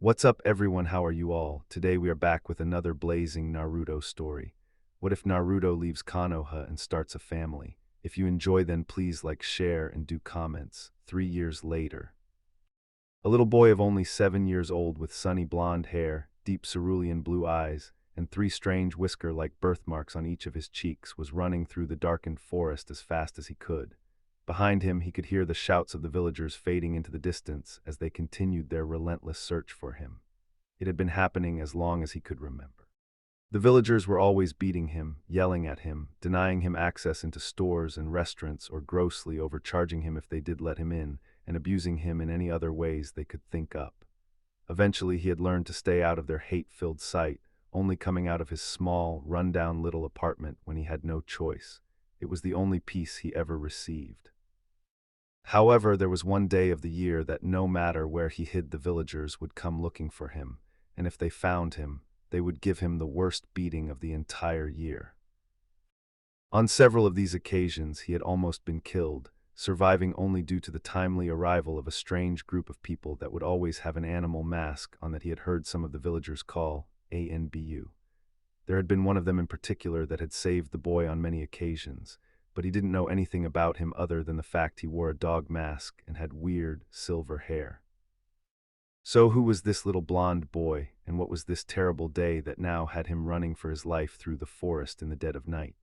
What's up, everyone? How are you all? Today we are back with another blazing Naruto story. What if Naruto leaves Konoha and starts a family? If you enjoy, then please like, share, and do comments. 3 years later. A little boy of only 7 years old with sunny blonde hair, deep cerulean blue eyes, and three strange whisker-like birthmarks on each of his cheeks was running through the darkened forest as fast as he could. Behind him, he could hear the shouts of the villagers fading into the distance as they continued their relentless search for him. It had been happening as long as he could remember. The villagers were always beating him, yelling at him, denying him access into stores and restaurants, or grossly overcharging him if they did let him in, and abusing him in any other ways they could think up. Eventually, he had learned to stay out of their hate-filled sight, only coming out of his small, run-down little apartment when he had no choice. It was the only peace he ever received. However, there was one day of the year that no matter where he hid, the villagers would come looking for him, and if they found him, they would give him the worst beating of the entire year. On several of these occasions, he had almost been killed, surviving only due to the timely arrival of a strange group of people that would always have an animal mask on that he had heard some of the villagers call ANBU. There had been one of them in particular that had saved the boy on many occasions, but he didn't know anything about him other than the fact he wore a dog mask and had weird, silver hair. So who was this little blonde boy, and what was this terrible day that now had him running for his life through the forest in the dead of night?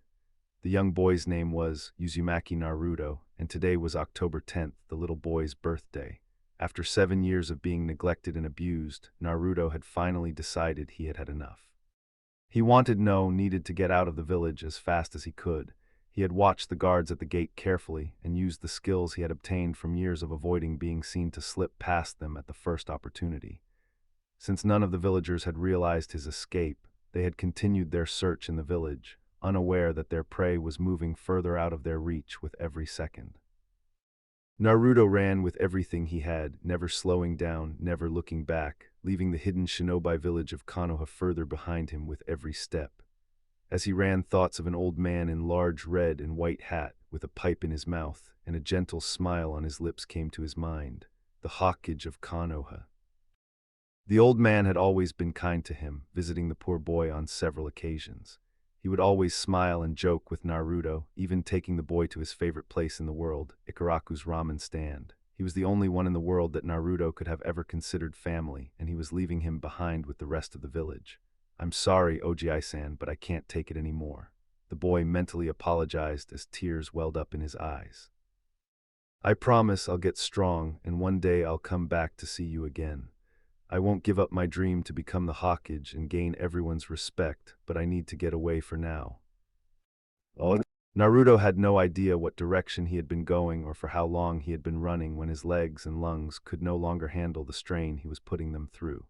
The young boy's name was Uzumaki Naruto, and today was October 10th, the little boy's birthday. After 7 years of being neglected and abused, Naruto had finally decided he had had enough. He needed to get out of the village as fast as he could. He had watched the guards at the gate carefully and used the skills he had obtained from years of avoiding being seen to slip past them at the first opportunity. Since none of the villagers had realized his escape, they had continued their search in the village, unaware that their prey was moving further out of their reach with every second. Naruto ran with everything he had, never slowing down, never looking back, leaving the hidden shinobi village of Konoha further behind him with every step. As he ran, thoughts of an old man in large red and white hat, with a pipe in his mouth and a gentle smile on his lips came to his mind, the Hokage of Konoha. The old man had always been kind to him, visiting the poor boy on several occasions. He would always smile and joke with Naruto, even taking the boy to his favorite place in the world, Ikaraku's ramen stand. He was the only one in the world that Naruto could have ever considered family, and he was leaving him behind with the rest of the village. "I'm sorry, Oji-san, but I can't take it anymore." The boy mentally apologized as tears welled up in his eyes. "I promise I'll get strong, and one day I'll come back to see you again. I won't give up my dream to become the Hokage and gain everyone's respect, but I need to get away for now." Oh. Naruto had no idea what direction he had been going or for how long he had been running when his legs and lungs could no longer handle the strain he was putting them through.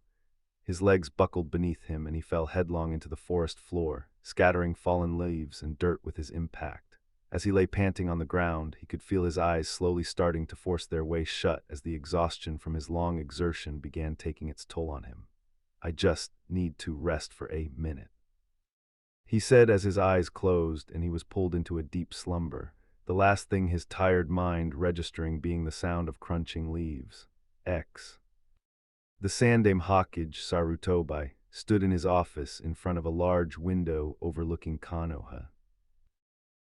His legs buckled beneath him and he fell headlong into the forest floor, scattering fallen leaves and dirt with his impact. As he lay panting on the ground, he could feel his eyes slowly starting to force their way shut as the exhaustion from his long exertion began taking its toll on him. "I just need to rest for a minute," he said as his eyes closed and he was pulled into a deep slumber, the last thing his tired mind registering being the sound of crunching leaves. The Sandame Hokage, Sarutobi, stood in his office in front of a large window overlooking Konoha.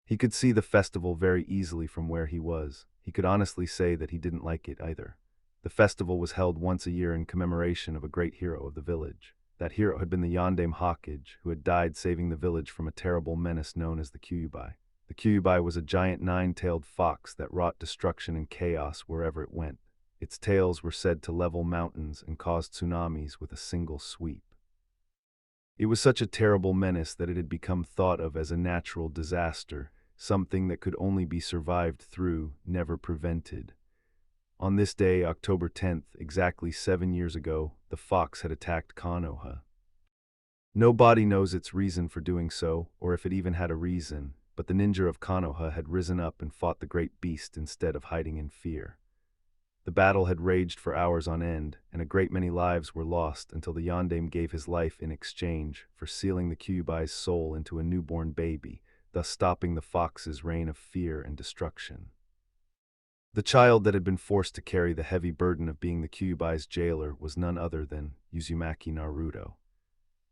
He could see the festival very easily from where he was. He could honestly say that he didn't like it either. The festival was held once a year in commemoration of a great hero of the village. That hero had been the Yandame Hokage, who had died saving the village from a terrible menace known as the Kyuubi. The Kyuubi was a giant nine-tailed fox that wrought destruction and chaos wherever it went. Its tails were said to level mountains and cause tsunamis with a single sweep. It was such a terrible menace that it had become thought of as a natural disaster, something that could only be survived through, never prevented. On this day, October 10th, exactly 7 years ago, the fox had attacked Konoha. Nobody knows its reason for doing so, or if it even had a reason, but the ninja of Konoha had risen up and fought the great beast instead of hiding in fear. The battle had raged for hours on end, and a great many lives were lost until the Yandame gave his life in exchange for sealing the Kyuubi's soul into a newborn baby, thus stopping the fox's reign of fear and destruction. The child that had been forced to carry the heavy burden of being the Kyubai's jailer was none other than Uzumaki Naruto.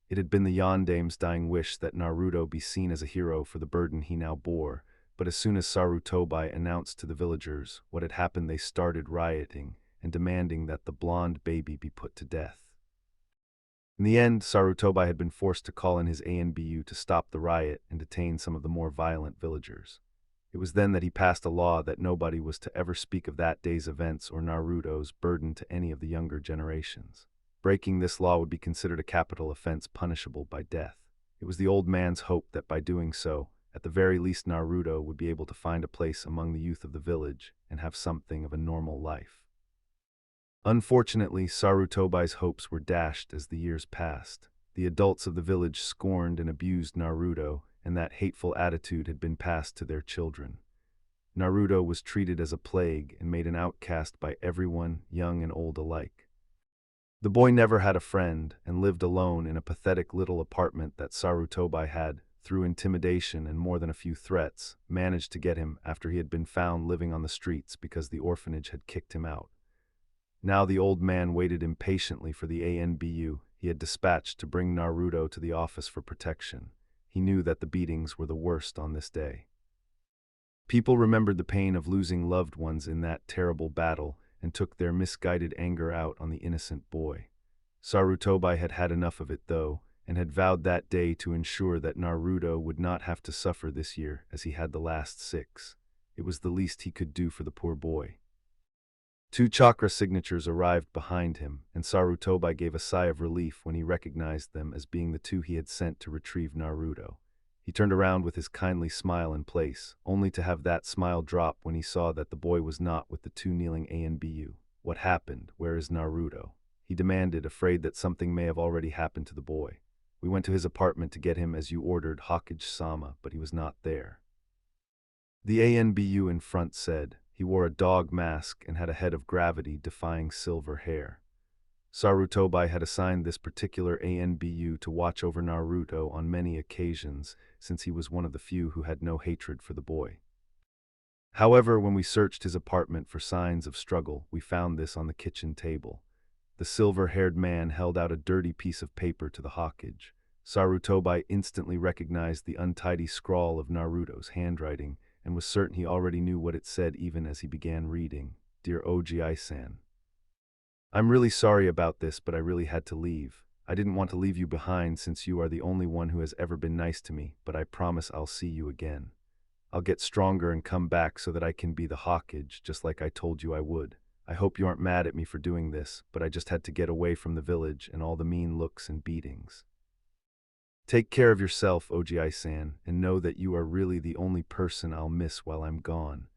It had been the Yandame's dying wish that Naruto be seen as a hero for the burden he now bore, but as soon as Sarutobi announced to the villagers what had happened, they started rioting and demanding that the blonde baby be put to death. In the end, Sarutobi had been forced to call in his ANBU to stop the riot and detain some of the more violent villagers. It was then that he passed a law that nobody was to ever speak of that day's events or Naruto's burden to any of the younger generations. Breaking this law would be considered a capital offense punishable by death. It was the old man's hope that by doing so, at the very least Naruto would be able to find a place among the youth of the village and have something of a normal life. Unfortunately, Sarutobi's hopes were dashed as the years passed. The adults of the village scorned and abused Naruto, and that hateful attitude had been passed to their children. Naruto was treated as a plague and made an outcast by everyone, young and old alike. The boy never had a friend and lived alone in a pathetic little apartment that Sarutobi had, through intimidation and more than a few threats, managed to get him after he had been found living on the streets because the orphanage had kicked him out. Now the old man waited impatiently for the ANBU he had dispatched to bring Naruto to the office for protection. He knew that the beatings were the worst on this day. People remembered the pain of losing loved ones in that terrible battle and took their misguided anger out on the innocent boy. Sarutobi had had enough of it, though, and had vowed that day to ensure that Naruto would not have to suffer this year as he had the last 6. It was the least he could do for the poor boy. 2 chakra signatures arrived behind him, and Sarutobi gave a sigh of relief when he recognized them as being the 2 he had sent to retrieve Naruto. He turned around with his kindly smile in place, only to have that smile drop when he saw that the boy was not with the 2 kneeling ANBU. What happened? Where is Naruto? He demanded, afraid that something may have already happened to the boy. We went to his apartment to get him as you ordered, Hokage-sama, but he was not there. The ANBU in front said. He wore a dog mask and had a head of gravity defying silver hair. Sarutobi had assigned this particular ANBU to watch over Naruto on many occasions, since he was one of the few who had no hatred for the boy. However, when we searched his apartment for signs of struggle, we found this on the kitchen table. The silver-haired man held out a dirty piece of paper to the Hokage. Sarutobi instantly recognized the untidy scrawl of Naruto's handwriting, and was certain he already knew what it said even as he began reading. Dear Oji-san, I'm really sorry about this, but I really had to leave. I didn't want to leave you behind since you are the only one who has ever been nice to me, but I promise I'll see you again. I'll get stronger and come back so that I can be the Hokage, just like I told you I would. I hope you aren't mad at me for doing this, but I just had to get away from the village and all the mean looks and beatings. Take care of yourself, Oji-san, and know that you are really the only person I'll miss while I'm gone.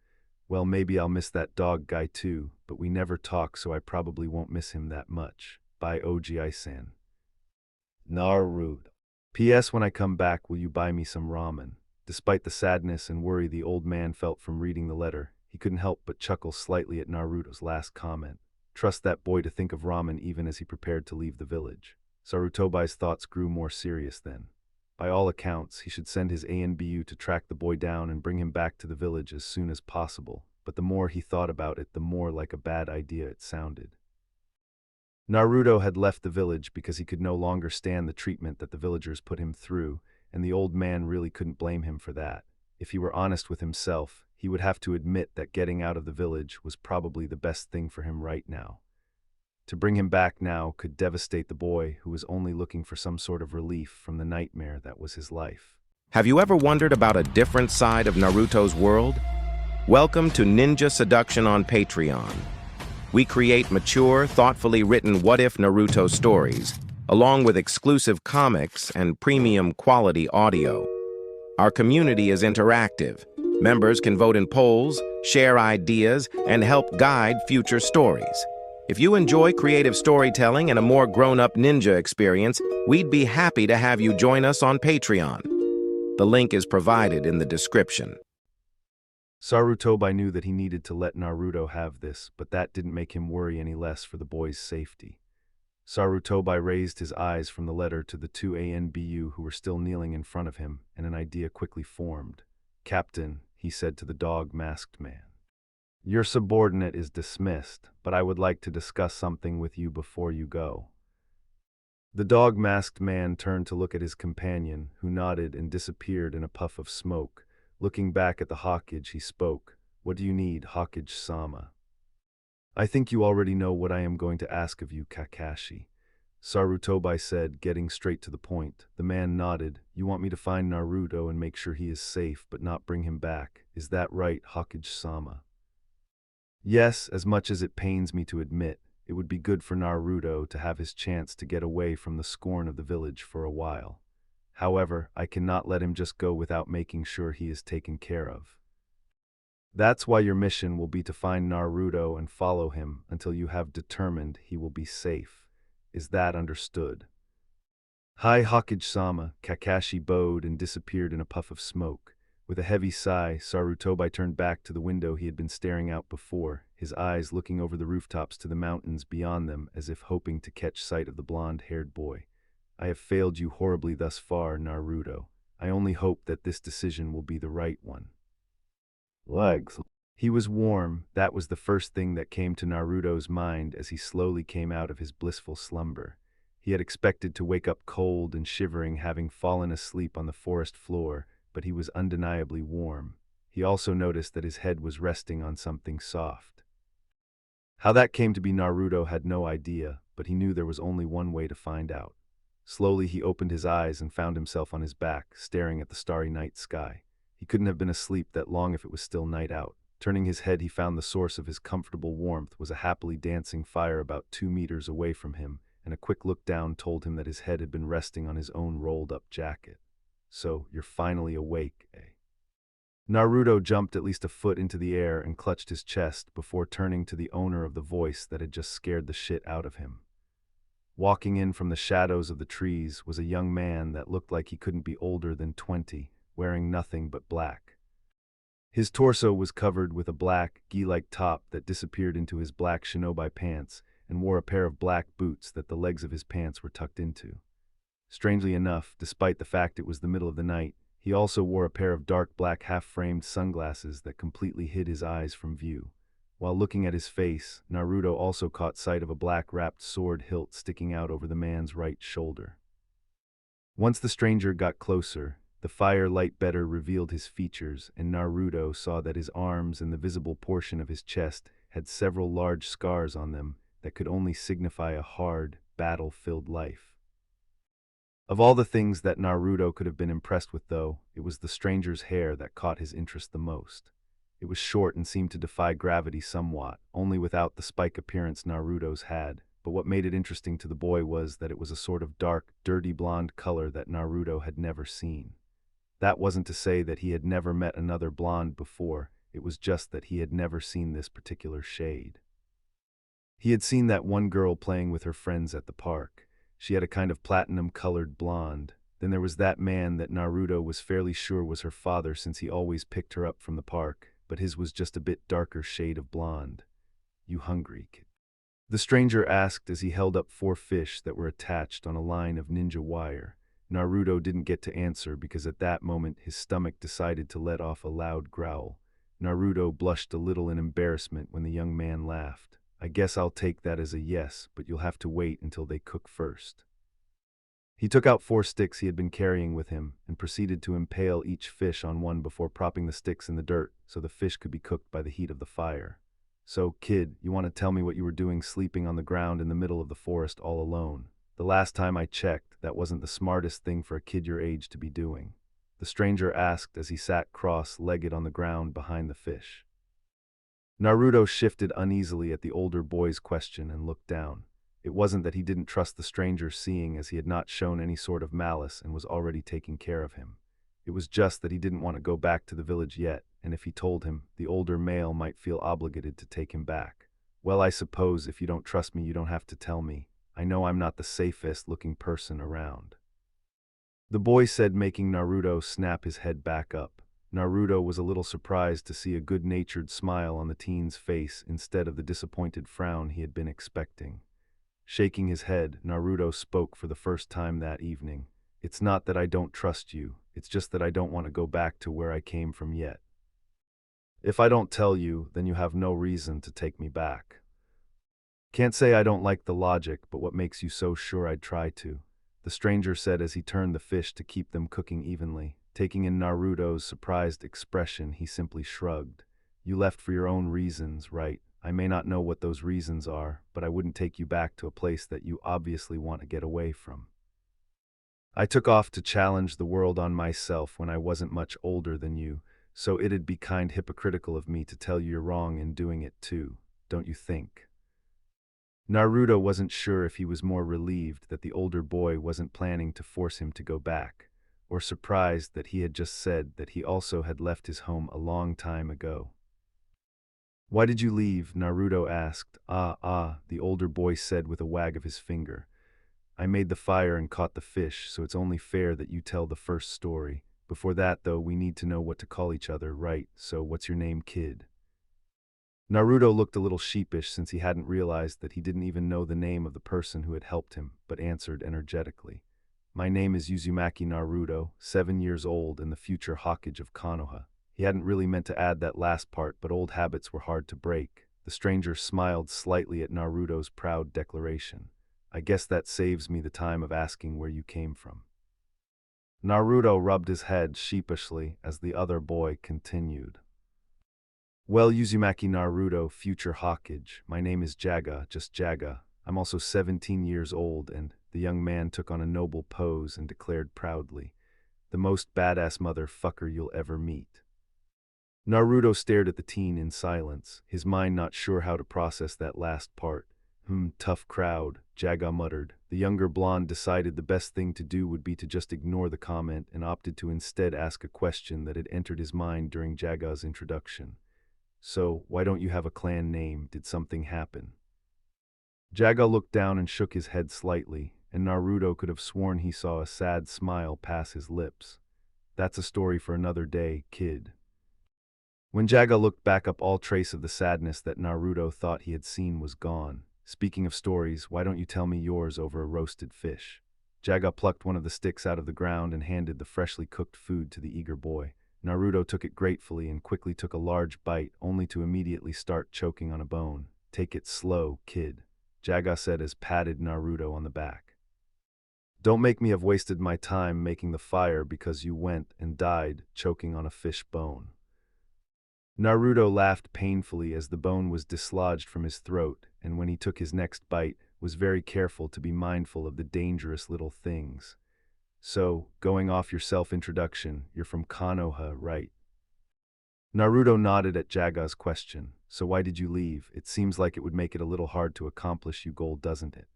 Well, maybe I'll miss that dog guy too, but we never talk, so I probably won't miss him that much. Bye, Oji-san. Naruto. P.S. When I come back, will you buy me some ramen? Despite the sadness and worry the old man felt from reading the letter, he couldn't help but chuckle slightly at Naruto's last comment. Trust that boy to think of ramen even as he prepared to leave the village. Sarutobi's thoughts grew more serious then. By all accounts, he should send his ANBU to track the boy down and bring him back to the village as soon as possible, but the more he thought about it, the more like a bad idea it sounded. Naruto had left the village because he could no longer stand the treatment that the villagers put him through, and the old man really couldn't blame him for that. If he were honest with himself, he would have to admit that getting out of the village was probably the best thing for him right now. To bring him back now could devastate the boy who was only looking for some sort of relief from the nightmare that was his life. Have you ever wondered about a different side of Naruto's world? Welcome to Ninja Seduction on Patreon. We create mature, thoughtfully written what-if Naruto stories, along with exclusive comics and premium quality audio. Our community is interactive. Members can vote in polls, share ideas, and help guide future stories. If you enjoy creative storytelling and a more grown-up ninja experience, we'd be happy to have you join us on Patreon. The link is provided in the description. Sarutobi knew that he needed to let Naruto have this, but that didn't make him worry any less for the boy's safety. Sarutobi raised his eyes from the letter to the 2 ANBU who were still kneeling in front of him, and an idea quickly formed. "Captain," he said to the dog-masked man. Your subordinate is dismissed, but I would like to discuss something with you before you go. The dog-masked man turned to look at his companion, who nodded and disappeared in a puff of smoke. Looking back at the Hokage, he spoke. What do you need, Hokage-sama? I think you already know what I am going to ask of you, Kakashi. Sarutobi said, getting straight to the point. The man nodded. You want me to find Naruto and make sure he is safe, but not bring him back. Is that right, Hokage-sama? Yes, as much as it pains me to admit, it would be good for Naruto to have his chance to get away from the scorn of the village for a while. However, I cannot let him just go without making sure he is taken care of. That's why your mission will be to find Naruto and follow him until you have determined he will be safe. Is that understood? Hi, Hokage-sama. Kakashi bowed and disappeared in a puff of smoke. With a heavy sigh, Sarutobi turned back to the window he had been staring out before, his eyes looking over the rooftops to the mountains beyond them as if hoping to catch sight of the blonde-haired boy. I have failed you horribly thus far, Naruto. I only hope that this decision will be the right one. Legs. He was warm. That was the first thing that came to Naruto's mind as he slowly came out of his blissful slumber. He had expected to wake up cold and shivering, having fallen asleep on the forest floor, but he was undeniably warm. He also noticed that his head was resting on something soft. How that came to be Naruto had no idea, but he knew there was only one way to find out. Slowly he opened his eyes and found himself on his back, staring at the starry night sky. He couldn't have been asleep that long if it was still night out. Turning his head, he found the source of his comfortable warmth was a happily dancing fire about 2 meters away from him, and a quick look down told him that his head had been resting on his own rolled-up jacket. So, you're finally awake, eh? Naruto jumped at least a foot into the air and clutched his chest before turning to the owner of the voice that had just scared the shit out of him. Walking in from the shadows of the trees was a young man that looked like he couldn't be older than 20, wearing nothing but black. His torso was covered with a black, gi-like top that disappeared into his black shinobi pants and wore a pair of black boots that the legs of his pants were tucked into. Strangely enough, despite the fact it was the middle of the night, he also wore a pair of dark black half-framed sunglasses that completely hid his eyes from view. While looking at his face, Naruto also caught sight of a black-wrapped sword hilt sticking out over the man's right shoulder. Once the stranger got closer, the firelight better revealed his features, and Naruto saw that his arms and the visible portion of his chest had several large scars on them that could only signify a hard, battle-filled life. Of all the things that Naruto could have been impressed with, though, it was the stranger's hair that caught his interest the most. It was short and seemed to defy gravity somewhat, only without the spike appearance Naruto's had, but what made it interesting to the boy was that it was a sort of dark, dirty blonde color that Naruto had never seen. That wasn't to say that he had never met another blonde before, it was just that he had never seen this particular shade. He had seen that one girl playing with her friends at the park. She had a kind of platinum-colored blonde. Then there was that man that Naruto was fairly sure was her father since he always picked her up from the park, but his was just a bit darker shade of blonde. You hungry, kid? The stranger asked as he held up 4 fish that were attached on a line of ninja wire. Naruto didn't get to answer because at that moment his stomach decided to let off a loud growl. Naruto blushed a little in embarrassment when the young man laughed. I guess I'll take that as a yes, but you'll have to wait until they cook first. He took out 4 sticks he had been carrying with him and proceeded to impale each fish on one before propping the sticks in the dirt so the fish could be cooked by the heat of the fire. So, kid, you want to tell me what you were doing sleeping on the ground in the middle of the forest all alone? The last time I checked, that wasn't the smartest thing for a kid your age to be doing. The stranger asked as he sat cross-legged on the ground behind the fish. Naruto shifted uneasily at the older boy's question and looked down. It wasn't that he didn't trust the stranger, seeing as he had not shown any sort of malice and was already taking care of him. It was just that he didn't want to go back to the village yet, and if he told him, the older male might feel obligated to take him back. Well, I suppose if you don't trust me, you don't have to tell me. I know I'm not the safest-looking person around. The boy said, making Naruto snap his head back up. Naruto was a little surprised to see a good-natured smile on the teen's face instead of the disappointed frown he had been expecting. Shaking his head, Naruto spoke for the first time that evening. It's not that I don't trust you, it's just that I don't want to go back to where I came from yet. If I don't tell you, then you have no reason to take me back. Can't say I don't like the logic, but what makes you so sure I'd try to? The stranger said as he turned the fish to keep them cooking evenly. Taking in Naruto's surprised expression, he simply shrugged. You left for your own reasons, right? I may not know what those reasons are, but I wouldn't take you back to a place that you obviously want to get away from. I took off to challenge the world on myself when I wasn't much older than you, so it'd be kind hypocritical of me to tell you you're wrong in doing it too, don't you think? Naruto wasn't sure if he was more relieved that the older boy wasn't planning to force him to go back, or surprised that he had just said that he also had left his home a long time ago. Why did you leave? Naruto asked. The older boy said with a wag of his finger. I made the fire and caught the fish, so it's only fair that you tell the first story. Before that, though, we need to know what to call each other, right? So what's your name, kid? Naruto looked a little sheepish since he hadn't realized that he didn't even know the name of the person who had helped him, but answered energetically. My name is Uzumaki Naruto, 7 years old and the future Hokage of Konoha. He hadn't really meant to add that last part, but old habits were hard to break. The stranger smiled slightly at Naruto's proud declaration. I guess that saves me the time of asking where you came from. Naruto rubbed his head sheepishly as the other boy continued. Well, Uzumaki Naruto, future Hokage, my name is Jaga, just Jaga. I'm also 17 years old, and the young man took on a noble pose and declared proudly, the most badass motherfucker you'll ever meet. Naruto stared at the teen in silence, his mind not sure how to process that last part. Tough crowd, Jaga muttered. The younger blonde decided the best thing to do would be to just ignore the comment and opted to instead ask a question that had entered his mind during Jaga's introduction. So, why don't you have a clan name? Did something happen? Jaga looked down and shook his head slightly, and Naruto could have sworn he saw a sad smile pass his lips. That's a story for another day, kid. When Jaga looked back up, all trace of the sadness that Naruto thought he had seen was gone. Speaking of stories, why don't you tell me yours over a roasted fish? Jaga plucked one of the sticks out of the ground and handed the freshly cooked food to the eager boy. Naruto took it gratefully and quickly took a large bite, only to immediately start choking on a bone. Take it slow, kid, Jaga said as patted Naruto on the back. Don't make me have wasted my time making the fire because you went and died choking on a fish bone. Naruto laughed painfully as the bone was dislodged from his throat, and when he took his next bite, was very careful to be mindful of the dangerous little things. So, going off your self-introduction, you're from Konoha, right? Naruto nodded at Jaga's question. So why did you leave? It seems like it would make it a little hard to accomplish your goal, doesn't it?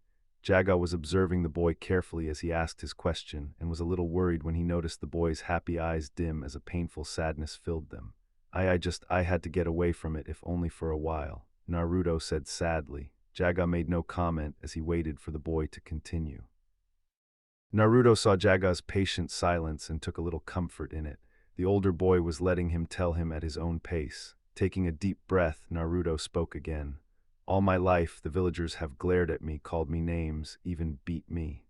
Jaga was observing the boy carefully as he asked his question, and was a little worried when he noticed the boy's happy eyes dim as a painful sadness filled them. I had to get away from it if only for a while, Naruto said sadly. Jaga made no comment as he waited for the boy to continue. Naruto saw Jaga's patient silence and took a little comfort in it. The older boy was letting him tell him at his own pace. Taking a deep breath, Naruto spoke again. All my life, the villagers have glared at me, called me names, even beat me.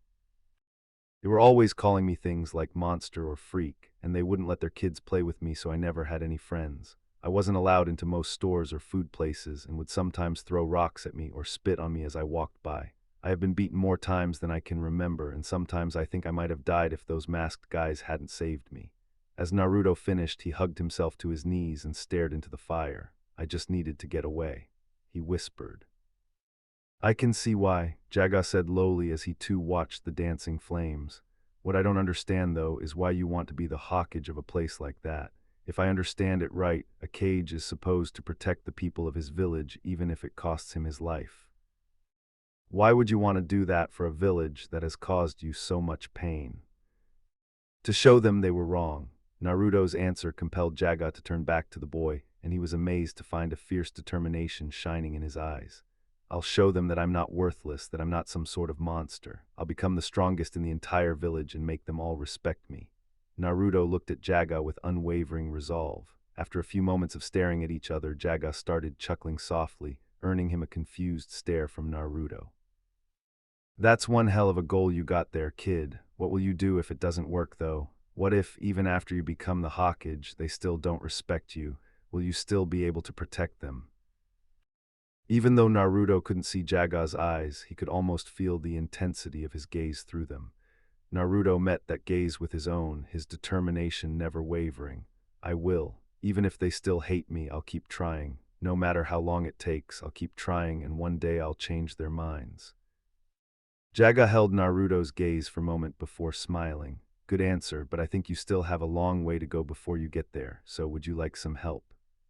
They were always calling me things like monster or freak, and they wouldn't let their kids play with me, so I never had any friends. I wasn't allowed into most stores or food places and would sometimes throw rocks at me or spit on me as I walked by. I have been beaten more times than I can remember, and sometimes I think I might have died if those masked guys hadn't saved me. As Naruto finished, he hugged himself to his knees and stared into the fire. I just needed to get away, he whispered. I can see why, Jaga said lowly as he too watched the dancing flames. What I don't understand, though, is why you want to be the Hokage of a place like that. If I understand it right, a Kage is supposed to protect the people of his village even if it costs him his life. Why would you want to do that for a village that has caused you so much pain? To show them they were wrong. Naruto's answer compelled Jaga to turn back to the boy, and he was amazed to find a fierce determination shining in his eyes. I'll show them that I'm not worthless, that I'm not some sort of monster. I'll become the strongest in the entire village and make them all respect me. Naruto looked at Jaga with unwavering resolve. After a few moments of staring at each other, Jaga started chuckling softly, earning him a confused stare from Naruto. That's one hell of a goal you got there, kid. What will you do if it doesn't work, though? What if, even after you become the Hokage, they still don't respect you? Will you still be able to protect them? Even though Naruto couldn't see Jaga's eyes, he could almost feel the intensity of his gaze through them. Naruto met that gaze with his own, his determination never wavering. I will. Even if they still hate me, I'll keep trying. No matter how long it takes, I'll keep trying, and one day I'll change their minds. Jaga held Naruto's gaze for a moment before smiling. Good answer, but I think you still have a long way to go before you get there, so would you like some help?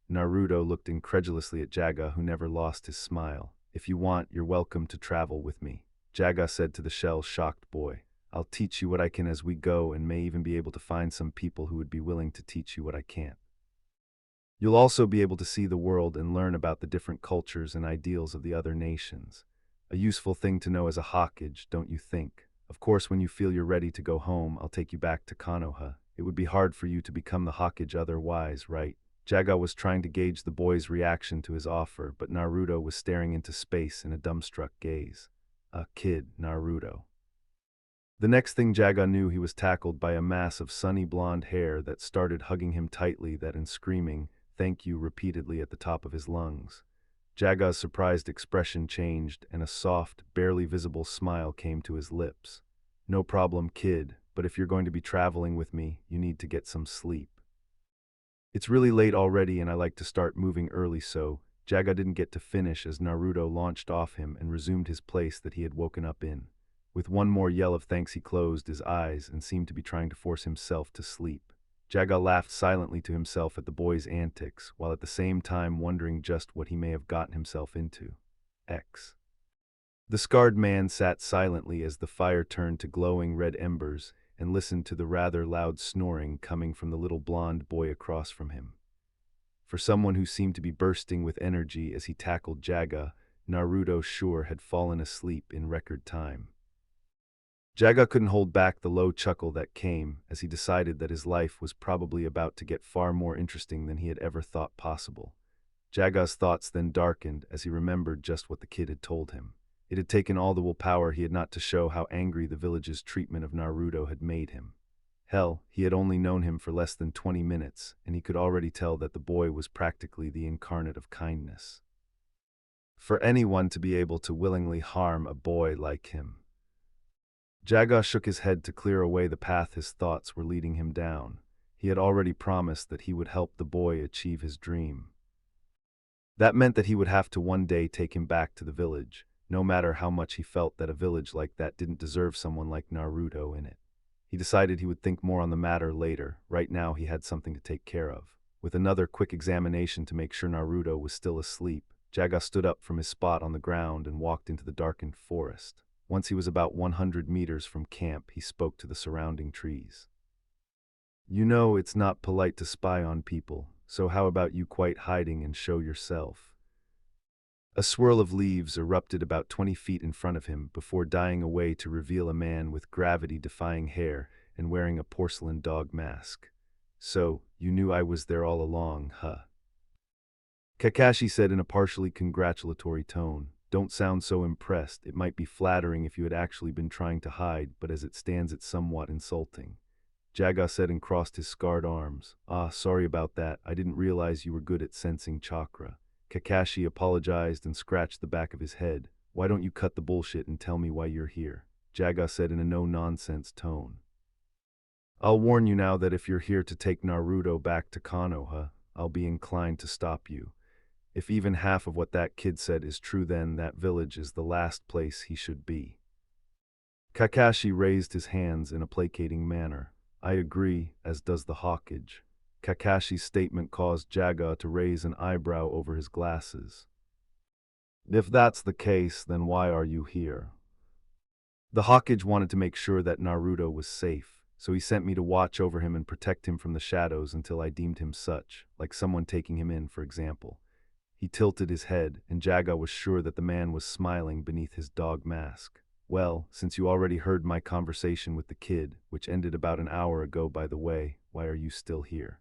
Naruto looked incredulously at Jaga, who never lost his smile. If you want, you're welcome to travel with me, Jaga said to the shell-shocked boy. I'll teach you what I can as we go, and may even be able to find some people who would be willing to teach you what I can't. You'll also be able to see the world and learn about the different cultures and ideals of the other nations. A useful thing to know as a Hokage, don't you think? Of course, when you feel you're ready to go home, I'll take you back to Konoha. It would be hard for you to become the Hokage otherwise, right? Jaga was trying to gauge the boy's reaction to his offer, but Naruto was staring into space in a dumbstruck gaze. A kid, Naruto. The next thing Jaga knew, he was tackled by a mass of sunny blonde hair that started hugging him tightly and screaming, "Thank you," repeatedly at the top of his lungs. Jaga's surprised expression changed, and a soft, barely visible smile came to his lips. No problem, kid, but if you're going to be traveling with me, you need to get some sleep. It's really late already and I like to start moving early, so Jaga didn't get to finish as Naruto launched off him and resumed his place that he had woken up in. With one more yell of thanks, he closed his eyes and seemed to be trying to force himself to sleep. Jaga laughed silently to himself at the boy's antics, while at the same time wondering just what he may have gotten himself into. X. The scarred man sat silently as the fire turned to glowing red embers and listened to the rather loud snoring coming from the little blonde boy across from him. For someone who seemed to be bursting with energy as he tackled Jaga, Naruto sure had fallen asleep in record time. Jaga couldn't hold back the low chuckle that came as he decided that his life was probably about to get far more interesting than he had ever thought possible. Jaga's thoughts then darkened as he remembered just what the kid had told him. It had taken all the willpower he had not to show how angry the village's treatment of Naruto had made him. Hell, he had only known him for less than 20 minutes, and he could already tell that the boy was practically the incarnate of kindness. For anyone to be able to willingly harm a boy like him. Jaga shook his head to clear away the path his thoughts were leading him down. He had already promised that he would help the boy achieve his dream. That meant that he would have to one day take him back to the village, no matter how much he felt that a village like that didn't deserve someone like Naruto in it. He decided he would think more on the matter later. Right now he had something to take care of. With another quick examination to make sure Naruto was still asleep, Jaga stood up from his spot on the ground and walked into the darkened forest. Once he was about 100 meters from camp, he spoke to the surrounding trees. You know it's not polite to spy on people, so how about you quit hiding and show yourself? A swirl of leaves erupted about 20 feet in front of him before dying away to reveal a man with gravity-defying hair and wearing a porcelain dog mask. So, you knew I was there all along, huh? Kakashi said in a partially congratulatory tone. Don't sound so impressed. It might be flattering if you had actually been trying to hide, but as it stands it's somewhat insulting. Jaga said and crossed his scarred arms. Sorry about that. I didn't realize you were good at sensing chakra. Kakashi apologized and scratched the back of his head. Why don't you cut the bullshit and tell me why you're here? Jaga said in a no-nonsense tone. I'll warn you now that if you're here to take Naruto back to Konoha, I'll be inclined to stop you. If even half of what that kid said is true, then that village is the last place he should be. Kakashi raised his hands in a placating manner. I agree, as does the Hokage. Kakashi's statement caused Jaga to raise an eyebrow over his glasses. If that's the case, then why are you here? The Hokage wanted to make sure that Naruto was safe, so he sent me to watch over him and protect him from the shadows until I deemed him such, like someone taking him in, for example. He tilted his head, and Jaga was sure that the man was smiling beneath his dog mask. Well, since you already heard my conversation with the kid, which ended about an hour ago by the way, why are you still here?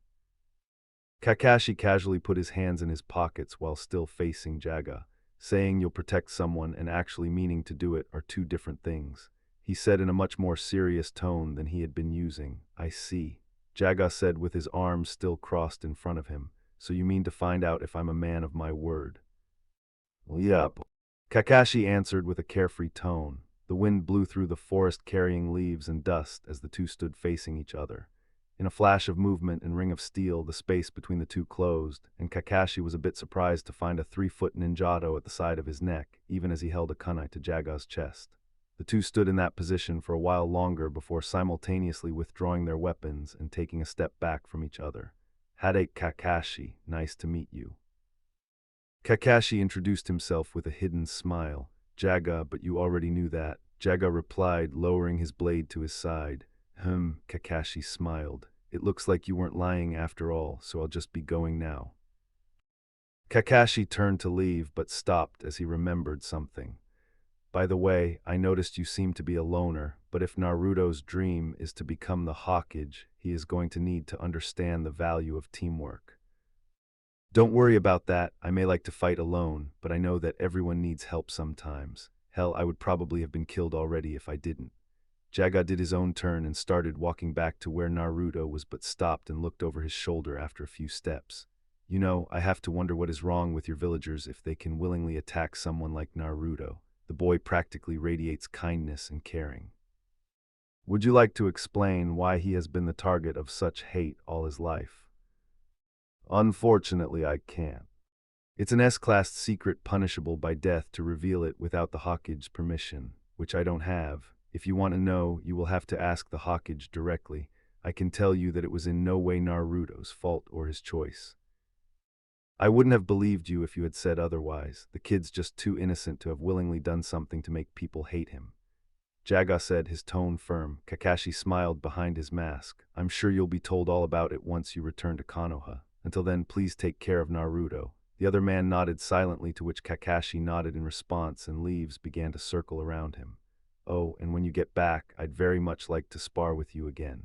Kakashi casually put his hands in his pockets while still facing Jaga. Saying you'll protect someone and actually meaning to do it are two different things. He said in a much more serious tone than he had been using. I see, Jaga said with his arms still crossed in front of him. So you mean to find out if I'm a man of my word? Well, yep. Kakashi answered with a carefree tone. The wind blew through the forest carrying leaves and dust as the two stood facing each other. In a flash of movement and ring of steel, the space between the two closed, and Kakashi was a bit surprised to find a 3-foot ninjato at the side of his neck, even as he held a kunai to Jaga's chest. The two stood in that position for a while longer before simultaneously withdrawing their weapons and taking a step back from each other. Hade Kakashi, nice to meet you. Kakashi introduced himself with a hidden smile. Jaga, but you already knew that. Jaga replied, lowering his blade to his side. Kakashi smiled. It looks like you weren't lying after all, so I'll just be going now. Kakashi turned to leave, but stopped as he remembered something. By the way, I noticed you seem to be a loner, but if Naruto's dream is to become the Hokage, he is going to need to understand the value of teamwork. Don't worry about that. I may like to fight alone, but I know that everyone needs help sometimes. Hell, I would probably have been killed already if I didn't. Jaga did his own turn and started walking back to where Naruto was, but stopped and looked over his shoulder after a few steps. You know, I have to wonder what is wrong with your villagers if they can willingly attack someone like Naruto. The boy practically radiates kindness and caring. Would you like to explain why he has been the target of such hate all his life? Unfortunately, I can't. It's an S-class secret punishable by death to reveal it without the Hokage's permission, which I don't have. If you want to know, you will have to ask the Hokage directly. I can tell you that it was in no way Naruto's fault or his choice. I wouldn't have believed you if you had said otherwise. The kid's just too innocent to have willingly done something to make people hate him. Jaga said, his tone firm. Kakashi smiled behind his mask. I'm sure you'll be told all about it once you return to Konoha. Until then, please take care of Naruto. The other man nodded silently, to which Kakashi nodded in response, and leaves began to circle around him. Oh, and when you get back, I'd very much like to spar with you again.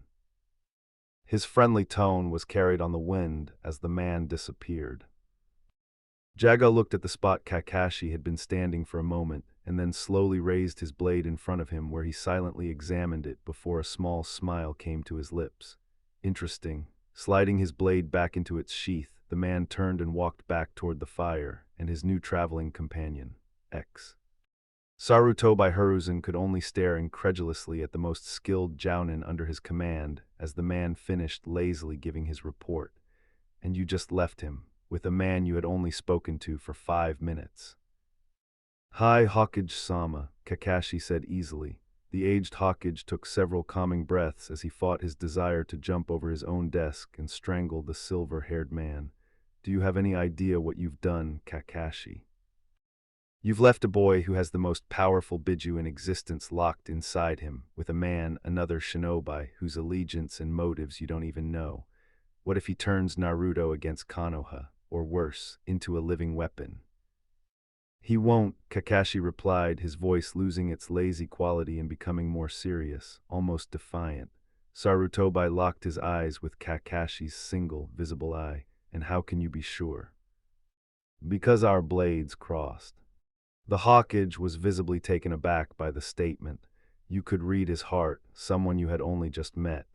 His friendly tone was carried on the wind as the man disappeared. Jaga looked at the spot Kakashi had been standing for a moment, and then slowly raised his blade in front of him, where he silently examined it before a small smile came to his lips. Interesting. Sliding his blade back into its sheath, the man turned and walked back toward the fire and his new traveling companion, X. Sarutobi Hiruzen could only stare incredulously at the most skilled jounin under his command as the man finished lazily giving his report. And you just left him, with a man you had only spoken to for 5 minutes. Hi, Hokage-sama, Kakashi said easily. The aged Hokage took several calming breaths as he fought his desire to jump over his own desk and strangle the silver-haired man. Do you have any idea what you've done, Kakashi? You've left a boy who has the most powerful Biju in existence locked inside him, with a man, another shinobi, whose allegiance and motives you don't even know. What if he turns Naruto against Konoha, or worse, into a living weapon? He won't, Kakashi replied, his voice losing its lazy quality and becoming more serious, almost defiant. Sarutobi locked his eyes with Kakashi's single, visible eye. And how can you be sure? Because our blades crossed. The Hokage was visibly taken aback by the statement. You could read his heart, someone you had only just met.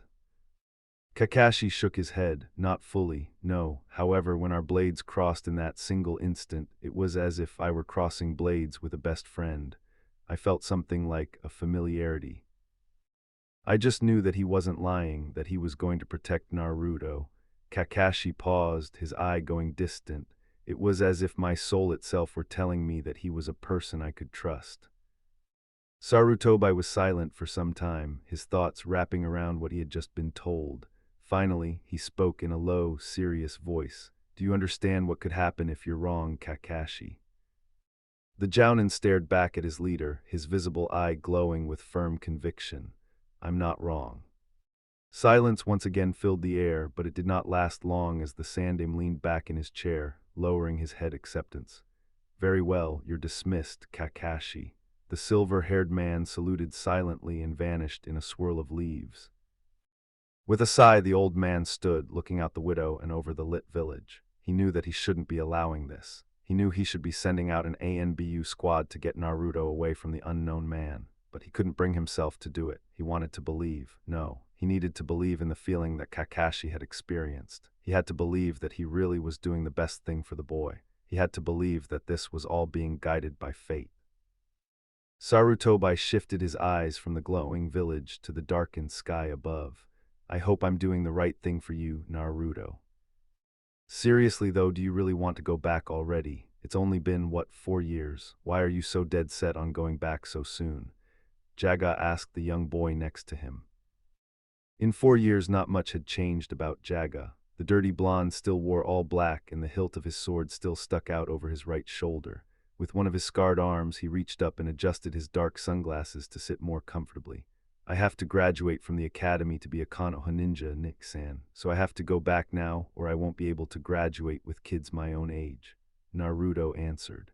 Kakashi shook his head, not fully, no. However, when our blades crossed in that single instant, it was as if I were crossing blades with a best friend. I felt something like a familiarity. I just knew that he wasn't lying, that he was going to protect Naruto. Kakashi paused, his eye going distant. It was as if my soul itself were telling me that he was a person I could trust. Sarutobi was silent for some time, his thoughts wrapping around what he had just been told. Finally, he spoke in a low, serious voice. Do you understand what could happen if you're wrong, Kakashi? The Jounin stared back at his leader, his visible eye glowing with firm conviction. I'm not wrong. Silence once again filled the air, but it did not last long as the Sandaime leaned back in his chair, lowering his head acceptance. Very well, you're dismissed, Kakashi. The silver-haired man saluted silently and vanished in a swirl of leaves. With a sigh, the old man stood, looking out the window and over the lit village. He knew that he shouldn't be allowing this. He knew he should be sending out an ANBU squad to get Naruto away from the unknown man. But he couldn't bring himself to do it. He wanted to believe. No, he He needed to believe in the feeling that Kakashi had experienced. He had to believe that he really was doing the best thing for the boy. He had to believe that this was all being guided by fate. Sarutobi shifted his eyes from the glowing village to the darkened sky above. I hope I'm doing the right thing for you, Naruto. Seriously though, do you really want to go back already? It's only been, 4 years? Why are you so dead set on going back so soon? Jaga asked the young boy next to him. In 4 years not much had changed about Jaga. The dirty blonde still wore all black and the hilt of his sword still stuck out over his right shoulder. With one of his scarred arms, he reached up and adjusted his dark sunglasses to sit more comfortably. I have to graduate from the academy to be a Konoha ninja, Nick-san, so I have to go back now or I won't be able to graduate with kids my own age, Naruto answered.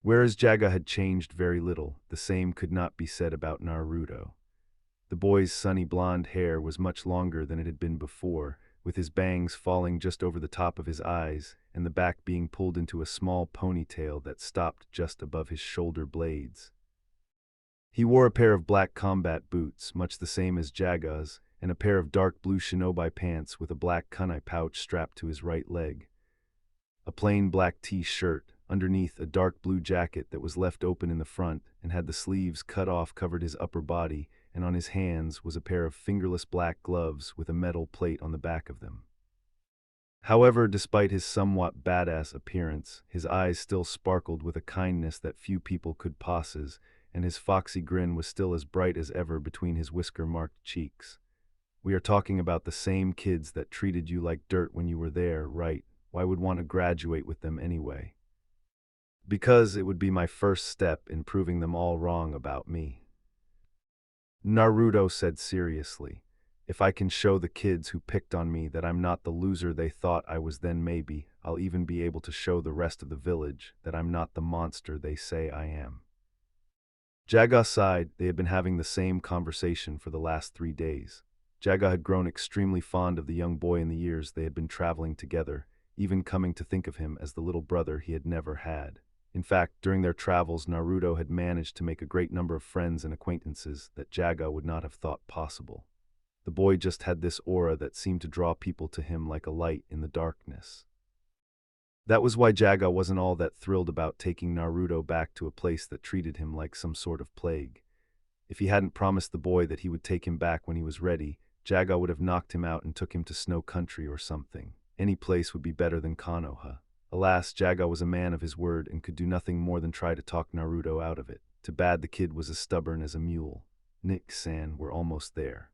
Whereas Jaga had changed very little, the same could not be said about Naruto. The boy's sunny blonde hair was much longer than it had been before, with his bangs falling just over the top of his eyes and the back being pulled into a small ponytail that stopped just above his shoulder blades. He wore a pair of black combat boots, much the same as Jaga's, and a pair of dark blue shinobi pants with a black kunai pouch strapped to his right leg. A plain black t-shirt, underneath a dark blue jacket that was left open in the front and had the sleeves cut off, covered his upper body, and on his hands was a pair of fingerless black gloves with a metal plate on the back of them. However, despite his somewhat badass appearance, his eyes still sparkled with a kindness that few people could possess, and his foxy grin was still as bright as ever between his whisker-marked cheeks. We are talking about the same kids that treated you like dirt when you were there, right? Why would want to graduate with them anyway? Because it would be my first step in proving them all wrong about me. Naruto said seriously. If I can show the kids who picked on me that I'm not the loser they thought I was, then maybe I'll even be able to show the rest of the village that I'm not the monster they say I am. Jaga sighed. They had been having the same conversation for the last 3 days. Jaga had grown extremely fond of the young boy in the years they had been traveling together, even coming to think of him as the little brother he had never had. In fact, during their travels, Naruto had managed to make a great number of friends and acquaintances that Jaga would not have thought possible. The boy just had this aura that seemed to draw people to him like a light in the darkness. That was why Jaga wasn't all that thrilled about taking Naruto back to a place that treated him like some sort of plague. If he hadn't promised the boy that he would take him back when he was ready, Jaga would have knocked him out and took him to Snow Country or something. Any place would be better than Konoha. Alas, Jaga was a man of his word and could do nothing more than try to talk Naruto out of it. Too bad the kid was as stubborn as a mule. Nick-san, we're almost there.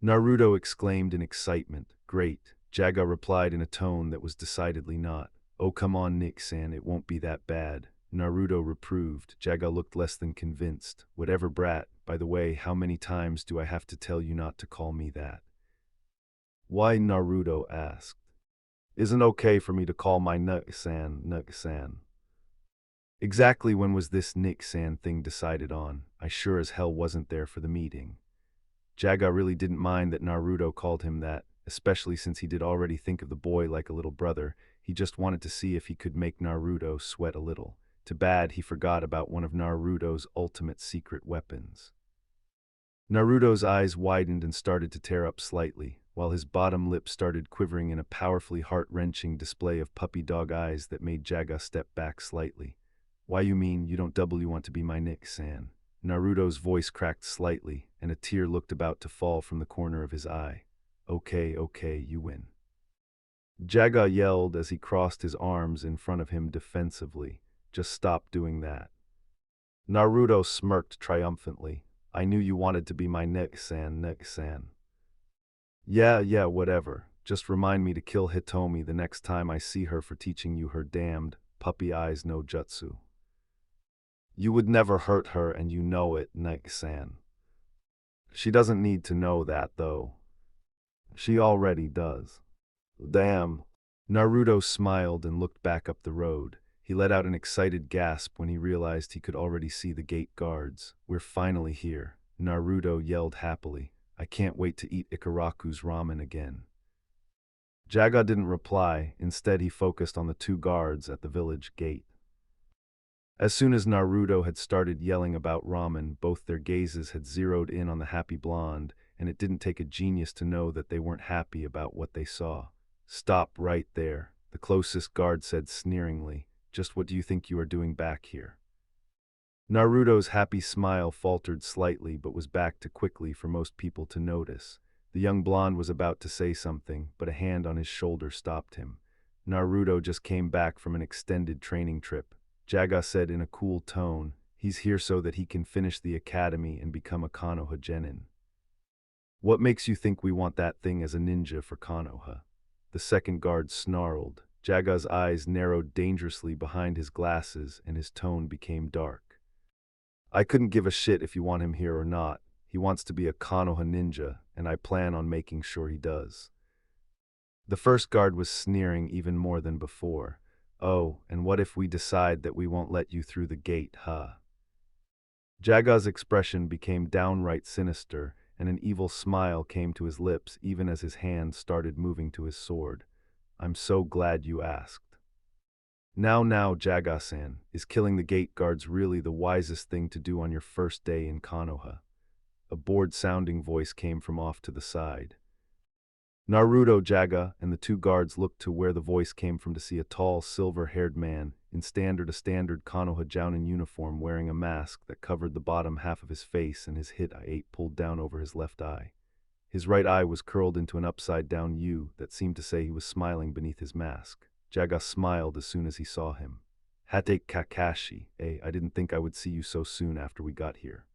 Naruto exclaimed in excitement. Great. Jaga replied in a tone that was decidedly not. Oh come on Nick-san, it won't be that bad. Naruto reproved. Jaga looked less than convinced. Whatever brat, by the way, how many times do I have to tell you not to call me that? Why? Naruto asked. Isn't okay for me to call my Nick-san, Nick-san. Exactly when was this Nick-san thing decided on? I sure as hell wasn't there for the meeting. Jaga really didn't mind that Naruto called him that, especially since he did already think of the boy like a little brother. He just wanted to see if he could make Naruto sweat a little. Too bad he forgot about one of Naruto's ultimate secret weapons. Naruto's eyes widened and started to tear up slightly, while his bottom lip started quivering in a powerfully heart-wrenching display of puppy dog eyes that made Jaga step back slightly. Why you mean you don't doubly want to be my Nick-san? Naruto's voice cracked slightly, and a tear looked about to fall from the corner of his eye. Okay, you win. Jaga yelled as he crossed his arms in front of him defensively. Just stop doing that. Naruto smirked triumphantly. I knew you wanted to be my Nick-san, Nick-san. Yeah, whatever. Just remind me to kill Hitomi the next time I see her for teaching you her damned puppy eyes no jutsu. You would never hurt her and you know it, Nick-san. She doesn't need to know that, though. She already does. Damn. Naruto smiled and looked back up the road. He let out an excited gasp when he realized he could already see the gate guards. We're finally here. Naruto yelled happily. I can't wait to eat Ikaraku's ramen again. Jaga didn't reply. Instead, he focused on the 2 guards at the village gate. As soon as Naruto had started yelling about ramen, both their gazes had zeroed in on the happy blonde, and it didn't take a genius to know that they weren't happy about what they saw. "Stop right there," the closest guard said sneeringly. "Just what do you think you are doing back here?" Naruto's happy smile faltered slightly but was back too quickly for most people to notice. The young blonde was about to say something, but a hand on his shoulder stopped him. "Naruto just came back from an extended training trip," Jaga said in a cool tone. "He's here so that he can finish the academy and become a Konoha genin." "What makes you think we want that thing as a ninja for Konoha?" The second guard snarled. Jaga's eyes narrowed dangerously behind his glasses and his tone became dark. "I couldn't give a shit if you want him here or not. He wants to be a Konoha ninja, and I plan on making sure he does." The first guard was sneering even more than before. "Oh, and what if we decide that we won't let you through the gate, huh?" Jaga's expression became downright sinister, and an evil smile came to his lips even as his hand started moving to his sword. "I'm so glad you asked." Now, Jaga-san, is killing the gate guards really the wisest thing to do on your first day in Konoha?" A bored-sounding voice came from off to the side. Naruto, Jaga, and the two guards looked to where the voice came from to see a tall, silver-haired man in standard Konoha Jounin uniform wearing a mask that covered the bottom half of his face and his hit pulled down over his left eye. His right eye was curled into an upside-down U that seemed to say he was smiling beneath his mask. Jaga smiled as soon as he saw him. "Hate Kakashi, I didn't think I would see you so soon after we got here."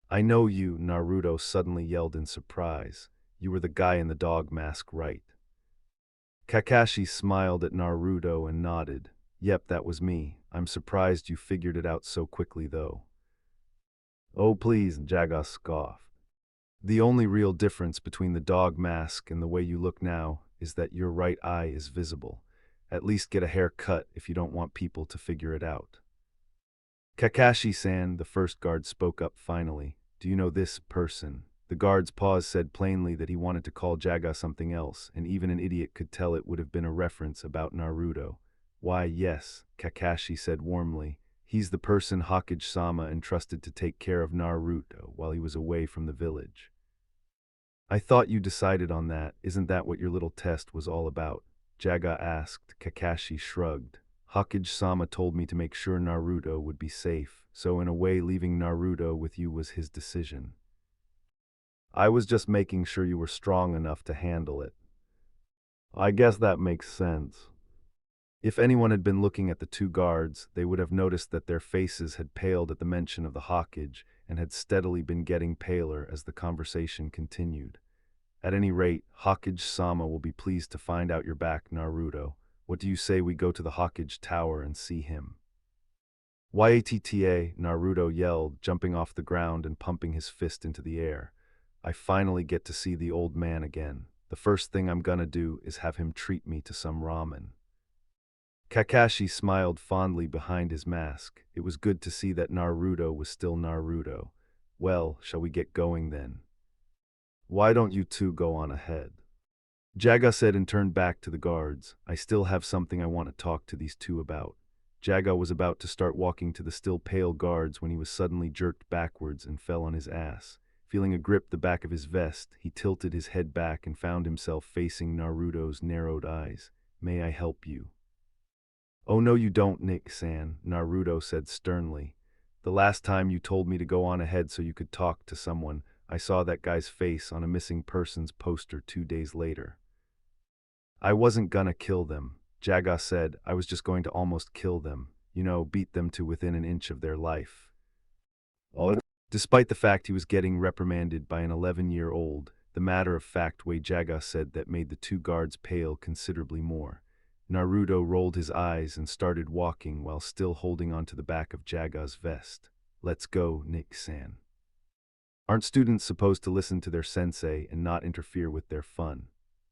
"I know you," Naruto suddenly yelled in surprise. "You were the guy in the dog mask, right?" Kakashi smiled at Naruto and nodded. "Yep, that was me. I'm surprised you figured it out so quickly, though." "Oh, please," Jaga scoffed. "The only real difference between the dog mask and the way you look now is that your right eye is visible. At least get a haircut if you don't want people to figure it out." "Kakashi-san," the first guard spoke up finally. "Do you know this person?" The guard's pause said plainly that he wanted to call Jaga something else, and even an idiot could tell it would have been a reference about Naruto. "Why, yes," Kakashi said warmly. "He's the person Hokage-sama entrusted to take care of Naruto while he was away from the village." "I thought you decided on that. Isn't that what your little test was all about?" Jaga asked. Kakashi shrugged. "Hokage-sama told me to make sure Naruto would be safe, so in a way leaving Naruto with you was his decision. I was just making sure you were strong enough to handle it." "I guess that makes sense." If anyone had been looking at the two guards, they would have noticed that their faces had paled at the mention of the Hokage and had steadily been getting paler as the conversation continued. "At any rate, Hokage-sama will be pleased to find out you're back, Naruto. What do you say we go to the Hokage Tower and see him?" "Yatta," Naruto yelled, jumping off the ground and pumping his fist into the air. "I finally get to see the old man again. The first thing I'm gonna do is have him treat me to some ramen." Kakashi smiled fondly behind his mask. It was good to see that Naruto was still Naruto. "Well, shall we get going then?" "Why don't you two go on ahead?" Jaga said and turned back to the guards. "I still have something I want to talk to these two about." Jaga was about to start walking to the still pale guards when he was suddenly jerked backwards and fell on his ass. Feeling a grip the back of his vest, he tilted his head back and found himself facing Naruto's narrowed eyes. "May I help you?" "Oh no you don't, Nick-san," Naruto said sternly. "The last time you told me to go on ahead so you could talk to someone, I saw that guy's face on a missing persons poster 2 days later." "I wasn't gonna kill them," Jaga said. "I was just going to almost kill them. Beat them to within an inch of their life." Oh. Despite the fact he was getting reprimanded by an 11-year-old, the matter-of-fact way Jaga said that made the two guards pale considerably more. Naruto rolled his eyes and started walking while still holding onto the back of Jaga's vest. "Let's go, Nick-san." "Aren't students supposed to listen to their sensei and not interfere with their fun?"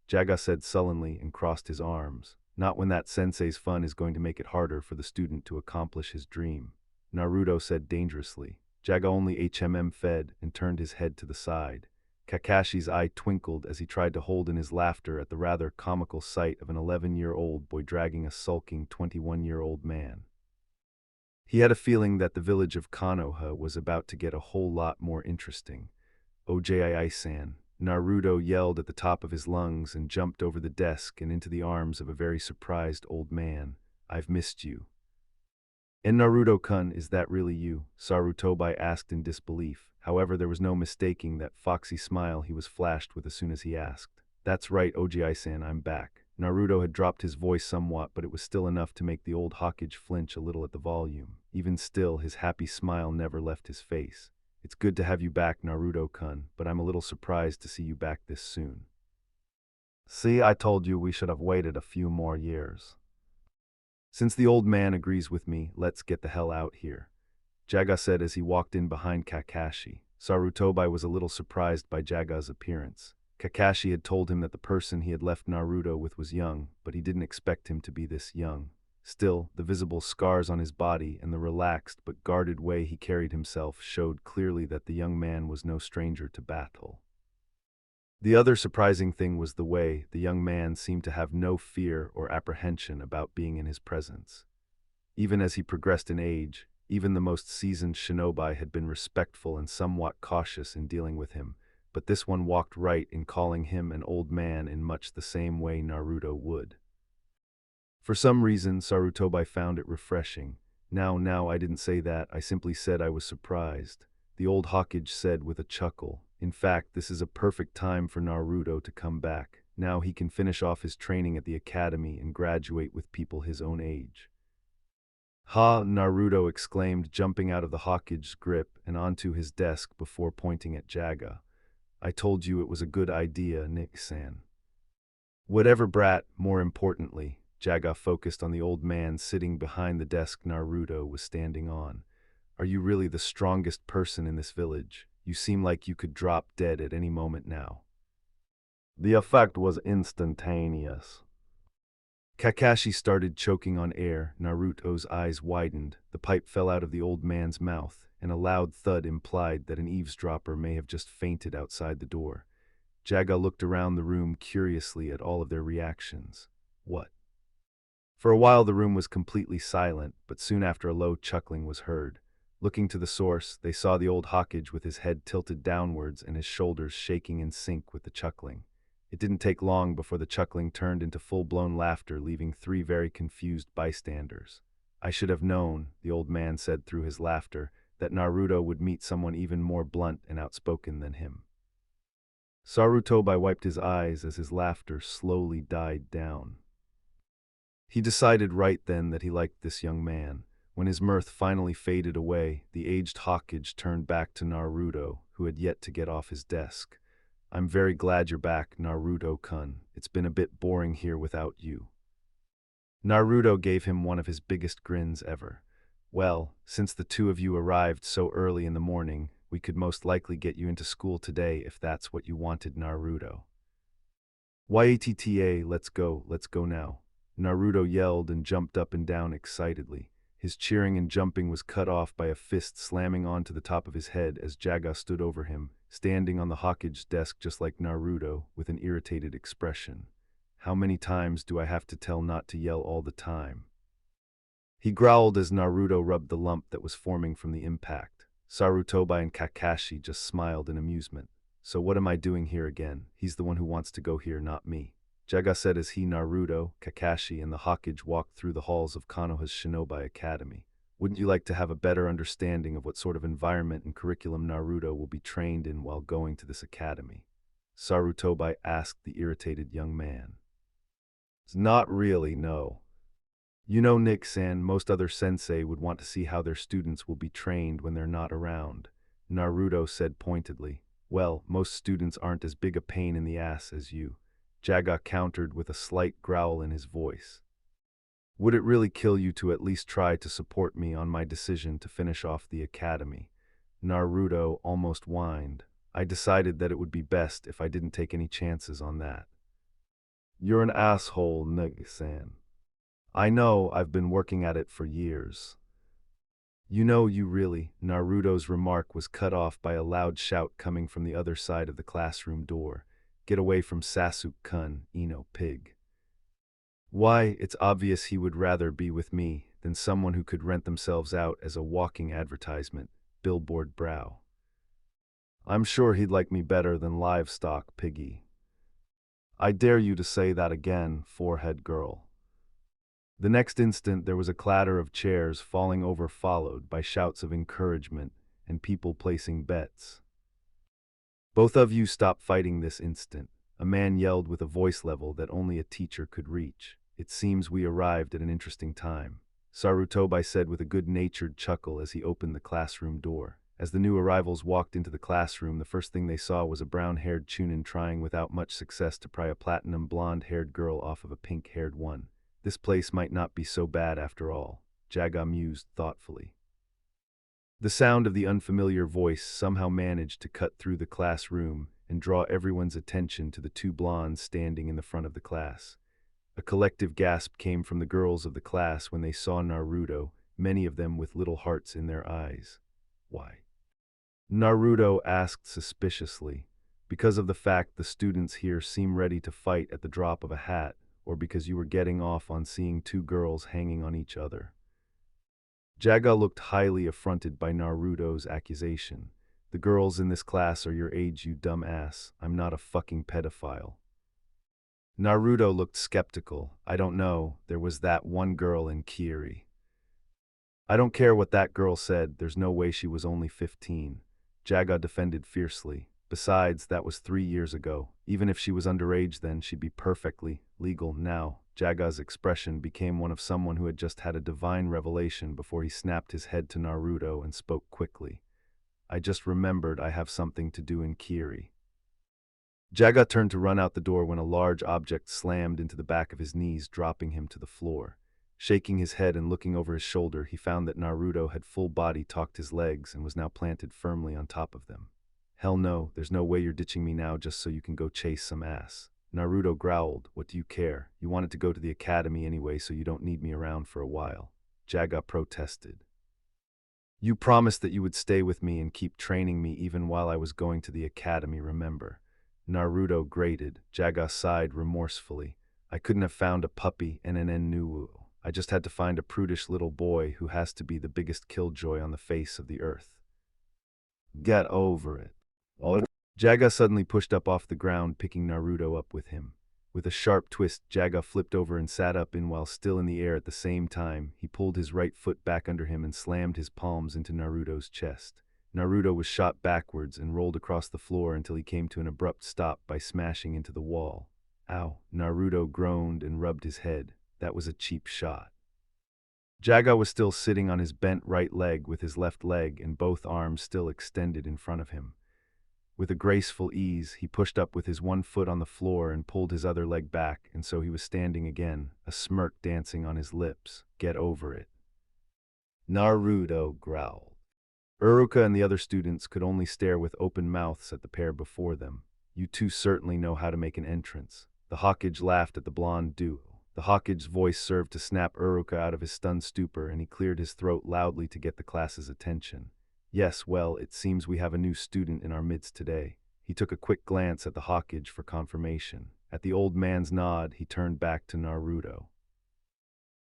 Jaga said sullenly and crossed his arms. "Not when that sensei's fun is going to make it harder for the student to accomplish his dream," Naruto said dangerously. Jaga only fed and turned his head to the side. Kakashi's eye twinkled as he tried to hold in his laughter at the rather comical sight of an 11-year-old boy dragging a sulking 21-year-old man. He had a feeling that the village of Konoha was about to get a whole lot more interesting. Ojii-san, Naruto yelled at the top of his lungs and jumped over the desk and into the arms of a very surprised old man. I've missed you. And Naruto-kun, is that really you? Sarutobi asked in disbelief. However, there was no mistaking that foxy smile he was flashed with as soon as he asked. That's right, Ojii-san, I'm back. Naruto had dropped his voice somewhat, but it was still enough to make the old Hokage flinch a little at the volume. Even still, his happy smile never left his face. It's good to have you back, Naruto-kun, but I'm a little surprised to see you back this soon. See, I told you we should have waited a few more years. Since the old man agrees with me, let's get the hell out here, Jaga said as he walked in behind Kakashi. Sarutobi was a little surprised by Jaga's appearance. Kakashi had told him that the person he had left Naruto with was young, but he didn't expect him to be this young. Still, the visible scars on his body and the relaxed but guarded way he carried himself showed clearly that the young man was no stranger to battle. The other surprising thing was the way the young man seemed to have no fear or apprehension about being in his presence. Even as he progressed in age, even the most seasoned shinobi had been respectful and somewhat cautious in dealing with him, but this one walked right in calling him an old man in much the same way Naruto would. For some reason, Sarutobi found it refreshing. Now, I didn't say that, I simply said I was surprised, the old Hokage said with a chuckle. In fact, this is a perfect time for Naruto to come back. Now he can finish off his training at the academy and graduate with people his own age. Ha! Naruto exclaimed, jumping out of the Hokage's grip and onto his desk before pointing at Jaga. I told you it was a good idea, Nick-san. Whatever, brat. More importantly, Jaga focused on the old man sitting behind the desk Naruto was standing on. Are you really the strongest person in this village? You seem like you could drop dead at any moment now. The effect was instantaneous. Kakashi started choking on air. Naruto's eyes widened. The pipe fell out of the old man's mouth, and a loud thud implied that an eavesdropper may have just fainted outside the door. Jaga looked around the room curiously at all of their reactions. What? For a while the room was completely silent, but soon after a low chuckling was heard. Looking to the source, they saw the old Hokage with his head tilted downwards and his shoulders shaking in sync with the chuckling. It didn't take long before the chuckling turned into full-blown laughter, leaving three very confused bystanders. I should have known, the old man said through his laughter, that Naruto would meet someone even more blunt and outspoken than him. Sarutobi wiped his eyes as his laughter slowly died down. He decided right then that he liked this young man. When his mirth finally faded away, the aged Hokage turned back to Naruto, who had yet to get off his desk. I'm very glad you're back, Naruto-kun. It's been a bit boring here without you. Naruto gave him one of his biggest grins ever. Well, since the two of you arrived so early in the morning, we could most likely get you into school today if that's what you wanted, Naruto. Yatta, let's go now. Naruto yelled and jumped up and down excitedly. His cheering and jumping was cut off by a fist slamming onto the top of his head as Jaga stood over him, standing on the Hokage's desk just like Naruto, with an irritated expression. How many times do I have to tell not to yell all the time? He growled as Naruto rubbed the lump that was forming from the impact. Sarutobi and Kakashi just smiled in amusement. So what am I doing here again? He's the one who wants to go here, not me. Jaga said as he, Naruto, Kakashi, and the Hokage walked through the halls of Konoha's Shinobi Academy. Wouldn't you like to have a better understanding of what sort of environment and curriculum Naruto will be trained in while going to this academy? Sarutobi asked the irritated young man. Not really, no. You know, Nick-san, most other sensei would want to see how their students will be trained when they're not around, Naruto said pointedly. Well, most students aren't as big a pain in the ass as you, Jaga countered with a slight growl in his voice. Would it really kill you to at least try to support me on my decision to finish off the academy? Naruto almost whined. I decided that it would be best if I didn't take any chances on that. You're an asshole, Nick-san. I know, I've been working at it for years. You know, you really, Naruto's remark was cut off by a loud shout coming from the other side of the classroom door. Get away from Sasuke-kun, Ino pig. Why, it's obvious he would rather be with me than someone who could rent themselves out as a walking advertisement, billboard brow. I'm sure he'd like me better than livestock, piggy. I dare you to say that again, forehead girl. The next instant there was a clatter of chairs falling over, followed by shouts of encouragement and people placing bets. Both of you stop fighting this instant, a man yelled with a voice level that only a teacher could reach. It seems we arrived at an interesting time, Sarutobi said with a good-natured chuckle as he opened the classroom door. As the new arrivals walked into the classroom, the first thing they saw was a brown-haired Chunin trying without much success to pry a platinum blonde-haired girl off of a pink-haired one. This place might not be so bad after all, Jaga mused thoughtfully. The sound of the unfamiliar voice somehow managed to cut through the classroom and draw everyone's attention to the two blondes standing in the front of the class. A collective gasp came from the girls of the class when they saw Naruto, many of them with little hearts in their eyes. Why? Naruto asked suspiciously. Because of the fact the students here seem ready to fight at the drop of a hat, or because you were getting off on seeing two girls hanging on each other? Jaga looked highly affronted by Naruto's accusation. The girls in this class are your age, you dumb ass. I'm not a fucking pedophile. Naruto looked skeptical. I don't know, there was that one girl in Kiri. I don't care what that girl said, there's no way she was only 15. Jaga defended fiercely. Besides, that was 3 years ago. Even if she was underage then, she'd be perfectly legal now. Jaga's expression became one of someone who had just had a divine revelation before he snapped his head to Naruto and spoke quickly. I just remembered I have something to do in Kiri. Jaga turned to run out the door when a large object slammed into the back of his knees, dropping him to the floor. Shaking his head and looking over his shoulder, he found that Naruto had full body talked his legs and was now planted firmly on top of them. Hell no, there's no way you're ditching me now just so you can go chase some ass. Naruto growled, what do you care? You wanted to go to the academy anyway, so you don't need me around for a while. Jaga protested. You promised that you would stay with me and keep training me even while I was going to the academy, remember? Naruto grated. Jaga sighed remorsefully. I couldn't have found a puppy and an Inuzuka. I just had to find a prudish little boy who has to be the biggest killjoy on the face of the earth. Get over it. Jaga suddenly pushed up off the ground, picking Naruto up with him. With a sharp twist, Jaga flipped over and sat up in while still in the air at the same time. He pulled his right foot back under him and slammed his palms into Naruto's chest. Naruto was shot backwards and rolled across the floor until he came to an abrupt stop by smashing into the wall. Ow! Naruto groaned and rubbed his head. That was a cheap shot. Jaga was still sitting on his bent right leg with his left leg and both arms still extended in front of him. With a graceful ease, he pushed up with his one foot on the floor and pulled his other leg back, and so he was standing again, a smirk dancing on his lips. Get over it. Naruto growled. Inuzuka and the other students could only stare with open mouths at the pair before them. You two certainly know how to make an entrance. The Hokage laughed at the blonde duo. The Hokage's voice served to snap Inuzuka out of his stunned stupor, and he cleared his throat loudly to get the class's attention. Yes, well, it seems we have a new student in our midst today. He took a quick glance at the Hokage for confirmation. At the old man's nod, he turned back to Naruto.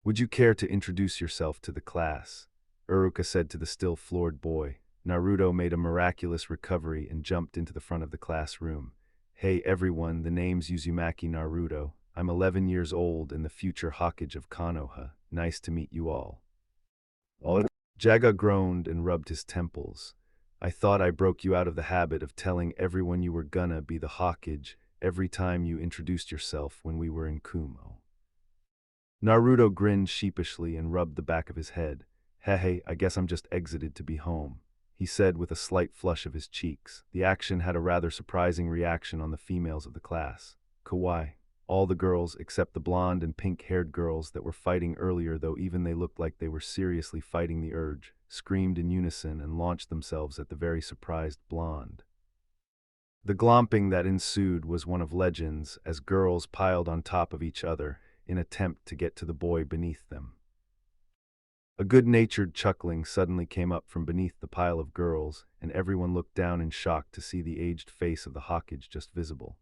Would you care to introduce yourself to the class? Inuzuka said to the still floored boy. Naruto made a miraculous recovery and jumped into the front of the classroom. Hey everyone, the name's Uzumaki Naruto. I'm 11 years old and the future Hokage of Konoha. Nice to meet you all. Jaga groaned and rubbed his temples. I thought I broke you out of the habit of telling everyone you were gonna be the Hokage every time you introduced yourself when we were in Kumo. Naruto grinned sheepishly and rubbed the back of his head. Hey, I guess I'm just exited to be home, he said with a slight flush of his cheeks. The action had a rather surprising reaction on the females of the class. Kawaii. All the girls, except the blonde and pink-haired girls that were fighting earlier, though even they looked like they were seriously fighting the urge, screamed in unison and launched themselves at the very surprised blonde. The glomping that ensued was one of legends, as girls piled on top of each other in attempt to get to the boy beneath them. A good-natured chuckling suddenly came up from beneath the pile of girls, and everyone looked down in shock to see the aged face of the Hokage just visible.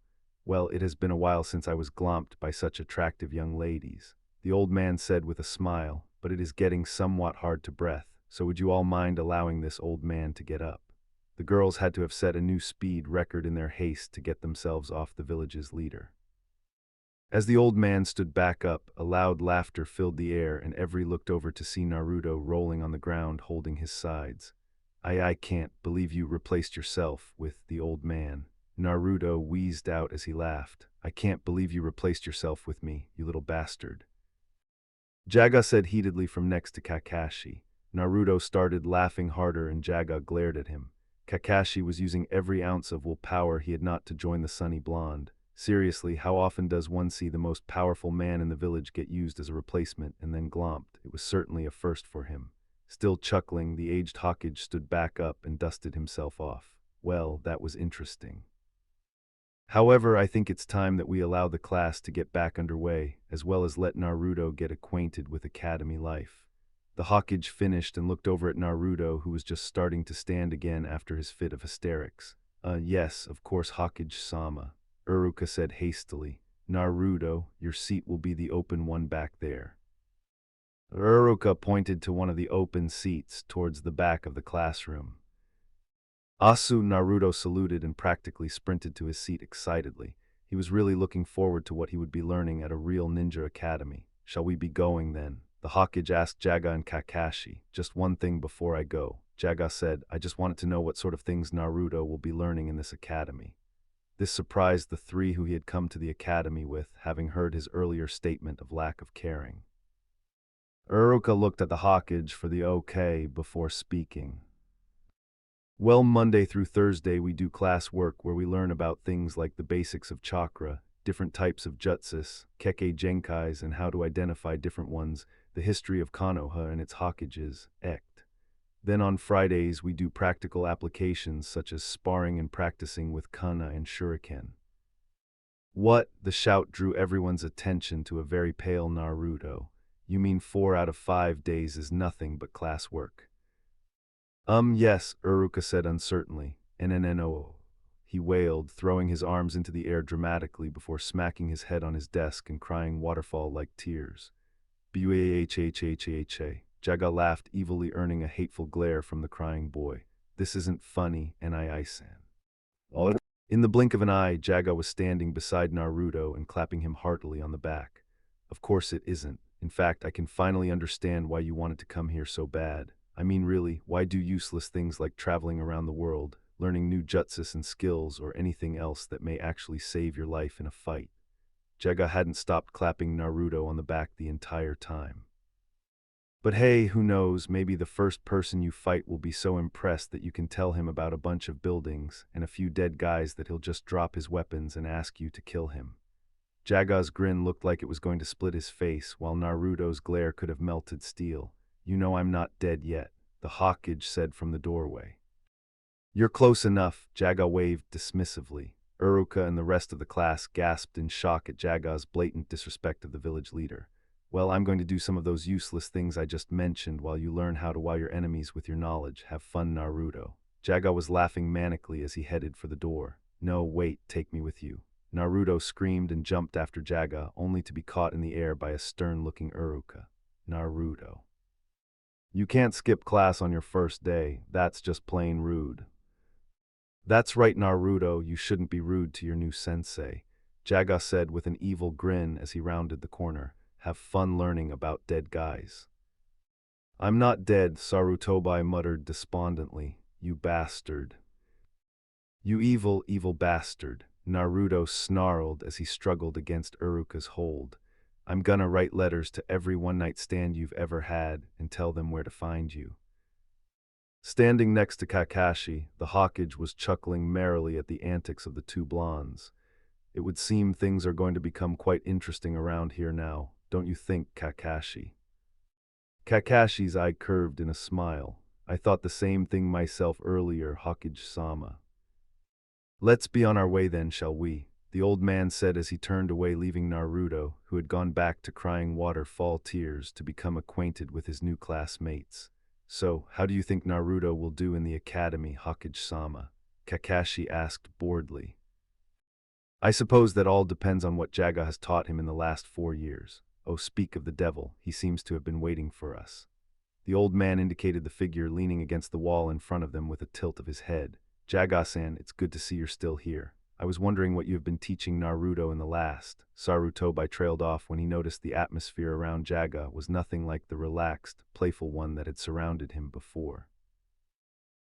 Well, it has been a while since I was glomped by such attractive young ladies, the old man said with a smile, but it is getting somewhat hard to breath, so would you all mind allowing this old man to get up? The girls had to have set a new speed record in their haste to get themselves off the village's leader. As the old man stood back up, a loud laughter filled the air, and every looked over to see Naruto rolling on the ground holding his sides. I can't believe you replaced yourself with the old man. Naruto wheezed out as he laughed. I can't believe you replaced yourself with me, you little bastard. Jaga said heatedly from next to Kakashi. Naruto started laughing harder and Jaga glared at him. Kakashi was using every ounce of willpower he had not to join the sunny blonde. Seriously, how often does one see the most powerful man in the village get used as a replacement and then glomped? It was certainly a first for him. Still chuckling, the aged Hokage stood back up and dusted himself off. Well, that was interesting. However, I think it's time that we allow the class to get back underway, as well as let Naruto get acquainted with academy life. The Hokage finished and looked over at Naruto, who was just starting to stand again after his fit of hysterics. Yes, of course, Hokage-sama, Iruka said hastily. Naruto, your seat will be the open one back there. Iruka pointed to one of the open seats towards the back of the classroom. Naruto saluted and practically sprinted to his seat excitedly. He was really looking forward to what he would be learning at a real ninja academy. Shall we be going then? The Hokage asked Jaga and Kakashi. Just one thing before I go. Jaga said, I just wanted to know what sort of things Naruto will be learning in this academy. This surprised the three who he had come to the academy with, having heard his earlier statement of lack of caring. Iruka looked at the Hokage for the okay before speaking. Well, Monday through Thursday we do class work where we learn about things like the basics of chakra, different types of jutsus, Kekkei Genkais and how to identify different ones, the history of Konoha and its Hokages, ect. Then on Fridays we do practical applications such as sparring and practicing with kana and shuriken. What? The shout drew everyone's attention to a very pale Naruto. You mean 4 out of 5 days is nothing but class work? Yes, Iruka said uncertainly. NNNO. He wailed, throwing his arms into the air dramatically before smacking his head on his desk and crying waterfall-like tears. Buahhhhhha. Jaga laughed evilly, earning a hateful glare from the crying boy. This isn't funny, Nii-san. In the blink of an eye, Jaga was standing beside Naruto and clapping him heartily on the back. Of course it isn't. In fact, I can finally understand why you wanted to come here so bad. I mean, really, why do useless things like traveling around the world, learning new jutsus and skills, or anything else that may actually save your life in a fight? Jaga hadn't stopped clapping Naruto on the back the entire time. But hey, who knows, maybe the first person you fight will be so impressed that you can tell him about a bunch of buildings and a few dead guys that he'll just drop his weapons and ask you to kill him. Jaga's grin looked like it was going to split his face, while Naruto's glare could have melted steel. You know I'm not dead yet, the Hokage said from the doorway. You're close enough, Jaga waved dismissively. Iruka and the rest of the class gasped in shock at Jaga's blatant disrespect of the village leader. Well, I'm going to do some of those useless things I just mentioned while you learn how to wow your enemies with your knowledge. Have fun, Naruto. Jaga was laughing manically as he headed for the door. No, wait, take me with you. Naruto screamed and jumped after Jaga, only to be caught in the air by a stern-looking Iruka. Naruto. You can't skip class on your first day. That's just plain rude. That's right, Naruto, you shouldn't be rude to your new sensei, Jaga said with an evil grin as he rounded the corner. Have fun learning about dead guys. I'm not dead, Sarutobi muttered despondently. You bastard. You evil, evil bastard, Naruto snarled as he struggled against Iruka's hold. I'm gonna write letters to every one-night stand you've ever had and tell them where to find you. Standing next to Kakashi, the Hokage was chuckling merrily at the antics of the two blondes. It would seem things are going to become quite interesting around here now, don't you think, Kakashi? Kakashi's eye curved in a smile. I thought the same thing myself earlier, Hokage-sama. Let's be on our way then, shall we? The old man said as he turned away, leaving Naruto, who had gone back to crying waterfall tears, to become acquainted with his new classmates. So, how do you think Naruto will do in the academy, Hokage-sama? Kakashi asked boredly. I suppose that all depends on what Jaga has taught him in the last 4 years. Oh, speak of the devil, he seems to have been waiting for us. The old man indicated the figure leaning against the wall in front of them with a tilt of his head. Jaga-san, it's good to see you're still here. I was wondering what you have been teaching Naruto in the last. Sarutobi trailed off when he noticed the atmosphere around Jaga was nothing like the relaxed, playful one that had surrounded him before.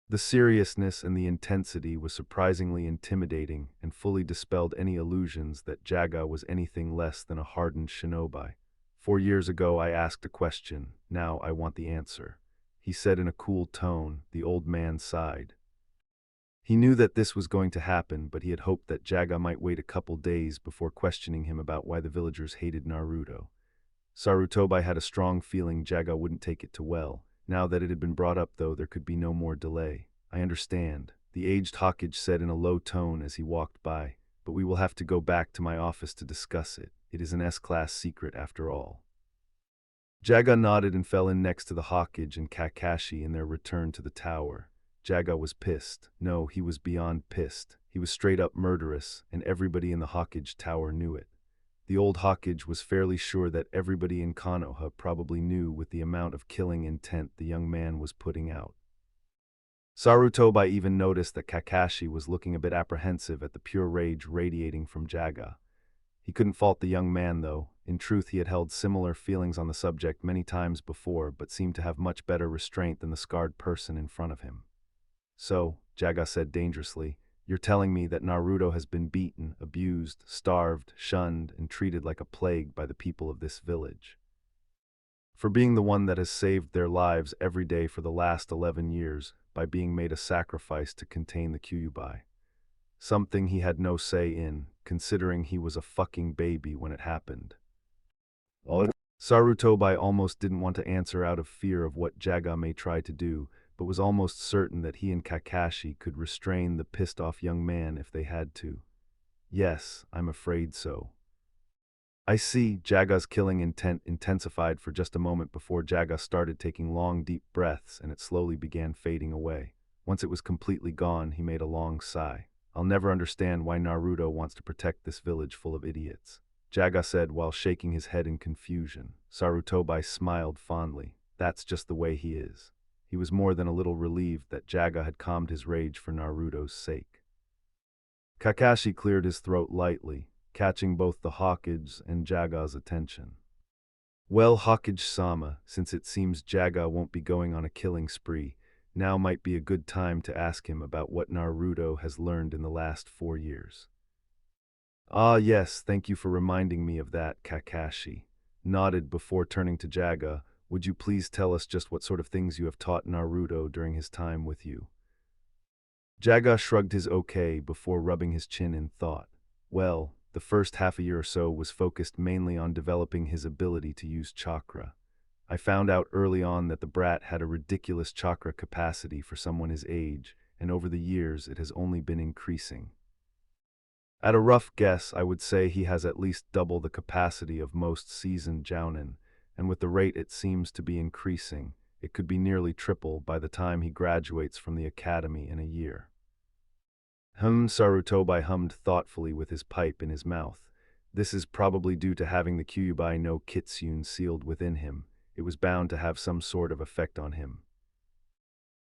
The seriousness and the intensity was surprisingly intimidating and fully dispelled any illusions that Jaga was anything less than a hardened shinobi. 4 years ago I asked a question, now I want the answer, he said in a cool tone. The old man sighed. He knew that this was going to happen, but he had hoped that Jaga might wait a couple days before questioning him about why the villagers hated Naruto. Sarutobi had a strong feeling Jaga wouldn't take it too well. Now that it had been brought up, though, there could be no more delay. I understand, the aged Hokage said in a low tone as he walked by, but we will have to go back to my office to discuss it. It is an S-class secret after all. Jaga nodded and fell in next to the Hokage and Kakashi in their return to the tower. Jaga was pissed. No, he was beyond pissed. He was straight up murderous, and everybody in the Hokage tower knew it. The old Hokage was fairly sure that everybody in Konoha probably knew with the amount of killing intent the young man was putting out. Sarutobi even noticed that Kakashi was looking a bit apprehensive at the pure rage radiating from Jaga. He couldn't fault the young man, though. In truth, he had held similar feelings on the subject many times before, but seemed to have much better restraint than the scarred person in front of him. So, Jaga said dangerously, you're telling me that Naruto has been beaten, abused, starved, shunned, and treated like a plague by the people of this village. For being the one that has saved their lives every day for the last 11 years, by being made a sacrifice to contain the Kyuubi. Something he had no say in, considering he was a fucking baby when it happened. Sarutobi almost didn't want to answer out of fear of what Jaga may try to do, but was almost certain that he and Kakashi could restrain the pissed-off young man if they had to. Yes, I'm afraid so. I see. Jaga's killing intent intensified for just a moment before Jaga started taking long, deep breaths, and it slowly began fading away. Once it was completely gone, he made a long sigh. I'll never understand why Naruto wants to protect this village full of idiots, Jaga said while shaking his head in confusion. Sarutobi smiled fondly. That's just the way he is. He was more than a little relieved that Jaga had calmed his rage for Naruto's sake. Kakashi cleared his throat lightly, catching both the Hokage and Jaga's attention. Well, Hokage-sama, since it seems Jaga won't be going on a killing spree, now might be a good time to ask him about what Naruto has learned in the last 4 years. Ah yes, thank you for reminding me of that, Kakashi nodded before turning to Jaga. Would you please tell us just what sort of things you have taught Naruto during his time with you? Jaga shrugged his okay before rubbing his chin in thought. Well, the first half a year or so was focused mainly on developing his ability to use chakra. I found out early on that the brat had a ridiculous chakra capacity for someone his age, and over the years it has only been increasing. At a rough guess, I would say he has at least double the capacity of most seasoned jounin, and with the rate it seems to be increasing, it could be nearly triple by the time he graduates from the academy in a year. Sarutobi hummed thoughtfully with his pipe in his mouth. This is probably due to having the Kyuubi no Kitsune sealed within him. It was bound to have some sort of effect on him.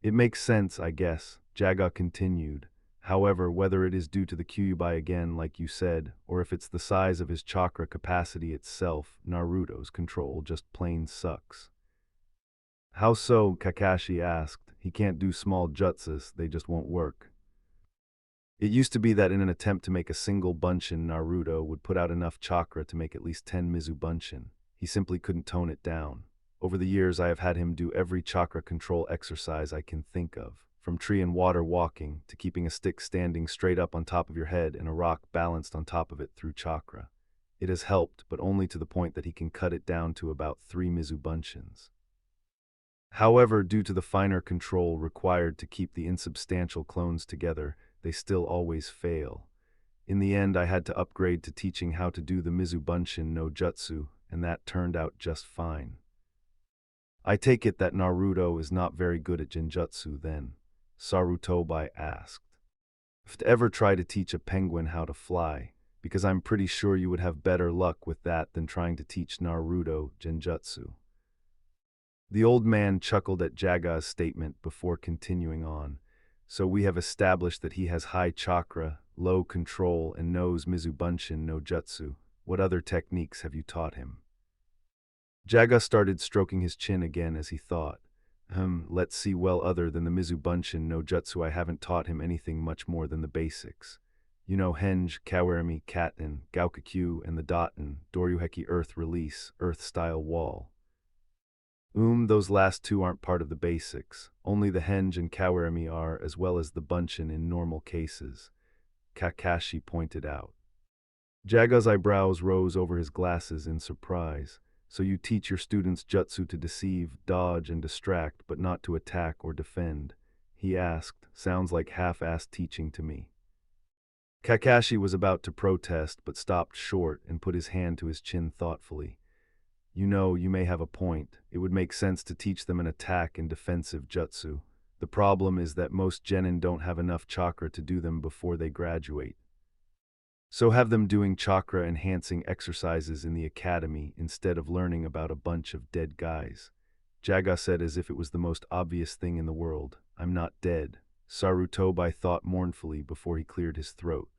It makes sense, I guess, Jaga continued. However, whether it is due to the Kyuubi again, like you said, or if it's the size of his chakra capacity itself, Naruto's control just plain sucks. How so? Kakashi asked. He can't do small jutsus, they just won't work. It used to be that in an attempt to make a single bunshin, Naruto would put out enough chakra to make at least 10 Mizu bunshin. He simply couldn't tone it down. Over the years, I have had him do every chakra control exercise I can think of, from tree and water walking to keeping a stick standing straight up on top of your head and a rock balanced on top of it through chakra. It has helped, but only to the point that he can cut it down to about 3 Mizu bunshins. However, due to the finer control required to keep the insubstantial clones together, they still always fail. In the end, I had to upgrade to teaching how to do the Mizu Bunshin no Jutsu, and that turned out just fine. I take it that Naruto is not very good at Genjutsu then, Sarutobi asked. If to ever try to teach a penguin how to fly, because I'm pretty sure you would have better luck with that than trying to teach Naruto Genjutsu. The old man chuckled at Jaga's statement before continuing on. So we have established that he has high chakra, low control, and knows Mizubunshin no Jutsu. What other techniques have you taught him? Jaga started stroking his chin again as he thought. Let's see, well, other than the Mizubunshin no Jutsu, I haven't taught him anything much more than the basics. You know, Henge, Kawarami, Katten, Gaokakyu, and the Daten, Doryuheki Earth Release, Earth-style Wall. Those last two aren't part of the basics. Only the Henge and Kawarami are, as well as the Bunshin in normal cases, Kakashi pointed out. Jaga's eyebrows rose over his glasses in surprise. So you teach your students jutsu to deceive, dodge, and distract, but not to attack or defend? He asked. Sounds like half-assed teaching to me. Kakashi was about to protest, but stopped short and put his hand to his chin thoughtfully. You know, you may have a point. It would make sense to teach them an attack and defensive jutsu. The problem is that most genin don't have enough chakra to do them before they graduate. So have them doing chakra-enhancing exercises in the academy instead of learning about a bunch of dead guys. Jaga said as if it was the most obvious thing in the world. I'm not dead, Sarutobi thought mournfully before he cleared his throat.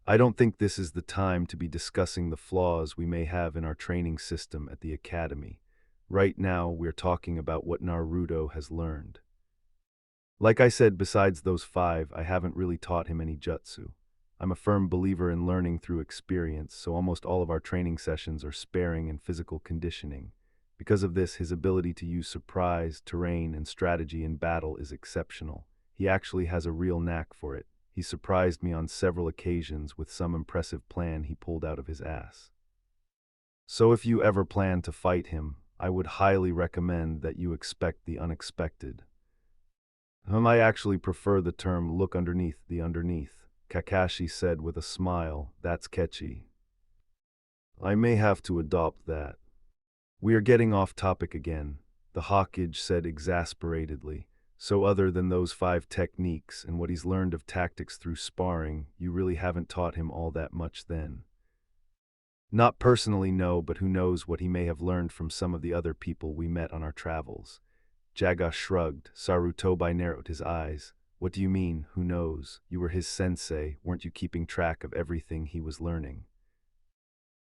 I don't think this is the time to be discussing the flaws we may have in our training system at the academy. Right now, we're talking about what Naruto has learned. Like I said, besides those 5, I haven't really taught him any jutsu. I'm a firm believer in learning through experience, so almost all of our training sessions are sparing and physical conditioning. Because of this, his ability to use surprise, terrain, and strategy in battle is exceptional. He actually has a real knack for it. He surprised me on several occasions with some impressive plan he pulled out of his ass. So if you ever plan to fight him, I would highly recommend that you expect the unexpected. I actually prefer the term look underneath the underneath, Kakashi said with a smile. That's catchy. I may have to adopt that. We are getting off topic again, the Hokage said exasperatedly. So other than those 5 techniques and what he's learned of tactics through sparring, you really haven't taught him all that much then? Not personally, no, but who knows what he may have learned from some of the other people we met on our travels. Jaga shrugged. Sarutobi narrowed his eyes. What do you mean, who knows? You were his sensei, weren't you keeping track of everything he was learning?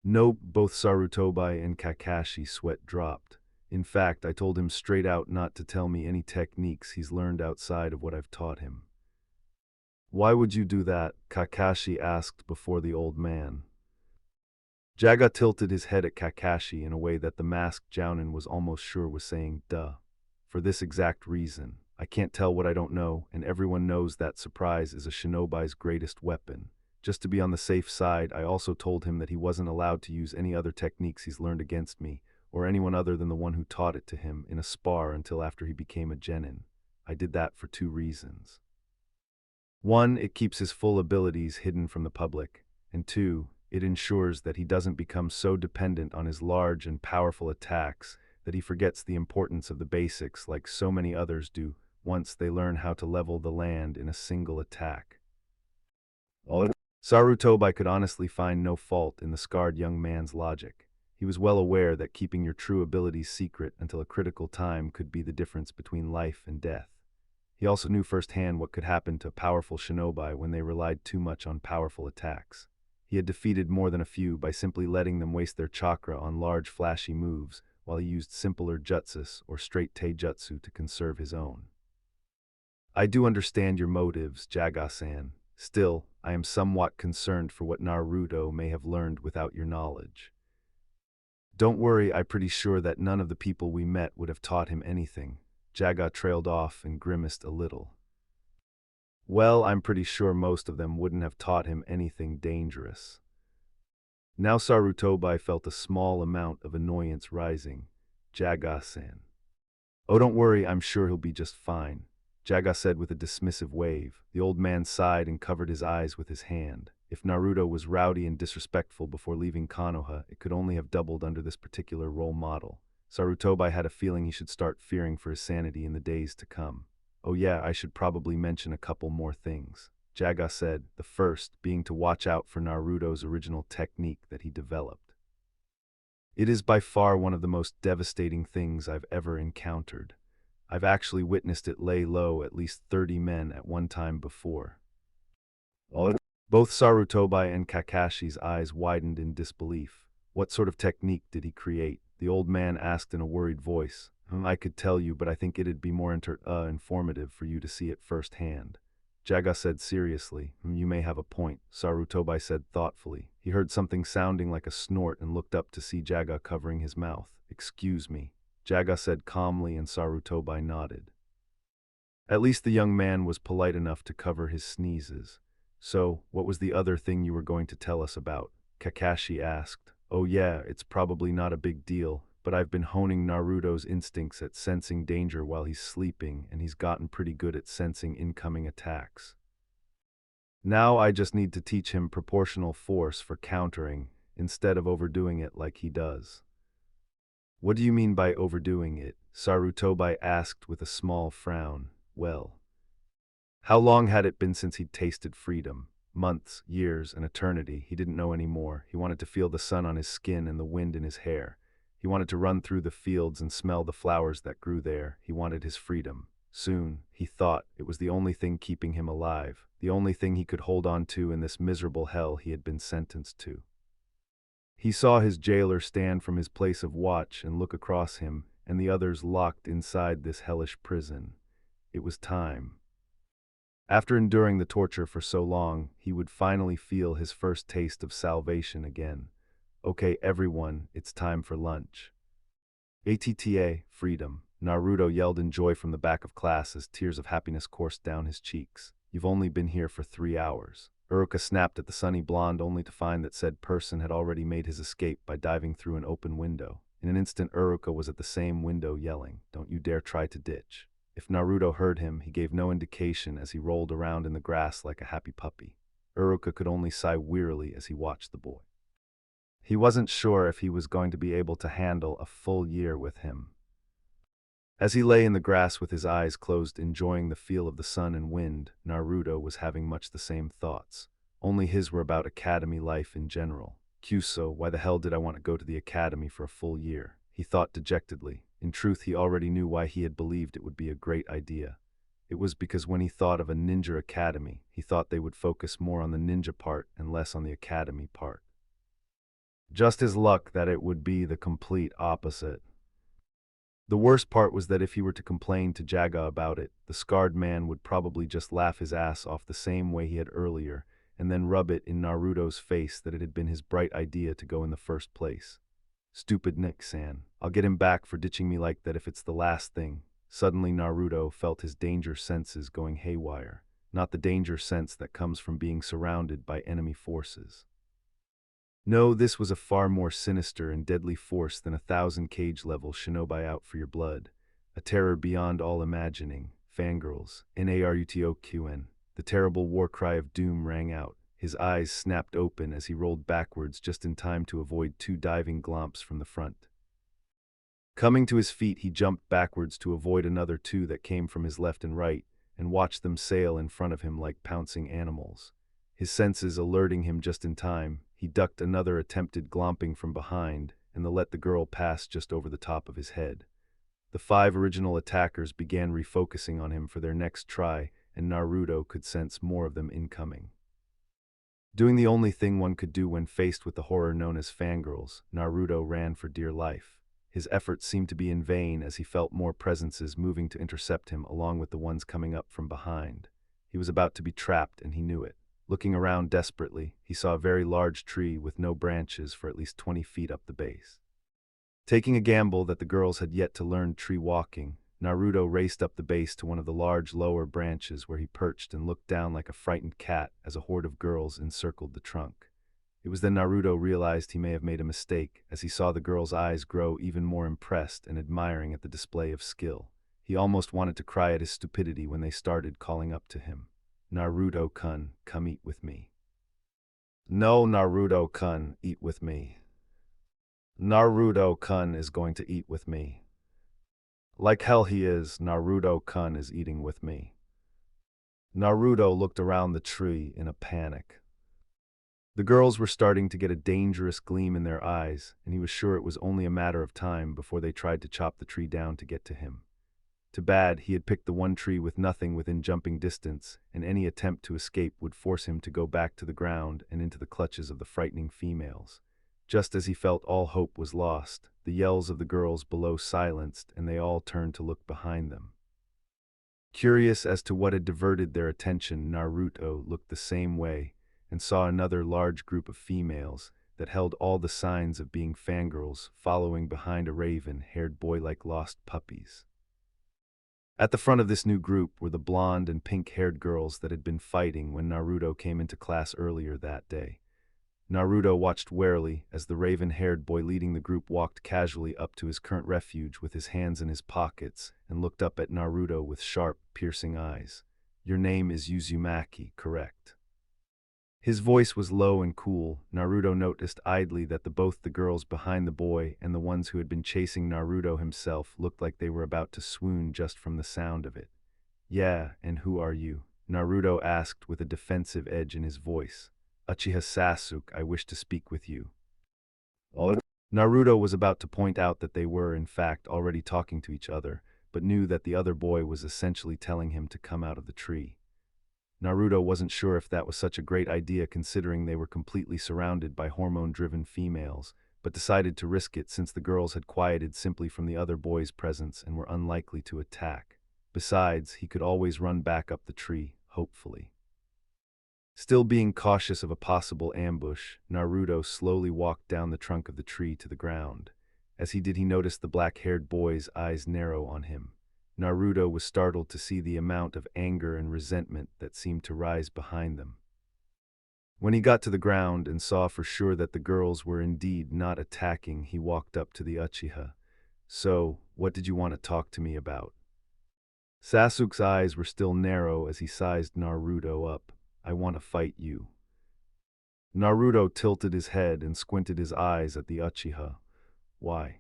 Nope, both Sarutobi and Kakashi sweat dropped. In fact, I told him straight out not to tell me any techniques he's learned outside of what I've taught him. Why would you do that? Kakashi asked before the old man. Jaga tilted his head at Kakashi in a way that the masked Jounin was almost sure was saying, duh. For this exact reason. I can't tell what I don't know, and everyone knows that surprise is a shinobi's greatest weapon. Just to be on the safe side, I also told him that he wasn't allowed to use any other techniques he's learned against me, or anyone other than the one who taught it to him, in a spar until after he became a genin. I did that for 2 reasons. 1, it keeps his full abilities hidden from the public, and 2, it ensures that he doesn't become so dependent on his large and powerful attacks that he forgets the importance of the basics like so many others do once they learn how to level the land in a single attack. Sarutobi could honestly find no fault in the scarred young man's logic. He was well aware that keeping your true abilities secret until a critical time could be the difference between life and death. He also knew firsthand what could happen to powerful shinobi when they relied too much on powerful attacks. He had defeated more than a few by simply letting them waste their chakra on large flashy moves, while he used simpler jutsus or straight taijutsu to conserve his own. I do understand your motives, Jaga-san. Still, I am somewhat concerned for what Naruto may have learned without your knowledge. Don't worry, I'm pretty sure that none of the people we met would have taught him anything. Jaga trailed off and grimaced a little. Well, I'm pretty sure most of them wouldn't have taught him anything dangerous. Now Sarutobi felt a small amount of annoyance rising. Jaga-san. Oh, don't worry, I'm sure he'll be just fine, Jaga said with a dismissive wave. The old man sighed and covered his eyes with his hand. If Naruto was rowdy and disrespectful before leaving Konoha, it could only have doubled under this particular role model. Sarutobi had a feeling he should start fearing for his sanity in the days to come. Oh yeah, I should probably mention a couple more things, Jaga said, the first being to watch out for Naruto's original technique that he developed. It is by far one of the most devastating things I've ever encountered. I've actually witnessed it lay low at least 30 men at one time before. Oh. Both Sarutobi and Kakashi's eyes widened in disbelief. What sort of technique did he create? The old man asked in a worried voice. I could tell you, but I think it'd be more informative for you to see it firsthand. Jaga said seriously. You may have a point, Sarutobi said thoughtfully. He heard something sounding like a snort and looked up to see Jaga covering his mouth. Excuse me, Jaga said calmly, and Sarutobi nodded. At least the young man was polite enough to cover his sneezes. So, what was the other thing you were going to tell us about? Kakashi asked. Oh yeah, it's probably not a big deal, but I've been honing Naruto's instincts at sensing danger while he's sleeping, and he's gotten pretty good at sensing incoming attacks. Now I just need to teach him proportional force for countering, instead of overdoing it like he does. What do you mean by overdoing it? Sarutobi asked with a small frown. Well, how long had it been since he'd tasted freedom? Months, years, an eternity. He didn't know anymore. He wanted to feel the sun on his skin and the wind in his hair. He wanted to run through the fields and smell the flowers that grew there. He wanted his freedom. Soon, he thought, it was the only thing keeping him alive, the only thing he could hold on to in this miserable hell he had been sentenced to. He saw his jailer stand from his place of watch and look across him, and the others locked inside this hellish prison. It was time. After enduring the torture for so long, he would finally feel his first taste of salvation again. Okay, everyone, it's time for lunch. ATTA, freedom. Naruto yelled in joy from the back of class as tears of happiness coursed down his cheeks. You've only been here for 3 hours. Uruka snapped at the sunny blonde only to find that said person had already made his escape by diving through an open window. In an instant, Uruka was at the same window yelling, "Don't you dare try to ditch." If Naruto heard him, he gave no indication as he rolled around in the grass like a happy puppy. Uruka could only sigh wearily as he watched the boy. He wasn't sure if he was going to be able to handle a full year with him. As he lay in the grass with his eyes closed, enjoying the feel of the sun and wind, Naruto was having much the same thoughts. Only his were about academy life in general. Kyuso, why the hell did I want to go to the academy for a full year? He thought dejectedly. In truth, he already knew why he had believed it would be a great idea. It was because when he thought of a ninja academy, he thought they would focus more on the ninja part and less on the academy part. Just his luck that it would be the complete opposite. The worst part was that if he were to complain to Jaga about it, the scarred man would probably just laugh his ass off the same way he had earlier, and then rub it in Naruto's face that it had been his bright idea to go in the first place. Stupid Nick-san. I'll get him back for ditching me like that if it's the last thing. Suddenly Naruto felt his danger senses going haywire, not the danger sense that comes from being surrounded by enemy forces. No, this was a far more sinister and deadly force than 1,000 cage-level shinobi out for your blood. A terror beyond all imagining. Fangirls. Narutoqn. The terrible war cry of doom rang out. His eyes snapped open as he rolled backwards just in time to avoid 2 diving glomps from the front. Coming to his feet, he jumped backwards to avoid another 2 that came from his left and right, and watched them sail in front of him like pouncing animals. His senses alerting him just in time, he ducked another attempted glomping from behind, and let the girl pass just over the top of his head. The 5 original attackers began refocusing on him for their next try, and Naruto could sense more of them incoming. Doing the only thing one could do when faced with the horror known as fangirls, Naruto ran for dear life. His efforts seemed to be in vain as he felt more presences moving to intercept him along with the ones coming up from behind. He was about to be trapped, and he knew it. Looking around desperately, he saw a very large tree with no branches for at least 20 feet up the base. Taking a gamble that the girls had yet to learn tree walking, Naruto raced up the base to one of the large lower branches where he perched and looked down like a frightened cat as a horde of girls encircled the trunk. It was then Naruto realized he may have made a mistake as he saw the girls' eyes grow even more impressed and admiring at the display of skill. He almost wanted to cry at his stupidity when they started calling up to him. Naruto-kun, come eat with me. No, Naruto-kun, eat with me. Naruto-kun is going to eat with me. Like hell he is, Naruto-kun is eating with me. Naruto looked around the tree in a panic. The girls were starting to get a dangerous gleam in their eyes, and he was sure it was only a matter of time before they tried to chop the tree down to get to him. Too bad he had picked the one tree with nothing within jumping distance, and any attempt to escape would force him to go back to the ground and into the clutches of the frightening females. Just as he felt all hope was lost, the yells of the girls below silenced, and they all turned to look behind them. Curious as to what had diverted their attention, Naruto looked the same way and saw another large group of females that held all the signs of being fangirls following behind a raven-haired boy like lost puppies. At the front of this new group were the blonde and pink-haired girls that had been fighting when Naruto came into class earlier that day. Naruto watched warily as the raven-haired boy leading the group walked casually up to his current refuge with his hands in his pockets and looked up at Naruto with sharp, piercing eyes. "Your name is Uzumaki, correct?" His voice was low and cool. Naruto noticed idly that both the girls behind the boy and the ones who had been chasing Naruto himself looked like they were about to swoon just from the sound of it. "Yeah, and who are you?" Naruto asked with a defensive edge in his voice. "Uchiha Sasuke, I wish to speak with you." Naruto was about to point out that they were, in fact, already talking to each other, but knew that the other boy was essentially telling him to come out of the tree. Naruto wasn't sure if that was such a great idea considering they were completely surrounded by hormone-driven females, but decided to risk it since the girls had quieted simply from the other boy's presence and were unlikely to attack. Besides, he could always run back up the tree, hopefully. Still being cautious of a possible ambush, Naruto slowly walked down the trunk of the tree to the ground. As he did, he noticed the black-haired boy's eyes narrow on him. Naruto was startled to see the amount of anger and resentment that seemed to rise behind them. When he got to the ground and saw for sure that the girls were indeed not attacking, he walked up to the Uchiha. "So, what did you want to talk to me about?" Sasuke's eyes were still narrow as he sized Naruto up. "I want to fight you." Naruto tilted his head and squinted his eyes at the Uchiha. "Why?"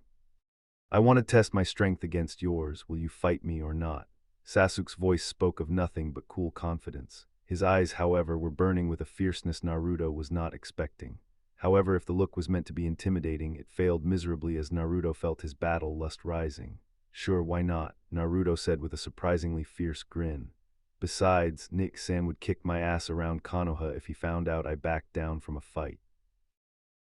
"I want to test my strength against yours. Will you fight me or not?" Sasuke's voice spoke of nothing but cool confidence. His eyes, however, were burning with a fierceness Naruto was not expecting. However, if the look was meant to be intimidating, it failed miserably as Naruto felt his battle lust rising. "Sure, why not?" Naruto said with a surprisingly fierce grin. "Besides, Nick-san would kick my ass around Konoha if he found out I backed down from a fight."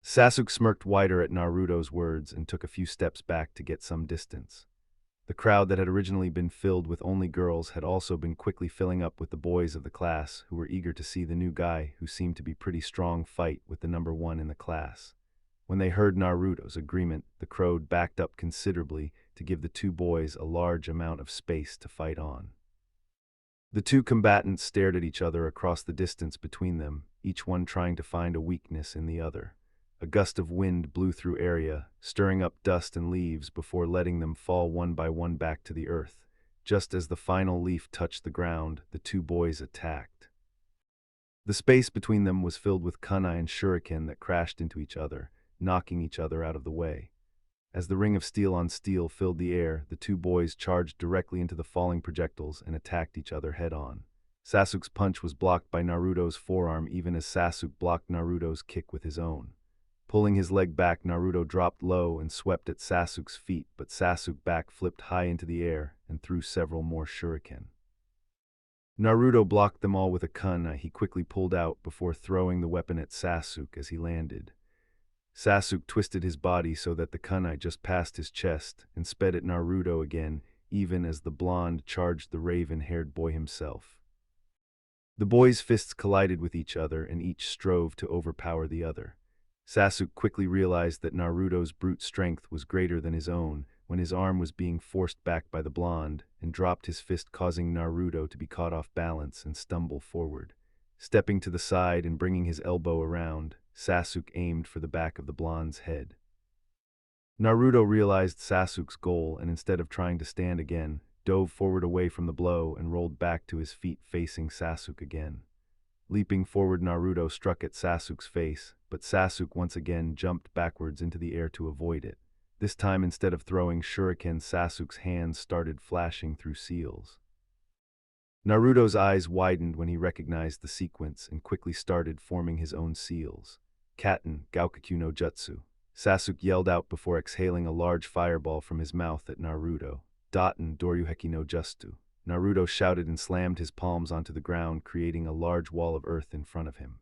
Sasuke smirked wider at Naruto's words and took a few steps back to get some distance. The crowd that had originally been filled with only girls had also been quickly filling up with the boys of the class who were eager to see the new guy who seemed to be pretty strong fight with the number one in the class. When they heard Naruto's agreement, the crowd backed up considerably to give the two boys a large amount of space to fight on. The two combatants stared at each other across the distance between them, each one trying to find a weakness in the other. A gust of wind blew through area, stirring up dust and leaves before letting them fall one by one back to the earth. Just as the final leaf touched the ground, the two boys attacked. The space between them was filled with kunai and shuriken that crashed into each other, knocking each other out of the way. As the ring of steel on steel filled the air, the two boys charged directly into the falling projectiles and attacked each other head-on. Sasuke's punch was blocked by Naruto's forearm even as Sasuke blocked Naruto's kick with his own. Pulling his leg back, Naruto dropped low and swept at Sasuke's feet, but Sasuke back-flipped high into the air and threw several more shuriken. Naruto blocked them all with a kunai he quickly pulled out before throwing the weapon at Sasuke as he landed. Sasuke twisted his body so that the kunai just passed his chest and sped at Naruto again, even as the blonde charged the raven-haired boy himself. The boys' fists collided with each other and each strove to overpower the other. Sasuke quickly realized that Naruto's brute strength was greater than his own when his arm was being forced back by the blonde and dropped his fist, causing Naruto to be caught off balance and stumble forward. Stepping to the side and bringing his elbow around, Sasuke aimed for the back of the blonde's head. Naruto realized Sasuke's goal and instead of trying to stand again, dove forward away from the blow and rolled back to his feet facing Sasuke again. Leaping forward, Naruto struck at Sasuke's face, but Sasuke once again jumped backwards into the air to avoid it. This time, instead of throwing shuriken, Sasuke's hands started flashing through seals. Naruto's eyes widened when he recognized the sequence and quickly started forming his own seals. "Katen, Gaokukyu no Jutsu." Sasuke yelled out before exhaling a large fireball from his mouth at Naruto. Daten Doryuheki no Justu. Naruto shouted and slammed his palms onto the ground, creating a large wall of earth in front of him.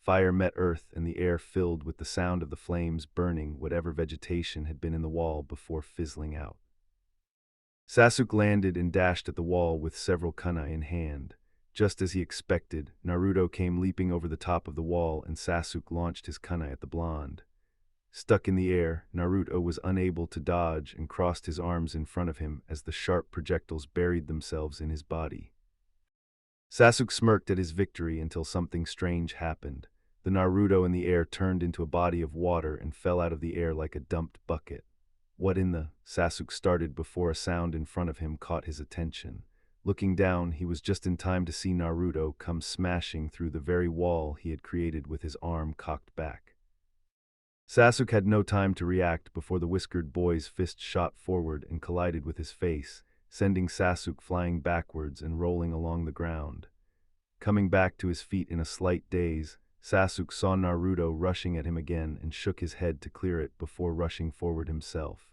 Fire met earth, and the air filled with the sound of the flames burning whatever vegetation had been in the wall before fizzling out. Sasuke landed and dashed at the wall with several kunai in hand. Just as he expected, Naruto came leaping over the top of the wall and Sasuke launched his kunai at the blonde. Stuck in the air, Naruto was unable to dodge and crossed his arms in front of him as the sharp projectiles buried themselves in his body. Sasuke smirked at his victory until something strange happened. The Naruto in the air turned into a body of water and fell out of the air like a dumped bucket. What in the? Sasuke started before a sound in front of him caught his attention. Looking down, he was just in time to see Naruto come smashing through the very wall he had created with his arm cocked back. Sasuke had no time to react before the whiskered boy's fist shot forward and collided with his face, sending Sasuke flying backwards and rolling along the ground. Coming back to his feet in a slight daze, Sasuke saw Naruto rushing at him again and shook his head to clear it before rushing forward himself.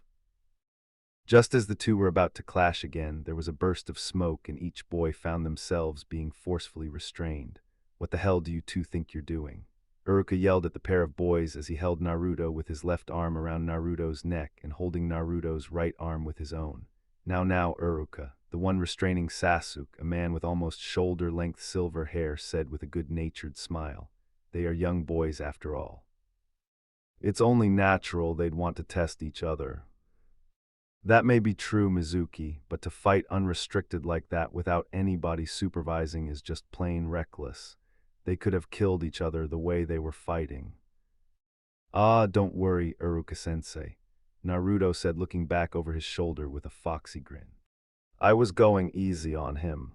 Just as the two were about to clash again, there was a burst of smoke and each boy found themselves being forcefully restrained. "What the hell do you two think you're doing?" Iruka yelled at the pair of boys as he held Naruto with his left arm around Naruto's neck and holding Naruto's right arm with his own. Now, Iruka, the one restraining Sasuke, a man with almost shoulder-length silver hair, said with a good-natured smile. They are young boys after all. It's only natural they'd want to test each other. That may be true, Mizuki, but to fight unrestricted like that without anybody supervising is just plain reckless. They could have killed each other the way they were fighting. Ah, don't worry, Iruka-sensei, Naruto said, looking back over his shoulder with a foxy grin. I was going easy on him.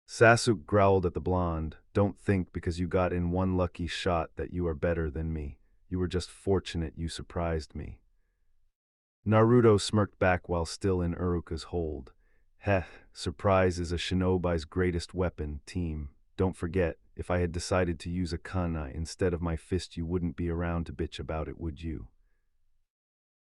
Sasuke growled at the blonde. Don't think because you got in one lucky shot that you are better than me. You were just fortunate you surprised me. Naruto smirked back while still in Iruka's hold. Heh, surprise is a shinobi's greatest weapon, team. Don't forget, if I had decided to use a kunai instead of my fist, you wouldn't be around to bitch about it, would you?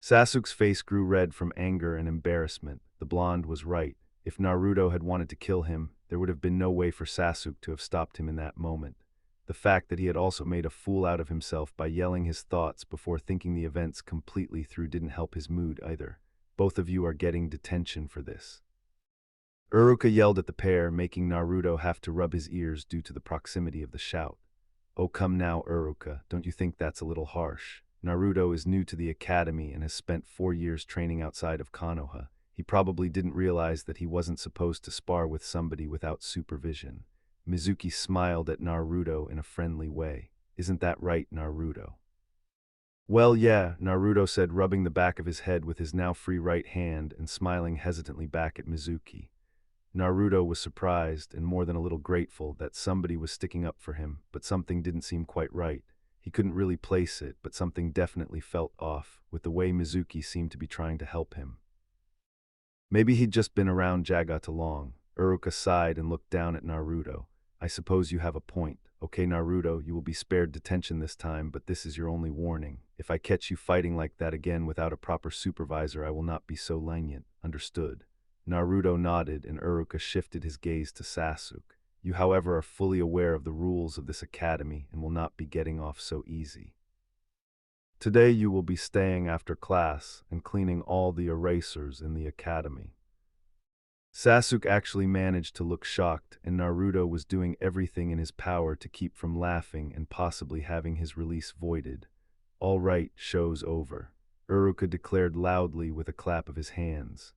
Sasuke's face grew red from anger and embarrassment. The blonde was right. If Naruto had wanted to kill him, there would have been no way for Sasuke to have stopped him in that moment. The fact that he had also made a fool out of himself by yelling his thoughts before thinking the events completely through didn't help his mood either. Both of you are getting detention for this. Iruka yelled at the pair, making Naruto have to rub his ears due to the proximity of the shout. Oh, come now, Iruka, don't you think that's a little harsh? Naruto is new to the academy and has spent 4 years training outside of Konoha. He probably didn't realize that he wasn't supposed to spar with somebody without supervision. Mizuki smiled at Naruto in a friendly way. Isn't that right, Naruto? Well, yeah, Naruto said, rubbing the back of his head with his now free right hand and smiling hesitantly back at Mizuki. Naruto was surprised and more than a little grateful that somebody was sticking up for him, but something didn't seem quite right. He couldn't really place it, but something definitely felt off with the way Mizuki seemed to be trying to help him. Maybe he'd just been around Jaga too long. Iruka sighed and looked down at Naruto. I suppose you have a point. Okay, Naruto, you will be spared detention this time, but this is your only warning. If I catch you fighting like that again without a proper supervisor, I will not be so lenient. Understood? Naruto nodded and Iruka shifted his gaze to Sasuke. You, however, are fully aware of the rules of this academy and will not be getting off so easy. Today you will be staying after class and cleaning all the erasers in the academy. Sasuke actually managed to look shocked, and Naruto was doing everything in his power to keep from laughing and possibly having his release voided. All right, show's over, Iruka declared loudly with a clap of his hands.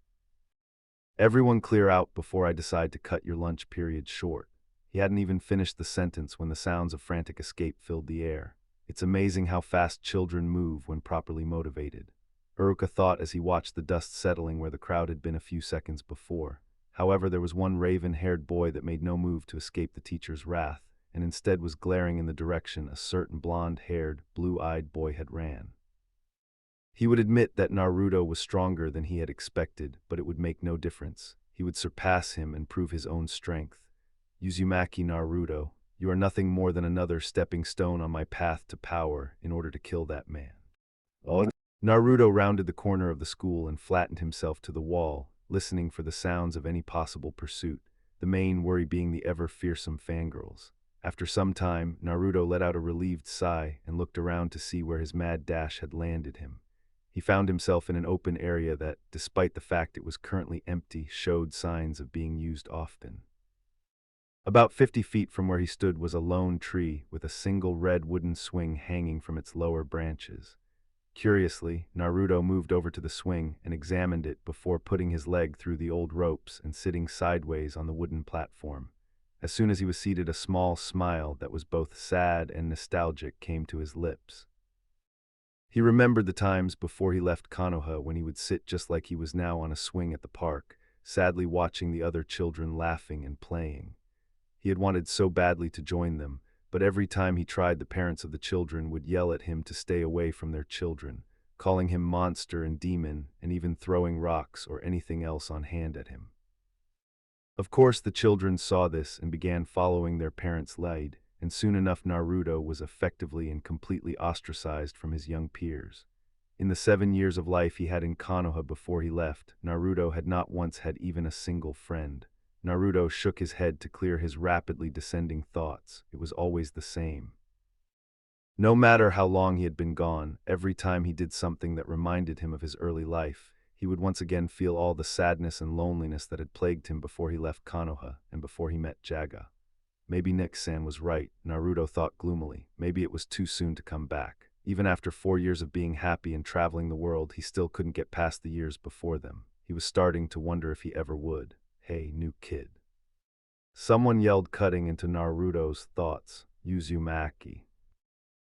Everyone clear out before I decide to cut your lunch period short. He hadn't even finished the sentence when the sounds of frantic escape filled the air. It's amazing how fast children move when properly motivated, Iruka thought as he watched the dust settling where the crowd had been a few seconds before. However, there was one raven-haired boy that made no move to escape the teacher's wrath, and instead was glaring in the direction a certain blonde-haired, blue-eyed boy had ran. He would admit that Naruto was stronger than he had expected, but it would make no difference. He would surpass him and prove his own strength. Uzumaki Naruto, you are nothing more than another stepping stone on my path to power in order to kill that man. Oh. Naruto rounded the corner of the school and flattened himself to the wall, listening for the sounds of any possible pursuit, the main worry being the ever-fearsome fangirls. After some time, Naruto let out a relieved sigh and looked around to see where his mad dash had landed him. He found himself in an open area that, despite the fact it was currently empty, showed signs of being used often. About 50 feet from where he stood was a lone tree with a single red wooden swing hanging from its lower branches. Curiously, Naruto moved over to the swing and examined it before putting his leg through the old ropes and sitting sideways on the wooden platform. As soon as he was seated, a small smile that was both sad and nostalgic came to his lips. He remembered the times before he left Konoha when he would sit just like he was now on a swing at the park, sadly watching the other children laughing and playing. He had wanted so badly to join them, but every time he tried, the parents of the children would yell at him to stay away from their children, calling him monster and demon, and even throwing rocks or anything else on hand at him. Of course, the children saw this and began following their parents' lead, and soon enough Naruto was effectively and completely ostracized from his young peers. In the 7 years of life he had in Konoha before he left, Naruto had not once had even a single friend. Naruto shook his head to clear his rapidly descending thoughts. It was always the same. No matter how long he had been gone, every time he did something that reminded him of his early life, he would once again feel all the sadness and loneliness that had plagued him before he left Konoha and before he met Jaga. Maybe Nick-san was right, Naruto thought gloomily. Maybe it was too soon to come back. Even after 4 years of being happy and traveling the world, he still couldn't get past the years before them. He was starting to wonder if he ever would. Hey, new kid. Someone yelled, cutting into Naruto's thoughts. Uzumaki.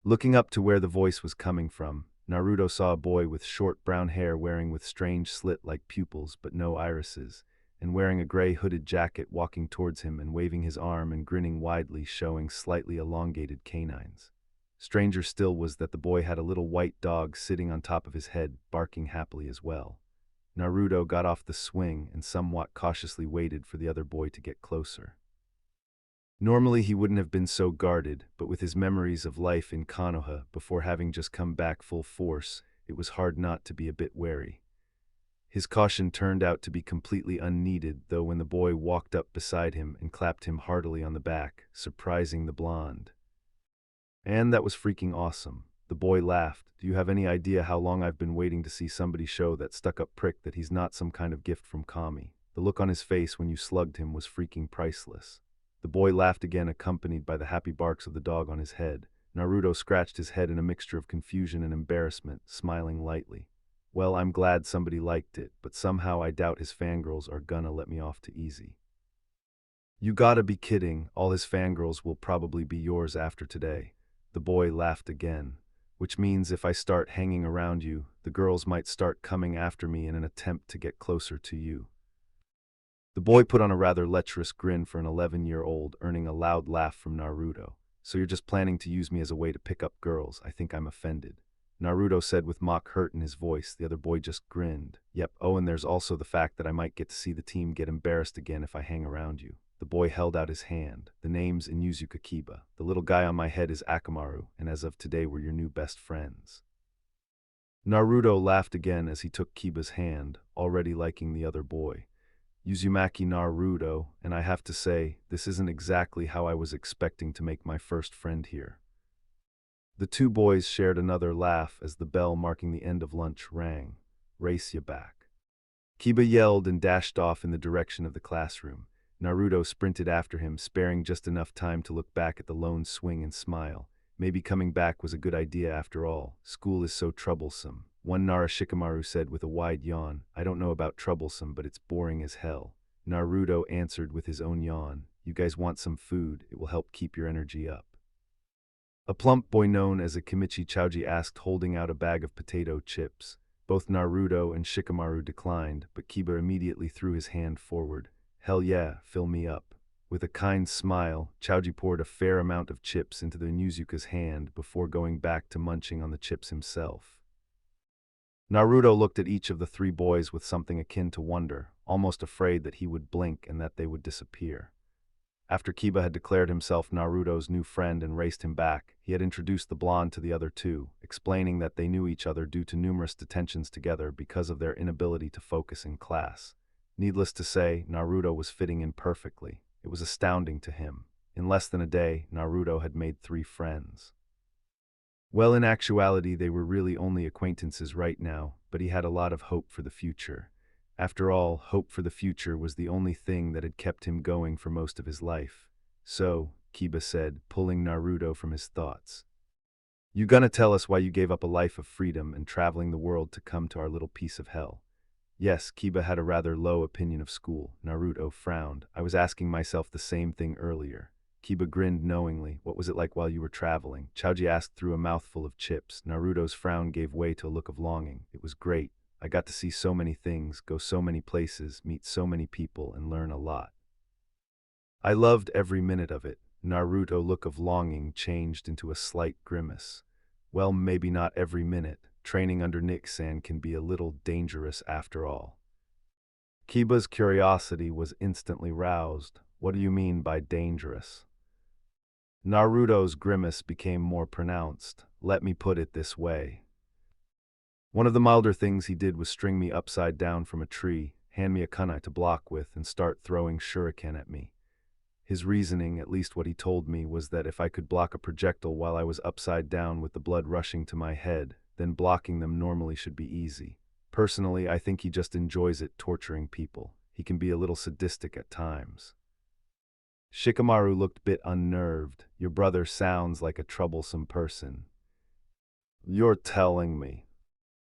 Looking up to where the voice was coming from, Naruto saw a boy with short brown hair wearing with strange slit-like pupils but no irises, and wearing a gray hooded jacket walking towards him and waving his arm and grinning widely, showing slightly elongated canines. Stranger still was that the boy had a little white dog sitting on top of his head, barking happily as well. Naruto got off the swing and somewhat cautiously waited for the other boy to get closer. Normally he wouldn't have been so guarded, but with his memories of life in Konoha before having just come back full force, it was hard not to be a bit wary. His caution turned out to be completely unneeded, though, when the boy walked up beside him and clapped him heartily on the back, surprising the blonde. And that was freaking awesome. The boy laughed. Do you have any idea how long I've been waiting to see somebody show that stuck-up prick that he's not some kind of gift from Kami? The look on his face when you slugged him was freaking priceless. The boy laughed again, accompanied by the happy barks of the dog on his head. Naruto scratched his head in a mixture of confusion and embarrassment, smiling lightly. Well, I'm glad somebody liked it, but somehow I doubt his fangirls are gonna let me off too easy. You gotta be kidding, all his fangirls will probably be yours after today. The boy laughed again. Which means if I start hanging around you, the girls might start coming after me in an attempt to get closer to you. The boy put on a rather lecherous grin for an 11-year-old, earning a loud laugh from Naruto. So you're just planning to use me as a way to pick up girls? I think I'm offended. Naruto said with mock hurt in his voice. The other boy just grinned. Yep, oh, and there's also the fact that I might get to see the team get embarrassed again if I hang around you. The boy held out his hand. The name's Inuzuka. The little guy on my head is Akamaru, and as of today we're your new best friends. Naruto laughed again as he took Kiba's hand, already liking the other boy. Uzumaki Naruto, and I have to say, this isn't exactly how I was expecting to make my first friend here. The two boys shared another laugh as the bell marking the end of lunch rang. Race ya back. Kiba yelled and dashed off in the direction of the classroom. Naruto sprinted after him, sparing just enough time to look back at the lone swing and smile. Maybe coming back was a good idea after all. School is so troublesome. One Nara Shikamaru said with a wide yawn. I don't know about troublesome, but it's boring as hell. Naruto answered with his own yawn. You guys want some food? It will help keep your energy up. A plump boy known as a Kimichi Chauji asked, holding out a bag of potato chips. Both Naruto and Shikamaru declined, but Kiba immediately threw his hand forward. Hell yeah, fill me up. With a kind smile, Chauji poured a fair amount of chips into the Inuzuka's hand before going back to munching on the chips himself. Naruto looked at each of the three boys with something akin to wonder, almost afraid that he would blink and that they would disappear. After Kiba had declared himself Naruto's new friend and raced him back, he had introduced the blonde to the other two, explaining that they knew each other due to numerous detentions together because of their inability to focus in class. Needless to say, Naruto was fitting in perfectly. It was astounding to him. In less than a day, Naruto had made 3 friends. Well, in actuality, they were really only acquaintances right now, but he had a lot of hope for the future. After all, hope for the future was the only thing that had kept him going for most of his life. So, Kiba said, pulling Naruto from his thoughts. You gonna tell us why you gave up a life of freedom and traveling the world to come to our little piece of hell? Yes, Kiba had a rather low opinion of school. Naruto frowned. I was asking myself the same thing earlier. Kiba grinned knowingly. What was it like while you were traveling? Chaoji asked through a mouthful of chips. Naruto's frown gave way to a look of longing. It was great. I got to see so many things, go so many places, meet so many people, and learn a lot. I loved every minute of it. Naruto's look of longing changed into a slight grimace. Well, maybe not every minute. Training under Nick-san can be a little dangerous after all. Kiba's curiosity was instantly roused. What do you mean by dangerous? Naruto's grimace became more pronounced. Let me put it this way. One of the milder things he did was string me upside down from a tree, hand me a kunai to block with, and start throwing shuriken at me. His reasoning, at least what he told me, was that if I could block a projectile while I was upside down with the blood rushing to my head, then blocking them normally should be easy. Personally, I think he just enjoys it torturing people. He can be a little sadistic at times. Shikamaru looked bit unnerved. Your brother sounds like a troublesome person. You're telling me.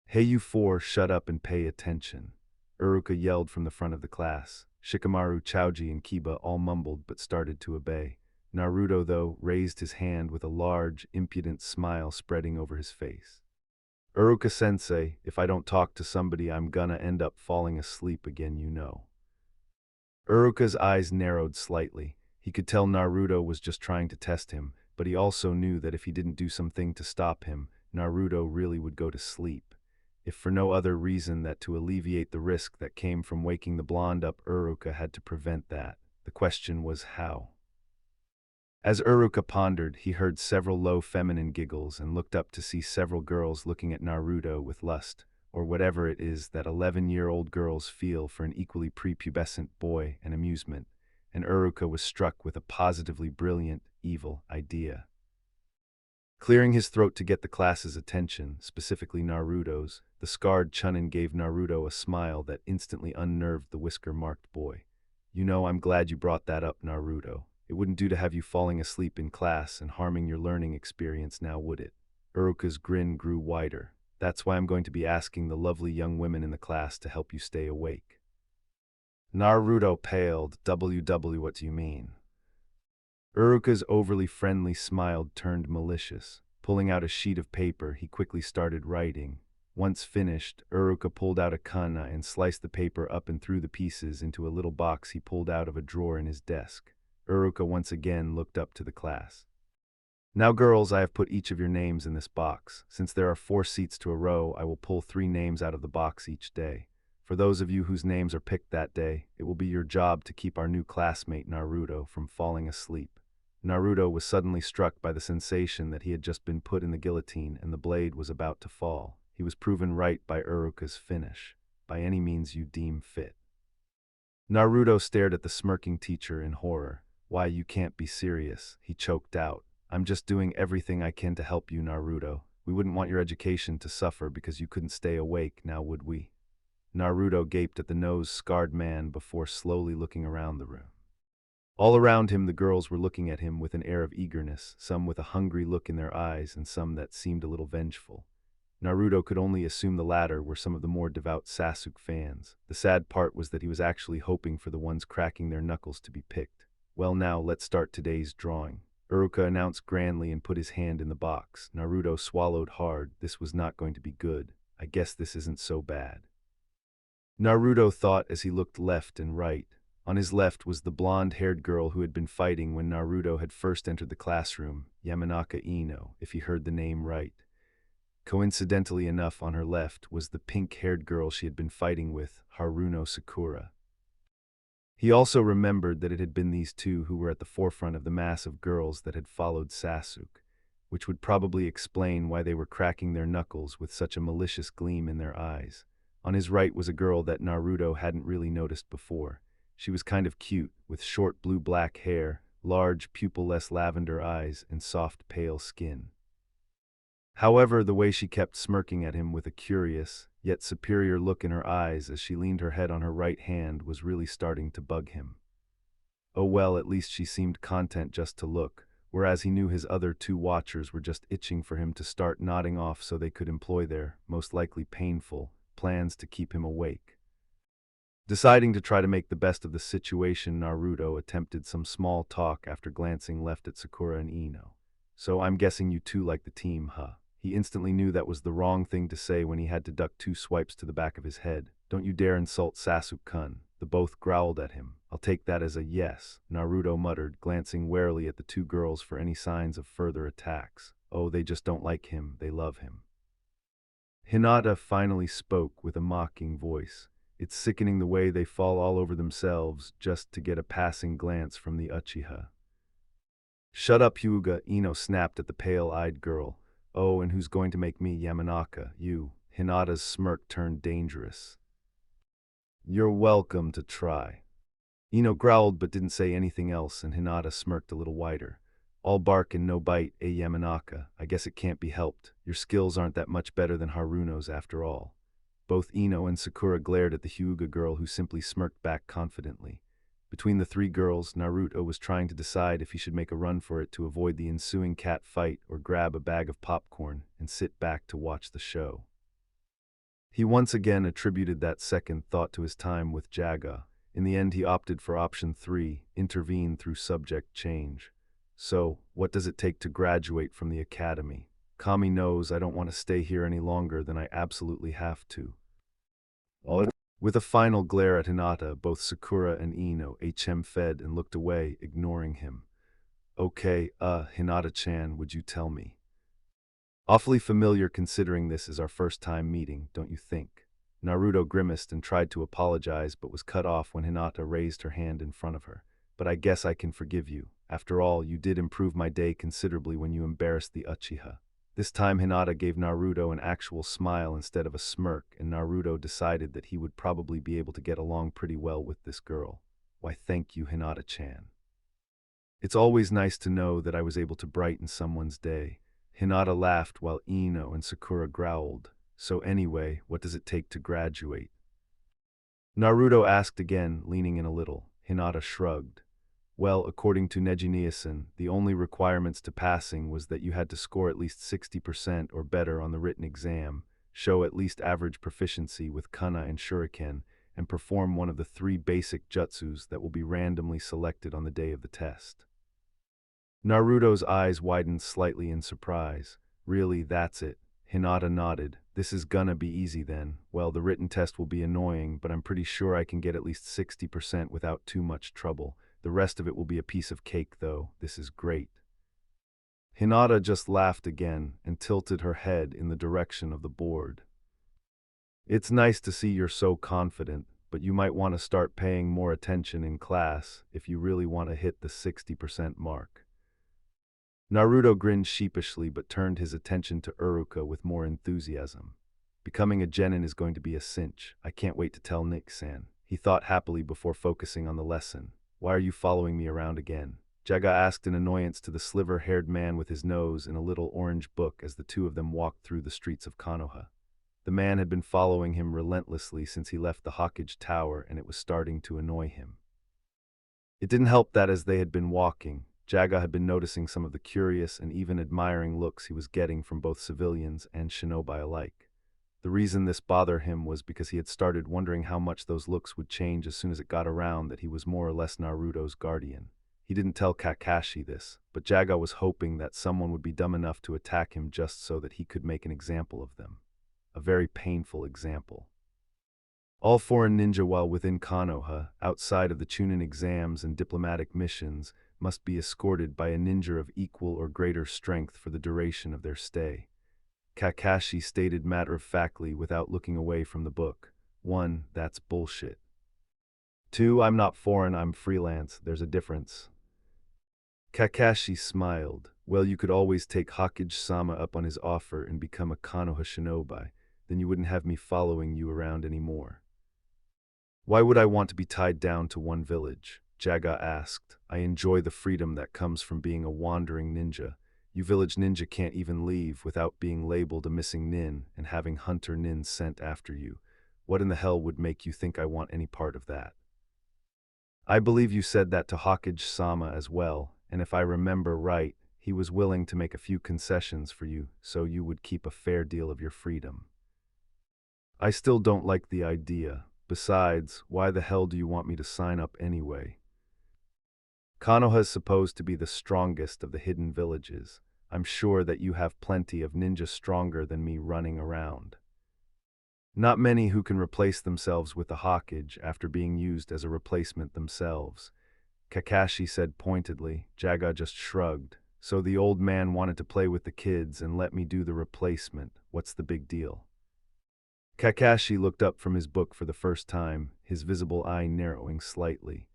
Hey you four, shut up and pay attention. Uruka yelled from the front of the class. Shikamaru, Chaoji, and Kiba all mumbled but started to obey. Naruto, though, raised his hand with a large, impudent smile spreading over his face. Uruka-sensei, if I don't talk to somebody I'm gonna end up falling asleep again, you know. Uruka's eyes narrowed slightly. He could tell Naruto was just trying to test him, but he also knew that if he didn't do something to stop him, Naruto really would go to sleep. If for no other reason that to alleviate the risk that came from waking the blonde up, Uruka had to prevent that. The question was how. As Uruka pondered, he heard several low feminine giggles and looked up to see several girls looking at Naruto with lust, or whatever it is that 11-year-old girls feel for an equally prepubescent boy, and amusement, and Uruka was struck with a positively brilliant, evil idea. Clearing his throat to get the class's attention, specifically Naruto's, the scarred Chunin gave Naruto a smile that instantly unnerved the whisker-marked boy. You know, I'm glad you brought that up, Naruto. It wouldn't do to have you falling asleep in class and harming your learning experience now, would it? Uruka's grin grew wider. That's why I'm going to be asking the lovely young women in the class to help you stay awake. Naruto paled. What do you mean? Uruka's overly friendly smile turned malicious. Pulling out a sheet of paper, he quickly started writing. Once finished, Uruka pulled out a kunai and sliced the paper up and threw the pieces into a little box he pulled out of a drawer in his desk. Uruka once again looked up to the class. Now girls, I have put each of your names in this box. Since there are 4 seats to a row, I will pull 3 names out of the box each day. For those of you whose names are picked that day, it will be your job to keep our new classmate Naruto from falling asleep. Naruto was suddenly struck by the sensation that he had just been put in the guillotine and the blade was about to fall. He was proven right by Uruka's finish. By any means you deem fit. Naruto stared at the smirking teacher in horror. Why, you can't be serious, he choked out. I'm just doing everything I can to help you, Naruto. We wouldn't want your education to suffer because you couldn't stay awake, now would we? Naruto gaped at the nose-scarred man before slowly looking around the room. All around him the girls were looking at him with an air of eagerness, some with a hungry look in their eyes and some that seemed a little vengeful. Naruto could only assume the latter were some of the more devout Sasuke fans. The sad part was that he was actually hoping for the ones cracking their knuckles to be picked. Well now, let's start today's drawing. Uruka announced grandly and put his hand in the box. Naruto swallowed hard. This was not going to be good. I guess this isn't so bad. Naruto thought as he looked left and right. On his left was the blonde-haired girl who had been fighting when Naruto had first entered the classroom, Yamanaka Ino, if he heard the name right. Coincidentally enough, on her left was the pink-haired girl she had been fighting with, Haruno Sakura. He also remembered that it had been these two who were at the forefront of the mass of girls that had followed Sasuke, which would probably explain why they were cracking their knuckles with such a malicious gleam in their eyes. On his right was a girl that Naruto hadn't really noticed before. She was kind of cute, with short blue-black hair, large pupil-less lavender eyes, and soft pale skin. However, the way she kept smirking at him with a curious, yet superior look in her eyes as she leaned her head on her right hand was really starting to bug him. Oh well, at least she seemed content just to look, whereas he knew his other two watchers were just itching for him to start nodding off so they could employ their, most likely painful, plans to keep him awake. Deciding to try to make the best of the situation, Naruto attempted some small talk after glancing left at Sakura and Ino. "So I'm guessing you two like the team, huh?" He instantly knew that was the wrong thing to say when he had to duck two swipes to the back of his head. "Don't you dare insult Sasuke-kun." The both growled at him. "I'll take that as a yes," Naruto muttered, glancing warily at the two girls for any signs of further attacks. Oh, they just don't like him, they love him. Hinata finally spoke with a mocking voice. "It's sickening the way they fall all over themselves just to get a passing glance from the Uchiha." "Shut up, Hyuga," Ino snapped at the pale-eyed girl. "Oh, and who's going to make me Yamanaka? You." Hinata's smirk turned dangerous. "You're welcome to try." Ino growled but didn't say anything else, and Hinata smirked a little wider. "All bark and no bite, Yamanaka. I guess it can't be helped. Your skills aren't that much better than Haruno's after all." Both Ino and Sakura glared at the Hyuga girl, who simply smirked back confidently. Between the three girls, Naruto was trying to decide if he should make a run for it to avoid the ensuing cat fight or grab a bag of popcorn and sit back to watch the show. He once again attributed that second thought to his time with Jaga. In the end, he opted for option 3, intervene through subject change. "So, what does it take to graduate from the academy? Kami knows I don't want to stay here any longer than I absolutely have to." With a final glare at Hinata, both Sakura and Ino fed and looked away, ignoring him. "Okay, Hinata-chan, would you tell me?" "Awfully familiar considering this is our first time meeting, don't you think?" Naruto grimaced and tried to apologize but was cut off when Hinata raised her hand in front of her. "But I guess I can forgive you. After all, you did improve my day considerably when you embarrassed the Uchiha." This time Hinata gave Naruto an actual smile instead of a smirk, and Naruto decided that he would probably be able to get along pretty well with this girl. "Why, thank you, Hinata-chan. It's always nice to know that I was able to brighten someone's day." Hinata laughed while Ino and Sakura growled. "So anyway, what does it take to graduate?" Naruto asked again, leaning in a little. Hinata shrugged. "Well, according to Neji-Niasen, the only requirements to passing was that you had to score at least 60% or better on the written exam, show at least average proficiency with Kana and Shuriken, and perform one of the 3 basic jutsus that will be randomly selected on the day of the test." Naruto's eyes widened slightly in surprise. "Really, that's it?" Hinata nodded. "This is gonna be easy then. Well, the written test will be annoying, but I'm pretty sure I can get at least 60% without too much trouble. The rest of it will be a piece of cake, though. This is great." Hinata just laughed again and tilted her head in the direction of the board. "It's nice to see you're so confident, but you might want to start paying more attention in class if you really want to hit the 60% mark." Naruto grinned sheepishly but turned his attention to Uruka with more enthusiasm. "Becoming a genin is going to be a cinch. I can't wait to tell Nick-san," he thought happily before focusing on the lesson. "Why are you following me around again?" Jaga asked in annoyance to the sliver-haired man with his nose in a little orange book as the two of them walked through the streets of Konoha. The man had been following him relentlessly since he left the Hokage tower, and it was starting to annoy him. It didn't help that as they had been walking, Jaga had been noticing some of the curious and even admiring looks he was getting from both civilians and shinobi alike. The reason this bothered him was because he had started wondering how much those looks would change as soon as it got around that he was more or less Naruto's guardian. He didn't tell Kakashi this, but Jaga was hoping that someone would be dumb enough to attack him just so that he could make an example of them. A very painful example. All foreign ninja while within Konoha, outside of the Chunin exams and diplomatic missions, must be escorted by a ninja of equal or greater strength for the duration of their stay. Kakashi stated matter-of-factly without looking away from the book. 1. That's bullshit. 2. I'm not foreign, I'm freelance, there's a difference. Kakashi smiled. Well, you could always take Hokage-sama up on his offer and become a Konoha shinobi. then you wouldn't have me following you around anymore. Why would I want to be tied down to one village? Jaga asked. I enjoy the freedom that comes from being a wandering ninja. You village ninja can't even leave without being labeled a missing nin and having hunter nins sent after you. What in the hell would make you think I want any part of that? I believe you said that to Hokage-sama as well, and if I remember right, he was willing to make a few concessions for you so you would keep a fair deal of your freedom. I still don't like the idea. Besides, why the hell do you want me to sign up anyway? Konoha is supposed to be the strongest of the hidden villages. I'm sure that you have plenty of ninjas stronger than me running around. Not many who can replace themselves with the Hokage after being used as a replacement themselves. Kakashi said pointedly. Jaga just shrugged. So the old man wanted to play with the kids and let me do the replacement. What's the big deal? Kakashi looked up from his book for the first time, his visible eye narrowing slightly.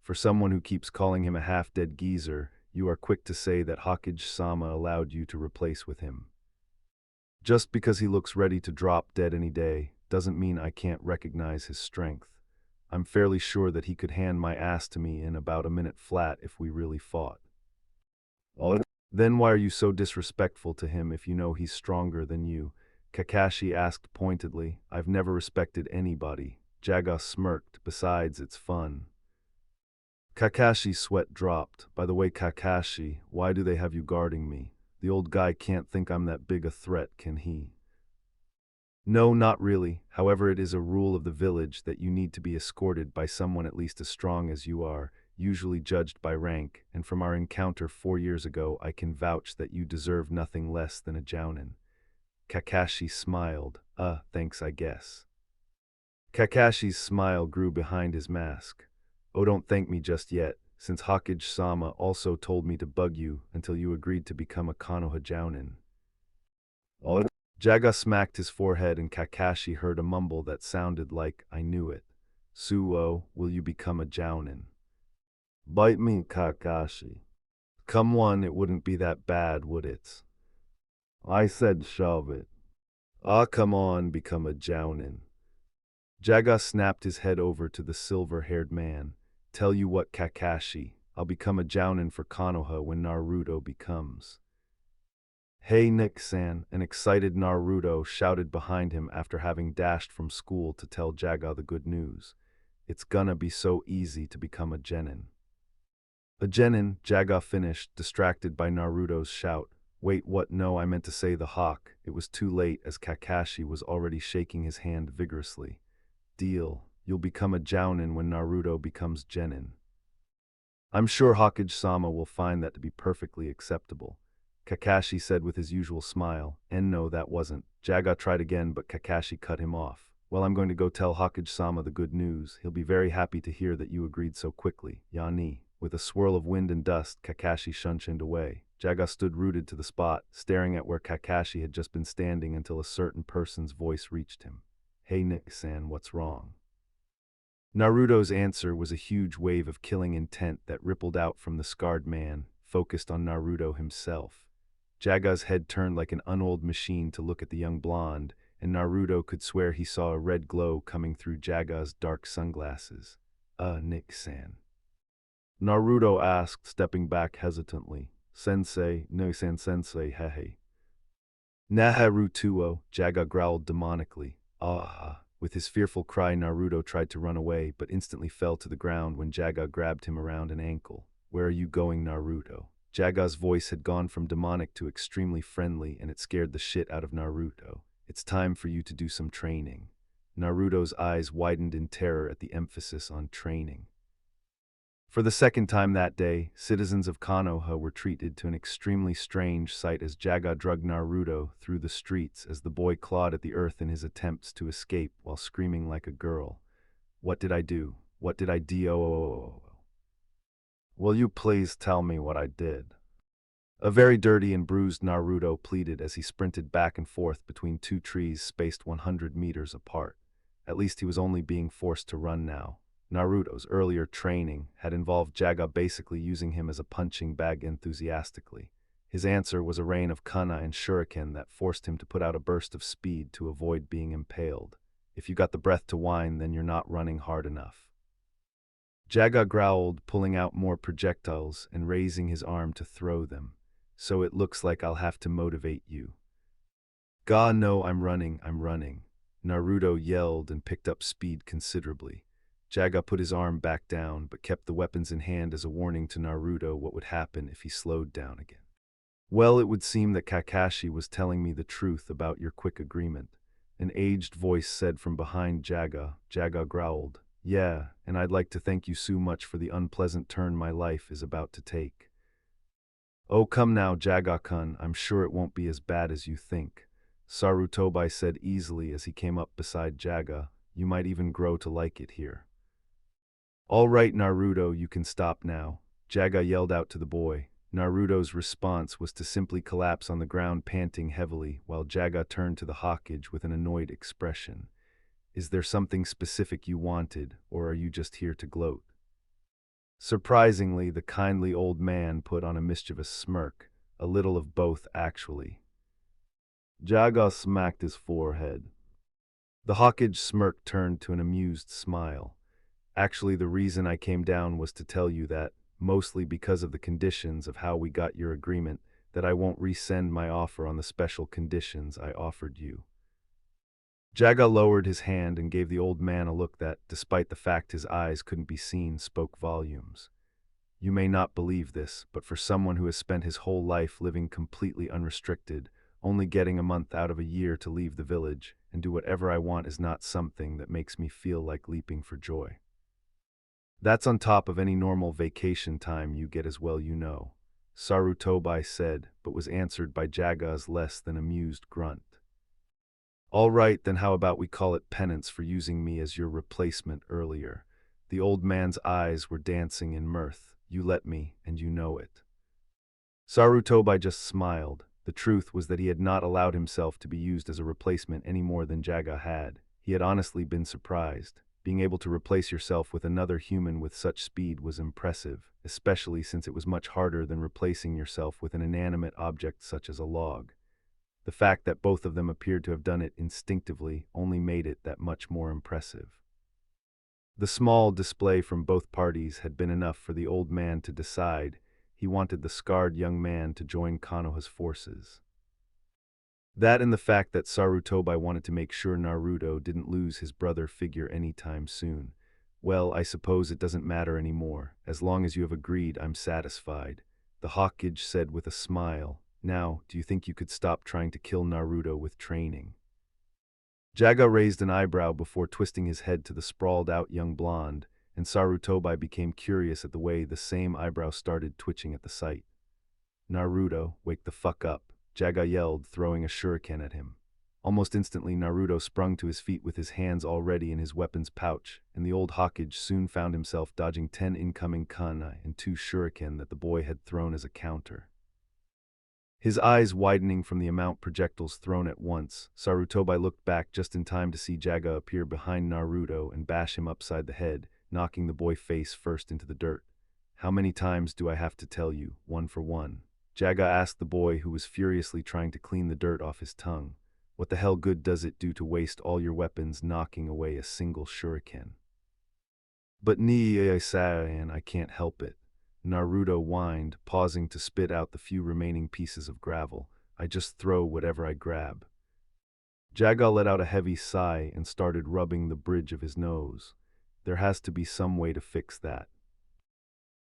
For someone who keeps calling him a half-dead geezer, you are quick to say that Hokage-sama allowed you to replace with him. Just because he looks ready to drop dead any day, doesn't mean I can't recognize his strength. I'm fairly sure that he could hand my ass to me in about a minute flat if we really fought. Then why are you so disrespectful to him if you know he's stronger than you? Kakashi asked pointedly. I've never respected anybody. Jaga smirked. Besides, it's fun. Kakashi's sweat dropped. By the way, Kakashi, why do they have you guarding me? The old guy can't think I'm that big a threat, can he? No, not really. However, it is a rule of the village that you need to be escorted by someone at least as strong as you are, usually judged by rank, and from our encounter 4 years ago, I can vouch that you deserve nothing less than a jounin. Kakashi smiled. Thanks, I guess. Kakashi's smile grew behind his mask. Oh, don't thank me just yet, since Hokage-sama also told me to bug you until you agreed to become a Konoha jounin. Jaga smacked his forehead and Kakashi heard a mumble that sounded like, I knew it. Suo, will you become a jounin? Bite me, Kakashi. Come on, it wouldn't be that bad, would it? I said shove it. Come on, become a jounin. Jaga snapped his head over to the silver-haired man. Tell you what, Kakashi, I'll become a jounin for Konoha when Naruto becomes. Hey Nick-san, an excited Naruto shouted behind him after having dashed from school to tell Jaga the good news. It's gonna be so easy to become a genin. A genin, Jaga finished, distracted by Naruto's shout. Wait, what? No, I meant to say the hawk. It was too late as Kakashi was already shaking his hand vigorously. Deal. You'll become a jounin when Naruto becomes genin. I'm sure Hokage-sama will find that to be perfectly acceptable. Kakashi said with his usual smile, and no, that wasn't. Jaga tried again, but Kakashi cut him off. Well, I'm going to go tell Hokage-sama the good news. He'll be very happy to hear that you agreed so quickly. Yani. With a swirl of wind and dust, Kakashi shunshined away. Jaga stood rooted to the spot, staring at where Kakashi had just been standing until a certain person's voice reached him. Hey Nick-san, what's wrong? Naruto's answer was a huge wave of killing intent that rippled out from the scarred man, focused on Naruto himself. Jaga's head turned like an unoiled machine to look at the young blonde, and Naruto could swear he saw a red glow coming through Jaga's dark sunglasses. Nick-san. Naruto asked, stepping back hesitantly. Sensei, no sensei, hehe. Naharutuo, Jaga growled demonically. With his fearful cry, Naruto tried to run away, but instantly fell to the ground when Jaga grabbed him around an ankle. Where are you going, Naruto? Jaga's voice had gone from demonic to extremely friendly, and it scared the shit out of Naruto. It's time for you to do some training. Naruto's eyes widened in terror at the emphasis on training. For the second time that day, citizens of Konoha were treated to an extremely strange sight as Jaga dragged Naruto through the streets as the boy clawed at the earth in his attempts to escape while screaming like a girl. What did I do? What did I do? Will you please tell me what I did? A very dirty and bruised Naruto pleaded as he sprinted back and forth between two trees spaced 100 meters apart. At least he was only being forced to run now. Naruto's earlier training had involved Jaga basically using him as a punching bag enthusiastically. His answer was a rain of kana and shuriken that forced him to put out a burst of speed to avoid being impaled. If you got the breath to whine, then you're not running hard enough. Jaga growled, pulling out more projectiles and raising his arm to throw them. So it looks like I'll have to motivate you. Ga no, I'm running. Naruto yelled and picked up speed considerably. Jaga put his arm back down, but kept the weapons in hand as a warning to Naruto what would happen if he slowed down again. Well, it would seem that Kakashi was telling me the truth about your quick agreement. An aged voice said from behind Jaga. Jaga growled, yeah, and I'd like to thank you so much for the unpleasant turn my life is about to take. Oh, come now, Jaga-kun, I'm sure it won't be as bad as you think. Sarutobi said easily as he came up beside Jaga. You might even grow to like it here. All right, Naruto, you can stop now, Jaga yelled out to the boy. Naruto's response was to simply collapse on the ground panting heavily, while Jaga turned to the Hokage with an annoyed expression. Is there something specific you wanted, or are you just here to gloat? Surprisingly, the kindly old man put on a mischievous smirk, a little of both actually. Jaga smacked his forehead. The Hokage smirk turned to an amused smile. Actually, the reason I came down was to tell you that, mostly because of the conditions of how we got your agreement, that I won't resend my offer on the special conditions I offered you. Jaga lowered his hand and gave the old man a look that, despite the fact his eyes couldn't be seen, spoke volumes. You may not believe this, but for someone who has spent his whole life living completely unrestricted, only getting a month out of a year to leave the village and do whatever I want is not something that makes me feel like leaping for joy. That's on top of any normal vacation time you get as well you know, Sarutobi said, but was answered by Jaga's less than amused grunt. All right, then how about we call it penance for using me as your replacement earlier? The old man's eyes were dancing in mirth. You let me, and you know it. Sarutobi just smiled. The truth was that he had not allowed himself to be used as a replacement any more than Jaga had. He had honestly been surprised. Being able to replace yourself with another human with such speed was impressive, especially since it was much harder than replacing yourself with an inanimate object such as a log. The fact that both of them appeared to have done it instinctively only made it that much more impressive. The small display from both parties had been enough for the old man to decide he wanted the scarred young man to join Konoha's forces. That and the fact that Sarutobi wanted to make sure Naruto didn't lose his brother figure anytime soon. Well, I suppose it doesn't matter anymore. As long as you have agreed, I'm satisfied, the Hokage said with a smile. Now, do you think you could stop trying to kill Naruto with training? Jaga raised an eyebrow before twisting his head to the sprawled-out young blonde, and Sarutobi became curious at the way the same eyebrow started twitching at the sight. Naruto, wake the fuck up, Jaga yelled, throwing a shuriken at him. Almost instantly, Naruto sprung to his feet with his hands already in his weapon's pouch, and the old Hokage soon found himself dodging 10 incoming kunai and 2 shuriken that the boy had thrown as a counter. His eyes widening from the amount projectiles thrown at once, Sarutobi looked back just in time to see Jaga appear behind Naruto and bash him upside the head, knocking the boy face first into the dirt. How many times do I have to tell you, one for one? Jaga asked the boy who was furiously trying to clean the dirt off his tongue. What the hell good does it do to waste all your weapons knocking away a single shuriken? But ni-san, I can't help it. Naruto whined, pausing to spit out the few remaining pieces of gravel. I just throw whatever I grab. Jaga let out a heavy sigh and started rubbing the bridge of his nose. There has to be some way to fix that.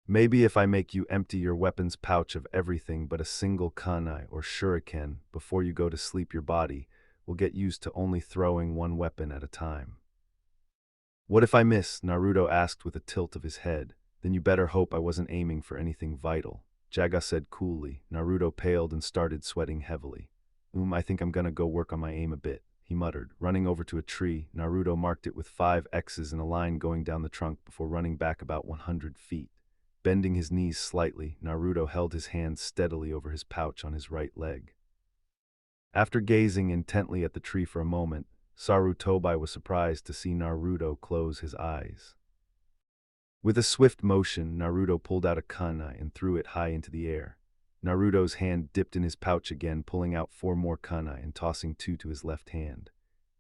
Maybe if I make you empty your weapon's pouch of everything but a single kunai or shuriken before you go to sleep, your body will get used to only throwing one weapon at a time. What if I miss? Naruto asked with a tilt of his head. Then you better hope I wasn't aiming for anything vital, Jaga said coolly. Naruto paled and started sweating heavily. I think I'm gonna go work on my aim a bit, he muttered. Running over to a tree, Naruto marked it with 5 X's in a line going down the trunk before running back about 100 feet. Bending his knees slightly, Naruto held his hand steadily over his pouch on his right leg. After gazing intently at the tree for a moment, Sarutobi was surprised to see Naruto close his eyes. With a swift motion, Naruto pulled out a kunai and threw it high into the air. Naruto's hand dipped in his pouch again, pulling out 4 more kunai and tossing 2 to his left hand.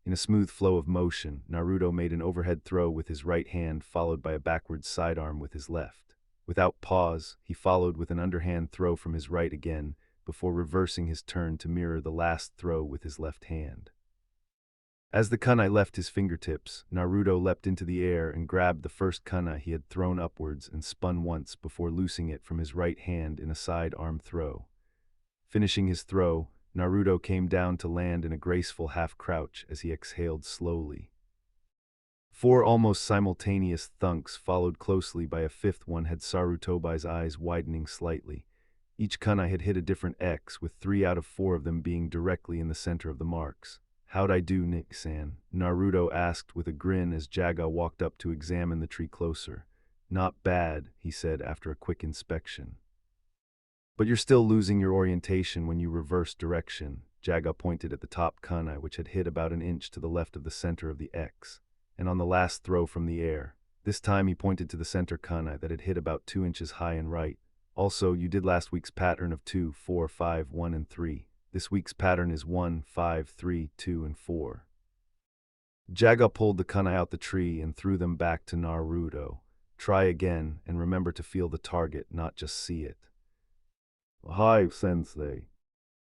In a smooth flow of motion, Naruto made an overhead throw with his right hand followed by a backward sidearm with his left. Without pause, he followed with an underhand throw from his right again, before reversing his turn to mirror the last throw with his left hand. As the kunai left his fingertips, Naruto leapt into the air and grabbed the first kunai he had thrown upwards and spun once before loosing it from his right hand in a side-arm throw. Finishing his throw, Naruto came down to land in a graceful half-crouch as he exhaled slowly. 4 almost simultaneous thunks followed closely by a fifth one had Sarutobai's eyes widening slightly. Each kunai had hit a different X, with 3 out of 4 of them being directly in the center of the marks. "How'd I do, Nick-san?" Naruto asked with a grin as Jaga walked up to examine the tree closer. "Not bad," he said after a quick inspection. "But you're still losing your orientation when you reverse direction." Jaga pointed at the top kunai, which had hit about an inch to the left of the center of the X, and on the last throw from the air. This time he pointed to the center kunai that had hit about 2 inches high and right. "Also, you did last week's pattern of 2, 4, 5, 1, and 3. This week's pattern is 1, 5, 3, 2, and 4. Jaga pulled the kunai out the tree and threw them back to Naruto. "Try again, and remember to feel the target, not just see it." "Hi, sensei."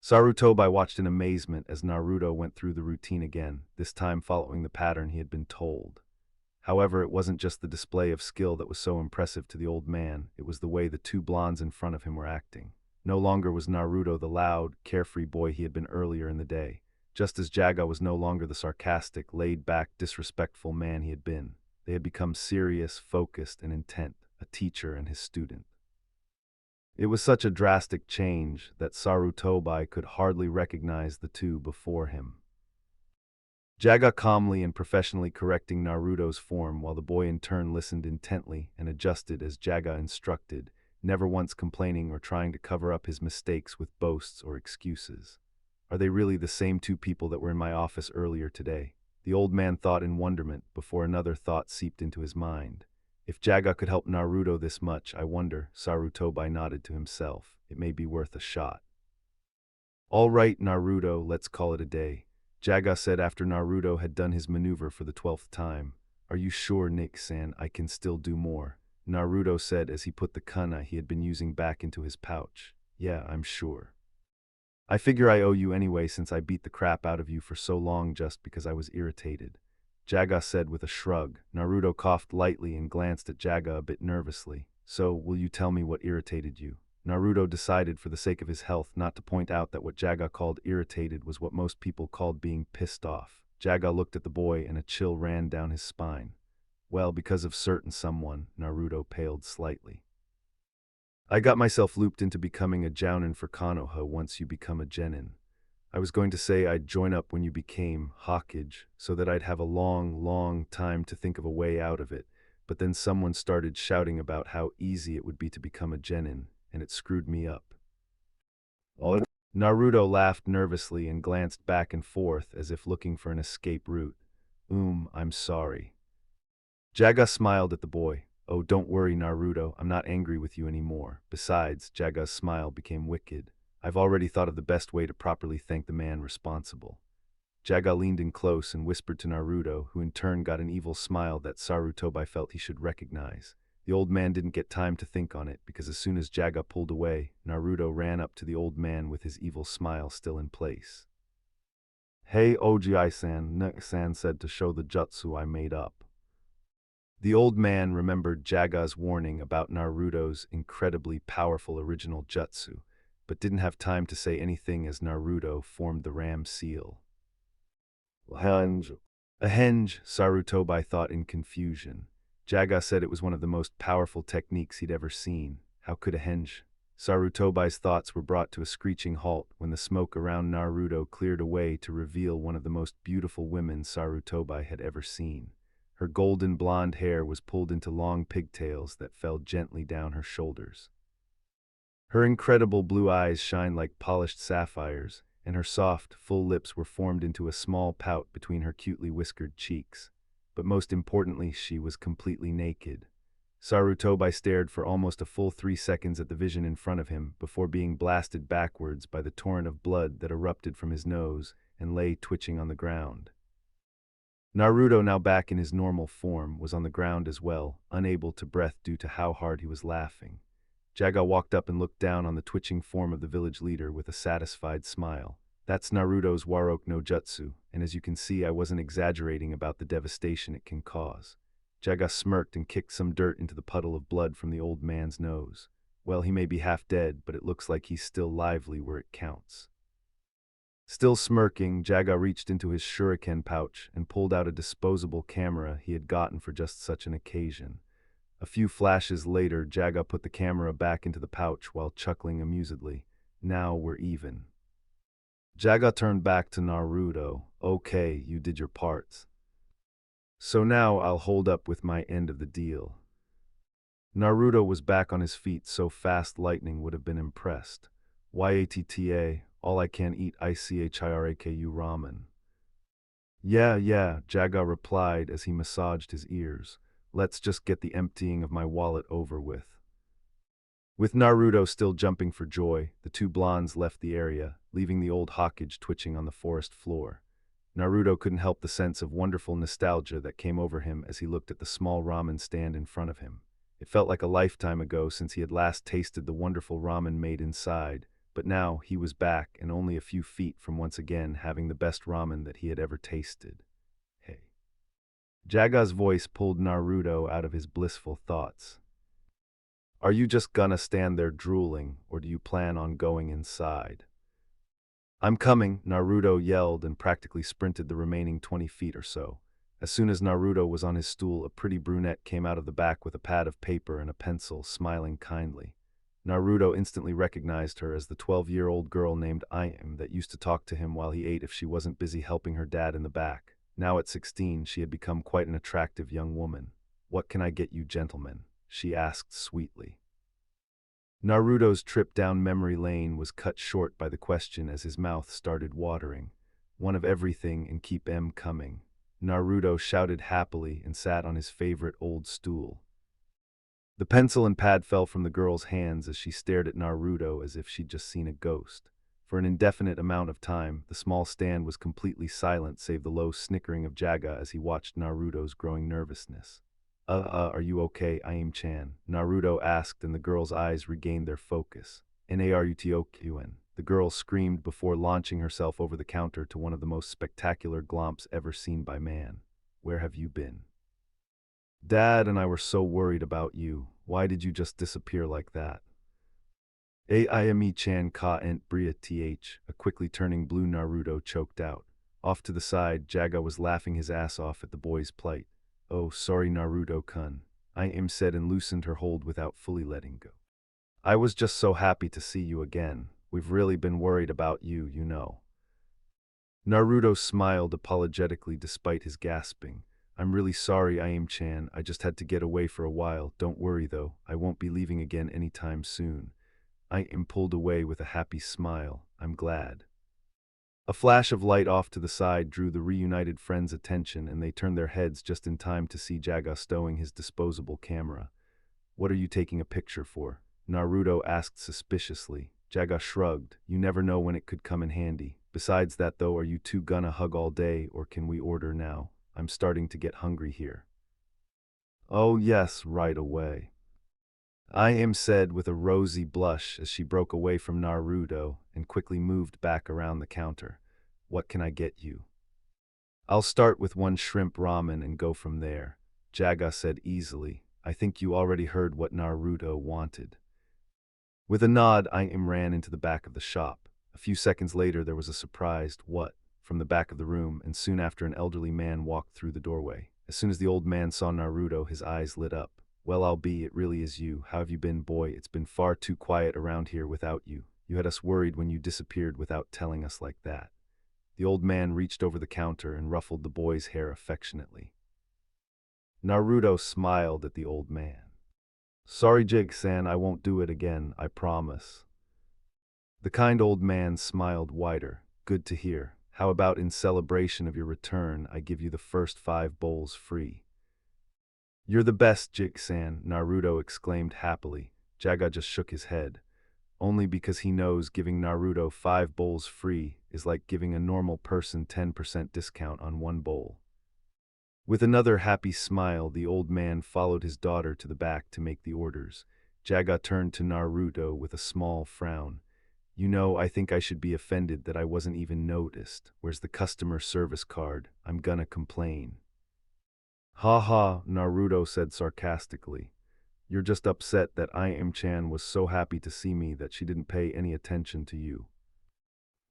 Sarutobi watched in amazement as Naruto went through the routine again, this time following the pattern he had been told. However, it wasn't just the display of skill that was so impressive to the old man, it was the way the 2 blondes in front of him were acting. No longer was Naruto the loud, carefree boy he had been earlier in the day, just as Jaga was no longer the sarcastic, laid-back, disrespectful man he had been. They had become serious, focused, and intent, a teacher and his student. It was such a drastic change that Sarutobi could hardly recognize the 2 before him. Jaga calmly and professionally correcting Naruto's form while the boy in turn listened intently and adjusted as Jaga instructed, never once complaining or trying to cover up his mistakes with boasts or excuses. "Are they really the same 2 people that were in my office earlier today?" The old man thought in wonderment before another thought seeped into his mind. If Jaga could help Naruto this much, I wonder, Sarutobi nodded to himself. It may be worth a shot. "All right, Naruto, let's call it a day," Jaga said after Naruto had done his maneuver for the 12th time. "Are you sure, Nick-san, I can still do more?" Naruto said as he put the kunai he had been using back into his pouch. "Yeah, I'm sure. I figure I owe you anyway since I beat the crap out of you for so long just because I was irritated," Jaga said with a shrug. Naruto coughed lightly and glanced at Jaga a bit nervously. "So, will you tell me what irritated you?" Naruto decided for the sake of his health not to point out that what Jaga called irritated was what most people called being pissed off. Jaga looked at the boy and a chill ran down his spine. "Well, because of certain someone," Naruto paled slightly. "I got myself looped into becoming a jounin for Konoha once you become a genin. I was going to say I'd join up when you became Hokage, so that I'd have a long, long time to think of a way out of it, but then someone started shouting about how easy it would be to become a genin, and it screwed me up." "Oh." Naruto laughed nervously and glanced back and forth as if looking for an escape route. I'm sorry." Jaga smiled at the boy. "Oh, don't worry, Naruto, I'm not angry with you anymore. Besides," Jaga's smile became wicked, "I've already thought of the best way to properly thank the man responsible." Jaga leaned in close and whispered to Naruto, who in turn got an evil smile that Sarutobi felt he should recognize. The old man didn't get time to think on it, because as soon as Jaga pulled away, Naruto ran up to the old man with his evil smile still in place. "Hey, Oji-san," Nick-san said to show the jutsu I made up. The old man remembered Jaga's warning about Naruto's incredibly powerful original jutsu, but didn't have time to say anything as Naruto formed the ram seal. "Henge." A henge, Sarutobi thought in confusion. Jaga said it was one of the most powerful techniques he'd ever seen. How could a henge? Sarutobi's thoughts were brought to a screeching halt when the smoke around Naruto cleared away to reveal one of the most beautiful women Sarutobi had ever seen. Her golden blonde hair was pulled into long pigtails that fell gently down her shoulders. Her incredible blue eyes shined like polished sapphires, and her soft, full lips were formed into a small pout between her cutely whiskered cheeks. But most importantly, she was completely naked. Sarutobi stared for almost a full 3 seconds at the vision in front of him before being blasted backwards by the torrent of blood that erupted from his nose and lay twitching on the ground. Naruto, now back in his normal form, was on the ground as well, unable to breathe due to how hard he was laughing. Jaga walked up and looked down on the twitching form of the village leader with a satisfied smile. That's Naruto's Warok no Jutsu, and as you can see, I wasn't exaggerating about the devastation it can cause. Jaga smirked and kicked some dirt into the puddle of blood from the old man's nose. Well, he may be half dead, but it looks like he's still lively where it counts. Still smirking, Jaga reached into his shuriken pouch and pulled out a disposable camera he had gotten for just such an occasion. A few flashes later, Jaga put the camera back into the pouch while chuckling amusedly. Now we're even. Jaga turned back to Naruto. Okay, you did your parts. So now I'll hold up with my end of the deal. Naruto was back on his feet so fast lightning would have been impressed. Yatta, all I can eat ICHIRAKU ramen. Yeah, Jaga replied as he massaged his ears. Let's just get the emptying of my wallet over with. With Naruto still jumping for joy, the two blondes left the area, leaving the old Hokage twitching on the forest floor. Naruto couldn't help the sense of wonderful nostalgia that came over him as he looked at the small ramen stand in front of him. It felt like a lifetime ago since he had last tasted the wonderful ramen made inside, but now he was back and only a few feet from once again having the best ramen that he had ever tasted. Hey. Jaga's voice pulled Naruto out of his blissful thoughts. Are you just gonna stand there drooling, or do you plan on going inside? I'm coming, Naruto yelled and practically sprinted the remaining 20 feet or so. As soon as Naruto was on his stool, a pretty brunette came out of the back with a pad of paper and a pencil, smiling kindly. Naruto instantly recognized her as the 12-year-old girl named Im that used to talk to him while he ate if she wasn't busy helping her dad in the back. Now at 16, she had become quite an attractive young woman. What can I get you, gentlemen? She asked sweetly. Naruto's trip down memory lane was cut short by the question as his mouth started watering. One of everything and keep em coming. Naruto shouted happily and sat on his favorite old stool. The pencil and pad fell from the girl's hands as she stared at Naruto as if she'd just seen a ghost. For an indefinite amount of time, the small stand was completely silent save the low snickering of Jaga as he watched Naruto's growing nervousness. Are you okay, Im-chan? Naruto asked and the girl's eyes regained their focus. Naruto-kun. The girl screamed before launching herself over the counter to one of the most spectacular glomps ever seen by man. Where have you been? Dad and I were so worried about you. Why did you just disappear like that? Ayami-chan ka-ent bria th, a quickly turning blue Naruto choked out. Off to the side, Jaga was laughing his ass off at the boy's plight. Oh, sorry Naruto-kun, Im said and loosened her hold without fully letting go. I was just so happy to see you again. We've really been worried about you, you know. Naruto smiled apologetically despite his gasping. I'm really sorry, Im-chan, I just had to get away for a while. Don't worry though, I won't be leaving again anytime soon. Im pulled away with a happy smile. I'm glad. A flash of light off to the side drew the reunited friends' attention and they turned their heads just in time to see Jaga stowing his disposable camera. What are you taking a picture for? Naruto asked suspiciously. Jaga shrugged. You never know when it could come in handy. Besides that though, are you two gonna hug all day or can we order now? I'm starting to get hungry here. Oh yes, right away. Im said with a rosy blush as she broke away from Naruto and quickly moved back around the counter. What can I get you? I'll start with one shrimp ramen and go from there, Jaga said easily. I think you already heard what Naruto wanted. With a nod, Im ran into the back of the shop. A few seconds later, there was a surprised "what?" from the back of the room, and soon after an elderly man walked through the doorway. As soon as the old man saw Naruto, his eyes lit up. Well, I'll be, it really is you. How have you been, boy? It's been far too quiet around here without you. You had us worried when you disappeared without telling us like that. The old man reached over the counter and ruffled the boy's hair affectionately. Naruto smiled at the old man. Sorry, Jig-san, I won't do it again, I promise. The kind old man smiled wider. Good to hear. How about in celebration of your return, I give you the first 5 bowls free? You're the best, Jig-san, Naruto exclaimed happily. Jaga just shook his head, only because he knows giving Naruto 5 bowls free is like giving a normal person 10% discount on one bowl. With another happy smile, the old man followed his daughter to the back to make the orders. Jaga turned to Naruto with a small frown. You know, I think I should be offended that I wasn't even noticed. Where's the customer service card? I'm gonna complain. Ha ha, Naruto said sarcastically. You're just upset that I Am-chan was so happy to see me that she didn't pay any attention to you.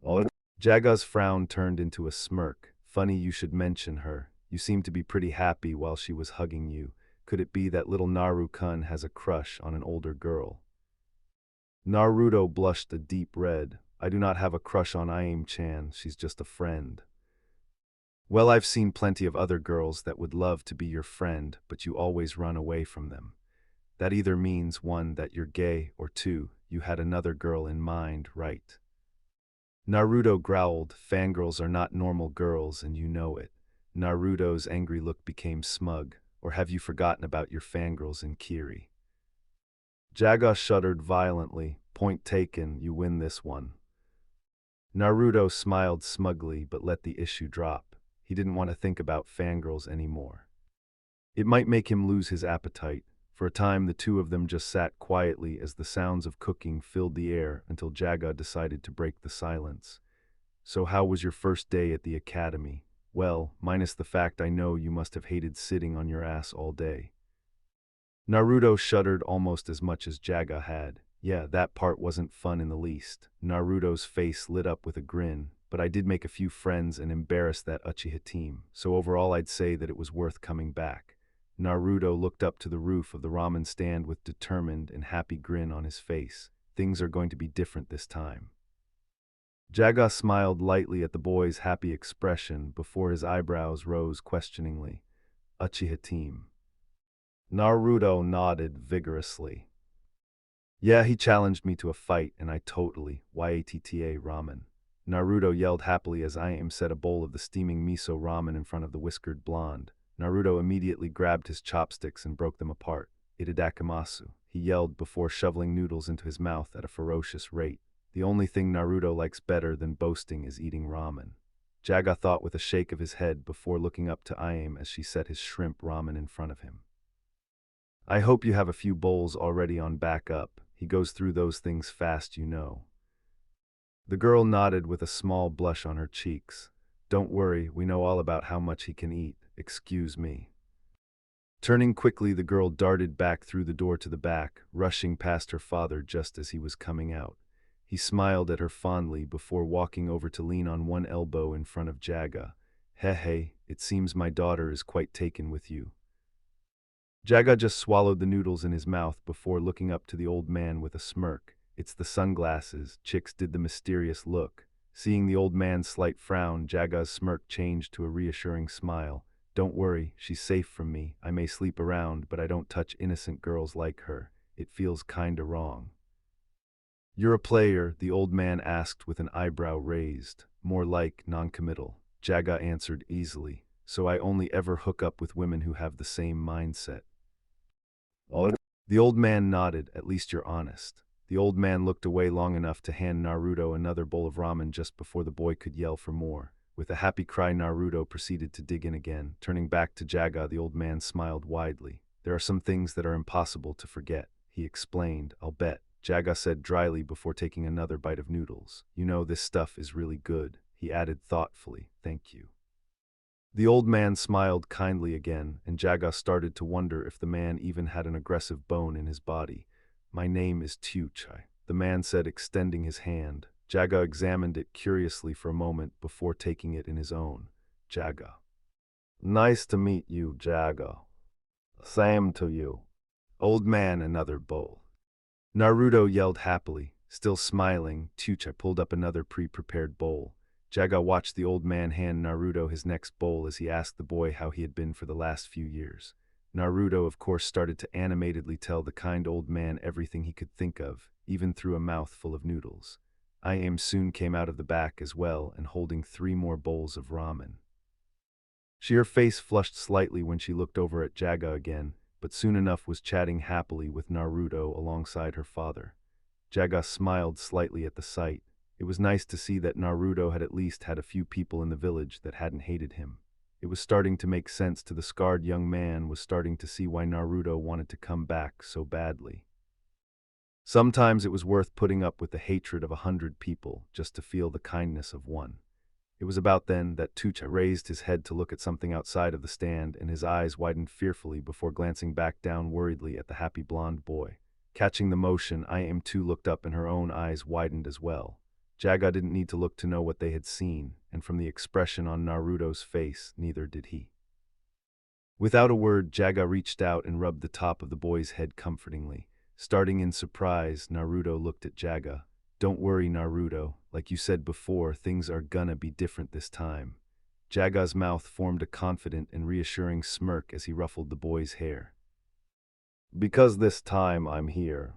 Oh. Jaga's frown turned into a smirk. Funny you should mention her. You seemed to be pretty happy while she was hugging you. Could it be that little Naru-kun has a crush on an older girl? Naruto blushed a deep red. I do not have a crush on Iam-chan, she's just a friend. Well, I've seen plenty of other girls that would love to be your friend, but you always run away from them. That either means, 1, that you're gay, or 2, you had another girl in mind, right? Naruto growled, fangirls are not normal girls and you know it. Naruto's angry look became smug. Or have you forgotten about your fangirls in Kiri? Jaga shuddered violently. Point taken, you win this one. Naruto smiled smugly but let the issue drop. He didn't want to think about fangirls anymore. It might make him lose his appetite. For a time, the two of them just sat quietly as the sounds of cooking filled the air until Jaga decided to break the silence. So how was your first day at the academy? Well, minus the fact I know you must have hated sitting on your ass all day. Naruto shuddered almost as much as Jaga had. Yeah, that part wasn't fun in the least. Naruto's face lit up with a grin, but I did make a few friends and embarrass that Uchiha team, so overall I'd say that it was worth coming back. Naruto looked up to the roof of the ramen stand with determined and happy grin on his face. Things are going to be different this time. Jaga smiled lightly at the boy's happy expression before his eyebrows rose questioningly. Uchiha team. Naruto nodded vigorously. Yeah, he challenged me to a fight and I totally yatta ramen. Naruto yelled happily as Iam set a bowl of the steaming miso ramen in front of the whiskered blonde. Naruto immediately grabbed his chopsticks and broke them apart. Itadakimasu, he yelled before shoveling noodles into his mouth at a ferocious rate. The only thing Naruto likes better than boasting is eating ramen. Jaga thought with a shake of his head before looking up to Iam as she set his shrimp ramen in front of him. I hope you have a few bowls already on backup. He goes through those things fast, you know. The girl nodded with a small blush on her cheeks. Don't worry, we know all about how much he can eat. Excuse me. Turning quickly, the girl darted back through the door to the back, rushing past her father just as he was coming out. He smiled at her fondly before walking over to lean on one elbow in front of Jaga. Hey, it seems my daughter is quite taken with you. Jaga just swallowed the noodles in his mouth before looking up to the old man with a smirk. It's the sunglasses, Chicks did the mysterious look. Seeing the old man's slight frown, Jaga's smirk changed to a reassuring smile. Don't worry, she's safe from me. I may sleep around, but I don't touch innocent girls like her. It feels kinda wrong. You're a player, the old man asked with an eyebrow raised. More like non-committal. Jaga answered easily. So I only ever hook up with women who have the same mindset. Oh. The old man nodded, at least you're honest. The old man looked away long enough to hand Naruto another bowl of ramen just before the boy could yell for more. With a happy cry, Naruto proceeded to dig in again. Turning back to Jaga, the old man smiled widely. There are some things that are impossible to forget, he explained, I'll bet. Jaga said dryly before taking another bite of noodles. You know, this stuff is really good, he added thoughtfully. Thank you. The old man smiled kindly again, and Jaga started to wonder if the man even had an aggressive bone in his body. My name is Tuchai, the man said, extending his hand. Jaga examined it curiously for a moment before taking it in his own. Jaga. Nice to meet you, Jaga. Same to you. Old man, another bowl. Naruto yelled happily. Still smiling, Tuchai pulled up another pre-prepared bowl. Jaga watched the old man hand Naruto his next bowl as he asked the boy how he had been for the last few years. Naruto, of course, started to animatedly tell the kind old man everything he could think of, even through a mouthful of noodles. Iam soon came out of the back as well and holding 3 more bowls of ramen. Her face flushed slightly when she looked over at Jaga again. but soon enough was chatting happily with Naruto alongside her father. Jaga smiled slightly at the sight. It was nice to see that Naruto had at least had a few people in the village that hadn't hated him. It was starting to make sense to the scarred young man was starting to see why Naruto wanted to come back so badly. Sometimes it was worth putting up with the hatred of 100 people just to feel the kindness of one. It was about then that Tucha raised his head to look at something outside of the stand, and his eyes widened fearfully before glancing back down worriedly at the happy blonde boy. Catching the motion, I am too looked up and her own eyes widened as well. Jaga didn't need to look to know what they had seen, and from the expression on Naruto's face, neither did he. Without a word, Jaga reached out and rubbed the top of the boy's head comfortingly. Starting in surprise, Naruto looked at Jaga. "Don't worry, Naruto. Like you said before, things are gonna be different this time." Jaga's mouth formed a confident and reassuring smirk as he ruffled the boy's hair. "Because this time I'm here."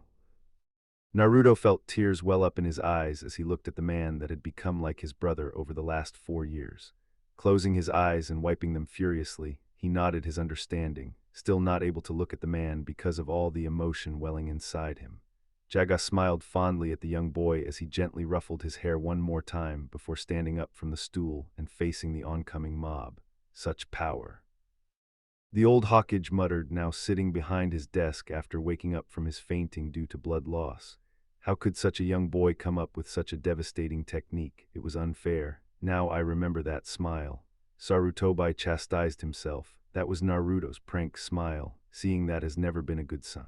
Naruto felt tears well up in his eyes as he looked at the man that had become like his brother over the last 4 years. Closing his eyes and wiping them furiously, he nodded his understanding, still not able to look at the man because of all the emotion welling inside him. Jaga smiled fondly at the young boy as he gently ruffled his hair one more time before standing up from the stool and facing the oncoming mob. Such power. The old Hokage muttered, now sitting behind his desk after waking up from his fainting due to blood loss. How could such a young boy come up with such a devastating technique? It was unfair. Now I remember that smile. Sarutobi chastised himself. That was Naruto's prank smile. Seeing that has never been a good sign.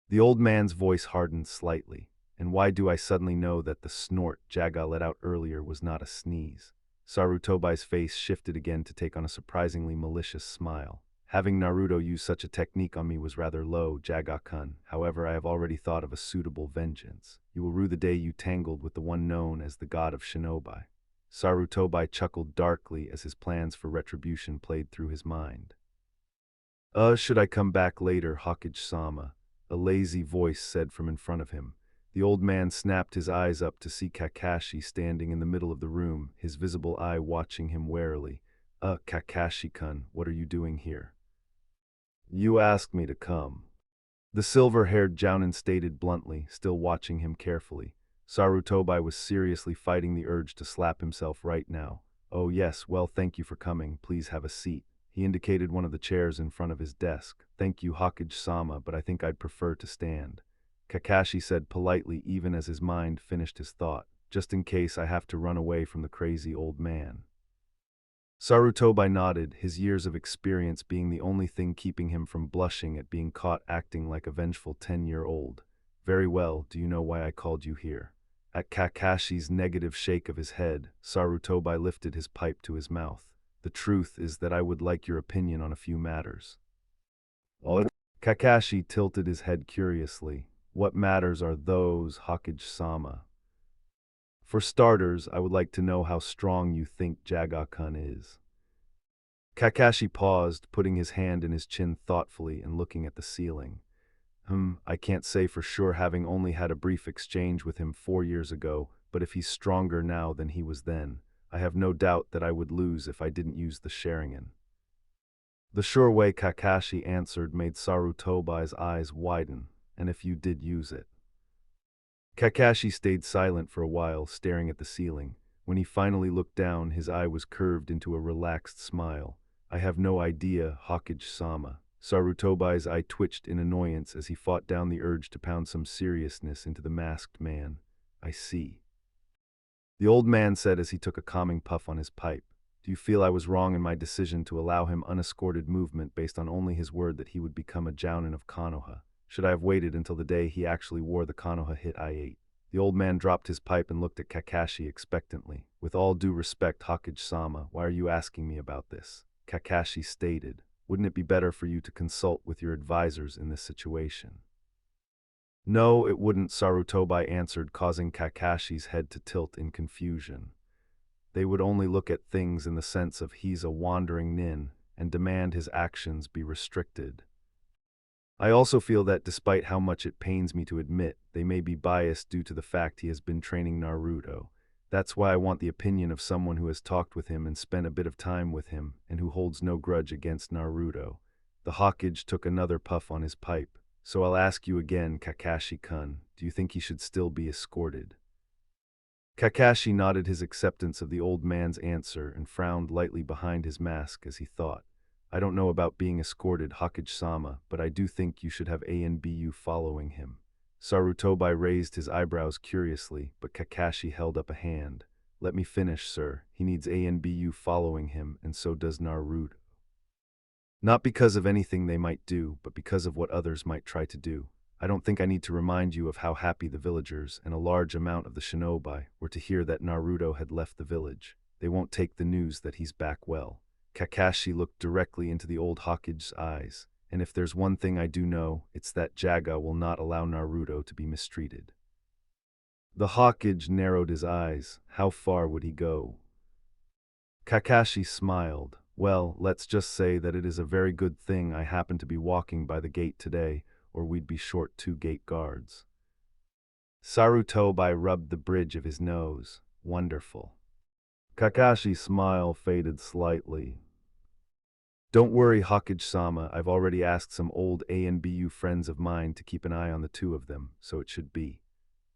The old man's voice hardened slightly. And why do I suddenly know that the snort Jaga let out earlier was not a sneeze? Sarutobi's face shifted again to take on a surprisingly malicious smile. Having Naruto use such a technique on me was rather low, Jaga-kun. However, I have already thought of a suitable vengeance. You will rue the day you tangled with the one known as the god of shinobi. Sarutobi chuckled darkly as his plans for retribution played through his mind. Should I come back later, Hokage-sama?" A lazy voice said from in front of him. The old man snapped his eyes up to see Kakashi standing in the middle of the room, his visible eye watching him warily. Kakashi-kun, what are you doing here?" "You asked me to come," the silver-haired jounin stated bluntly, still watching him carefully. Sarutobi was seriously fighting the urge to slap himself right now. "Oh yes, well thank you for coming, please have a seat." He indicated one of the chairs in front of his desk. "Thank you, Hokage-sama, but I think I'd prefer to stand," Kakashi said politely even as his mind finished his thought, "just in case I have to run away from the crazy old man." Sarutobi nodded, his years of experience being the only thing keeping him from blushing at being caught acting like a vengeful 10-year-old. "Very well, do you know why I called you here?" At Kakashi's negative shake of his head, Sarutobi lifted his pipe to his mouth. "The truth is that I would like your opinion on a few matters." Oh. Kakashi tilted his head curiously. "What matters are those, Hokage-sama?" "For starters, I would like to know how strong you think Jaga-kun is." Kakashi paused, putting his hand in his chin thoughtfully and looking at the ceiling. I can't say for sure, having only had a brief exchange with him 4 years ago, but if he's stronger now than he was then, I have no doubt that I would lose if I didn't use the Sharingan." The sure way Kakashi answered made Sarutobi's eyes widen. "And if you did use it?" Kakashi stayed silent for a while, staring at the ceiling. When he finally looked down, his eye was curved into a relaxed smile. "I have no idea, Hokage-sama." Sarutobi's eye twitched in annoyance as he fought down the urge to pound some seriousness into the masked man. "I see," the old man said as he took a calming puff on his pipe. "Do you feel I was wrong in my decision to allow him unescorted movement based on only his word that he would become a jounin of Konoha? Should I have waited until the day he actually wore the Konoha hit I ate?" The old man dropped his pipe and looked at Kakashi expectantly. "With all due respect, Hokage-sama, why are you asking me about this?" Kakashi stated. "Wouldn't it be better for you to consult with your advisors in this situation?" "No, it wouldn't," Sarutobi answered, causing Kakashi's head to tilt in confusion. "They would only look at things in the sense of he's a wandering nin and demand his actions be restricted. I also feel that despite how much it pains me to admit, they may be biased due to the fact he has been training Naruto. That's why I want the opinion of someone who has talked with him and spent a bit of time with him and who holds no grudge against Naruto." The Hokage took another puff on his pipe. So I'll ask you again, Kakashi-kun, do you think he should still be escorted? Kakashi nodded his acceptance of the old man's answer and frowned lightly behind his mask as he thought. I don't know about being escorted, Hokage-sama, but I do think you should have ANBU following him. Sarutobi raised his eyebrows curiously, but Kakashi held up a hand. Let me finish, sir. He needs ANBU following him, and so does Naruto. Not because of anything they might do, but because of what others might try to do. I don't think I need to remind you of how happy the villagers and a large amount of the shinobi were to hear that Naruto had left the village. They won't take the news that he's back well. Kakashi looked directly into the old Hokage's eyes, and if there's one thing I do know, it's that Jaga will not allow Naruto to be mistreated. The Hokage narrowed his eyes. How far would he go? Kakashi smiled. Well, let's just say that it is a very good thing I happened to be walking by the gate today, or we'd be short 2 gate guards. Sarutobi rubbed the bridge of his nose. Wonderful. Kakashi's smile faded slightly. Don't worry, Hokage-sama, I've already asked some old ANBU friends of mine to keep an eye on the 2 of them, so it should be.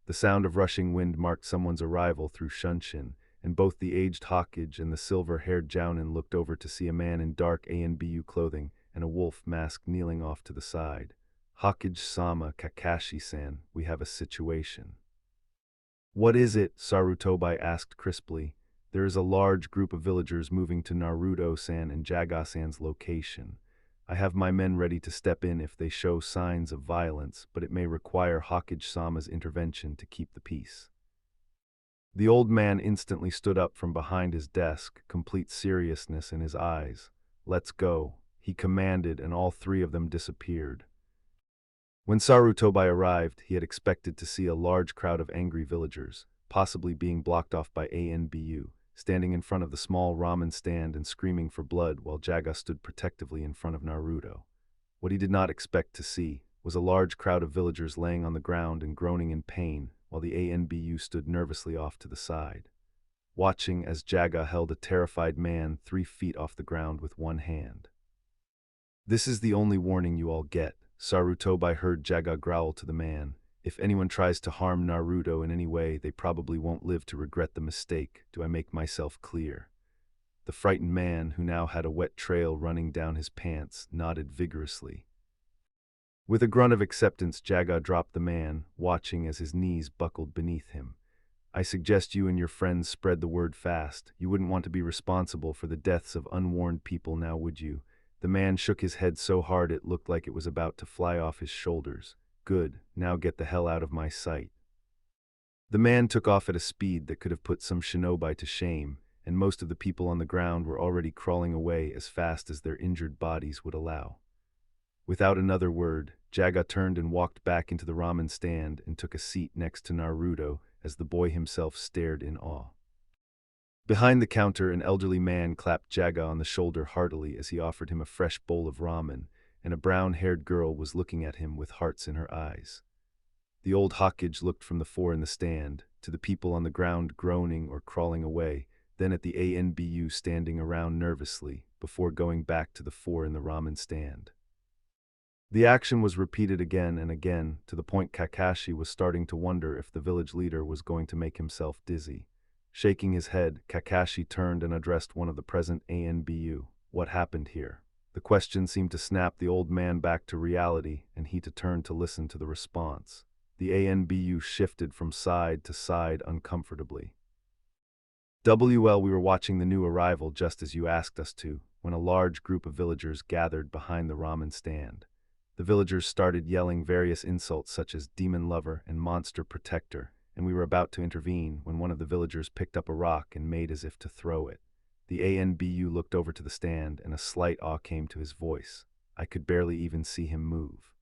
The sound of rushing wind marked someone's arrival through Shunshin, and both the aged Hokage and the silver-haired Jounin looked over to see a man in dark ANBU clothing and a wolf mask kneeling off to the side. Hokage-sama, Kakashi-san, we have a situation. What is it? Sarutobi asked crisply. There is a large group of villagers moving to Naruto-san and Jaga-san's location. I have my men ready to step in if they show signs of violence, but it may require Hokage-sama's intervention to keep the peace. The old man instantly stood up from behind his desk, complete seriousness in his eyes. Let's go, he commanded, and all 3 of them disappeared. When Sarutobi arrived, he had expected to see a large crowd of angry villagers, possibly being blocked off by ANBU, standing in front of the small ramen stand and screaming for blood while Jaga stood protectively in front of Naruto. What he did not expect to see was a large crowd of villagers laying on the ground and groaning in pain, while the ANBU stood nervously off to the side, watching as Jaga held a terrified man 3 feet off the ground with one hand. This is the only warning you all get, Sarutobi heard Jaga growl to the man. If anyone tries to harm Naruto in any way, they probably won't live to regret the mistake. Do I make myself clear? The frightened man, who now had a wet trail running down his pants, nodded vigorously. With a grunt of acceptance, Jaga dropped the man, watching as his knees buckled beneath him. I suggest you and your friends spread the word fast. You wouldn't want to be responsible for the deaths of unwarned people now, would you? The man shook his head so hard it looked like it was about to fly off his shoulders. Good, now get the hell out of my sight. The man took off at a speed that could have put some shinobi to shame, and most of the people on the ground were already crawling away as fast as their injured bodies would allow. Without another word, Jaga turned and walked back into the ramen stand and took a seat next to Naruto as the boy himself stared in awe. Behind the counter, an elderly man clapped Jaga on the shoulder heartily as he offered him a fresh bowl of ramen, and a brown-haired girl was looking at him with hearts in her eyes. The old Hokage looked from the 4 in the stand, to the people on the ground groaning or crawling away, then at the ANBU standing around nervously, before going back to the 4 in the ramen stand. The action was repeated again and again, to the point Kakashi was starting to wonder if the village leader was going to make himself dizzy. Shaking his head, Kakashi turned and addressed one of the present ANBU. What happened here? The question seemed to snap the old man back to reality, and he turned to listen to the response. The ANBU shifted from side to side uncomfortably. WL, we were watching the new arrival just as you asked us to, when a large group of villagers gathered behind the ramen stand. The villagers started yelling various insults such as demon lover and monster protector, and we were about to intervene when one of the villagers picked up a rock and made as if to throw it. The ANBU looked over to the stand and a slight awe came to his voice. I could barely even see him move.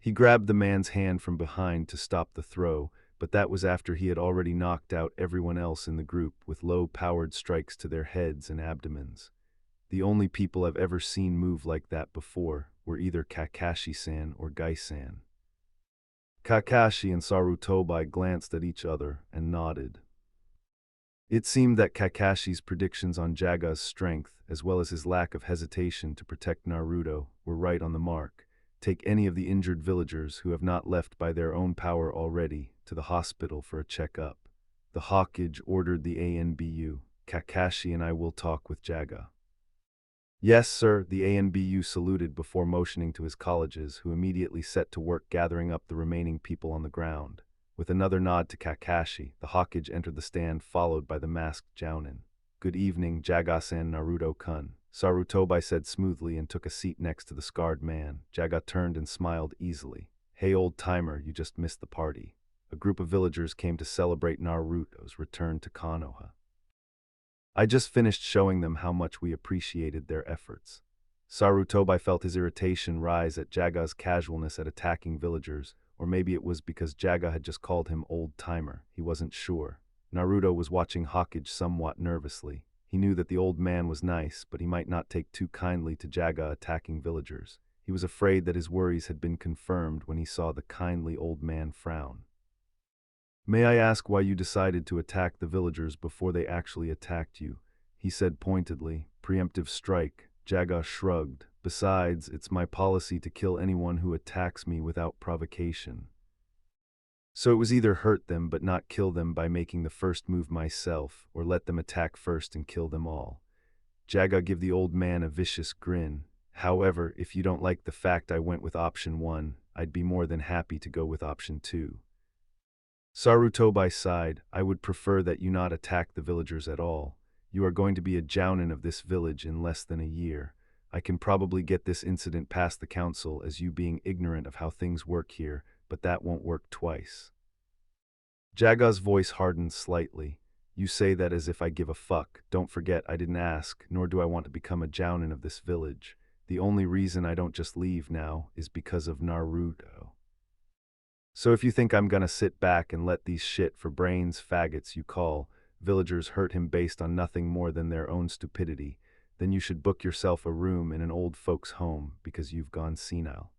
He grabbed the man's hand from behind to stop the throw, but that was after he had already knocked out everyone else in the group with low-powered strikes to their heads and abdomens. The only people I've ever seen move like that before were either Kakashi-san or Gai-san. Kakashi and Sarutobi glanced at each other and nodded. It seemed that Kakashi's predictions on Jaga's strength, as well as his lack of hesitation to protect Naruto, were right on the mark. Take any of the injured villagers who have not left by their own power already to the hospital for a checkup. The Hokage ordered the ANBU. Kakashi and I will talk with Jaga. Yes, sir, the ANBU saluted before motioning to his colleges, who immediately set to work gathering up the remaining people on the ground. With another nod to Kakashi, the Hokage entered the stand followed by the masked Jounin. Good evening, Jaga-san Naruto-kun, Sarutobi said smoothly and took a seat next to the scarred man. Jaga turned and smiled easily. Hey old-timer, you just missed the party. A group of villagers came to celebrate Naruto's return to Konoha. I just finished showing them how much we appreciated their efforts. Sarutobi felt his irritation rise at Jaga's casualness at attacking villagers, or maybe it was because Jaga had just called him old-timer. He wasn't sure. Naruto was watching Hokage somewhat nervously. He knew that the old man was nice, but he might not take too kindly to Jaga attacking villagers. He was afraid that his worries had been confirmed when he saw the kindly old man frown. May I ask why you decided to attack the villagers before they actually attacked you? He said pointedly. Preemptive strike. Jaga shrugged. Besides, it's my policy to kill anyone who attacks me without provocation. So it was either hurt them but not kill them by making the first move myself, or let them attack first and kill them all. Jaga gave the old man a vicious grin. However, if you don't like the fact I went with option 1, I'd be more than happy to go with option 2. Sarutobi sighed. I would prefer that you not attack the villagers at all. You are going to be a jounin of this village in less than a year. I can probably get this incident past the council as you being ignorant of how things work here, but that won't work twice. Jaga's voice hardened slightly. You say that as if I give a fuck. Don't forget I didn't ask, nor do I want to become a jounin of this village. The only reason I don't just leave now is because of Naruto. So if you think I'm gonna sit back and let these shit for brains faggots you call villagers hurt him based on nothing more than their own stupidity, then you should book yourself a room in an old folks' home because you've gone senile.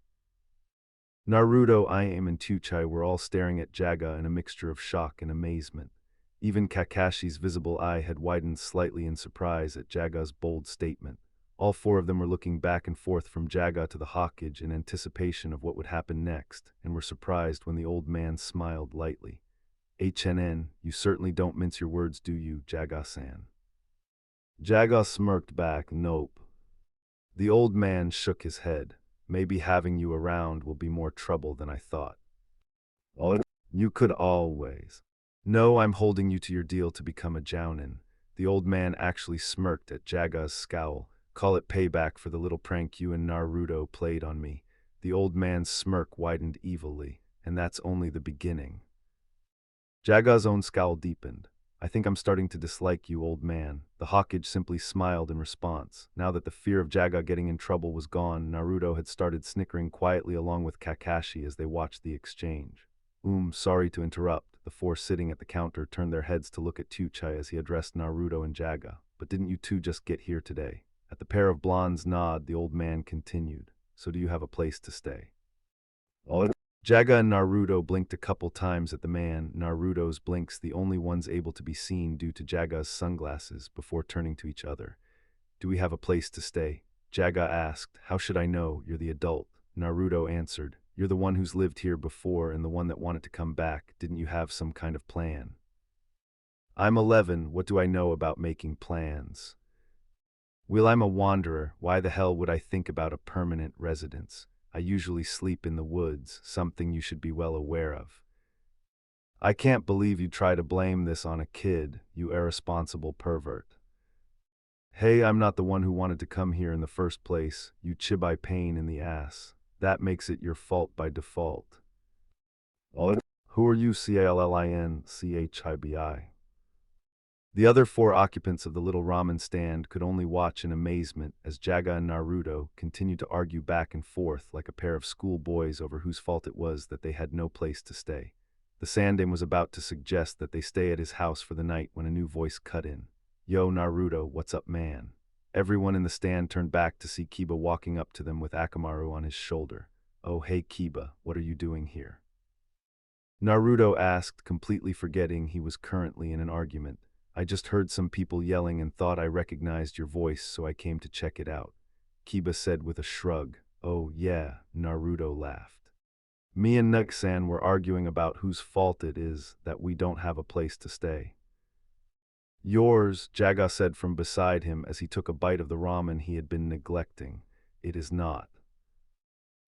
Naruto, Iam, and Tuchai were all staring at Jaga in a mixture of shock and amazement. Even Kakashi's visible eye had widened slightly in surprise at Jaga's bold statement. All four of them were looking back and forth from Jaga to the Hokage in anticipation of what would happen next, and were surprised when the old man smiled lightly. HNN, you certainly don't mince your words, do you, Jaga-san? Jaga smirked back, nope. The old man shook his head. Maybe having you around will be more trouble than I thought. Oh, you could always. No, I'm holding you to your deal to become a jounin. The old man actually smirked at Jaga's scowl. Call it payback for the little prank you and Naruto played on me. The old man's smirk widened evilly, and that's only the beginning. Jaga's own scowl deepened. I think I'm starting to dislike you, old man. The Hokage simply smiled in response. Now that the fear of Jaga getting in trouble was gone, Naruto had started snickering quietly along with Kakashi as they watched the exchange. Sorry to interrupt. The four sitting at the counter turned their heads to look at Tuchai as he addressed Naruto and Jaga. But didn't you two just get here today? At the pair of blondes' nod, the old man continued. So do you have a place to stay? Oh. Jaga and Naruto blinked a couple times at the man, Naruto's blinks the only ones able to be seen due to Jaga's sunglasses, before turning to each other. Do we have a place to stay? Jaga asked. How should I know? You're the adult. Naruto answered. You're the one who's lived here before and the one that wanted to come back. Didn't you have some kind of plan? I'm 11. What do I know about making plans? Well, I'm a wanderer. Why the hell would I think about a permanent residence? I usually sleep in the woods, something you should be well aware of. I can't believe you try to blame this on a kid, you irresponsible pervert. Hey, I'm not the one who wanted to come here in the first place, you chibai pain in the ass. That makes it your fault by default. Who are you, CALLINCHIBI? The other four occupants of the little ramen stand could only watch in amazement as Jaga and Naruto continued to argue back and forth like a pair of schoolboys over whose fault it was that they had no place to stay. The Sandaime was about to suggest that they stay at his house for the night when a new voice cut in. Yo, Naruto, what's up, man? Everyone in the stand turned back to see Kiba walking up to them with Akamaru on his shoulder. Oh, hey Kiba, what are you doing here? Naruto asked, completely forgetting he was currently in an argument. I just heard some people yelling and thought I recognized your voice, so I came to check it out. Kiba said with a shrug. Oh yeah, Naruto laughed. Me and Nugsan were arguing about whose fault it is that we don't have a place to stay. Yours, Jaga said from beside him as he took a bite of the ramen he had been neglecting. It is not.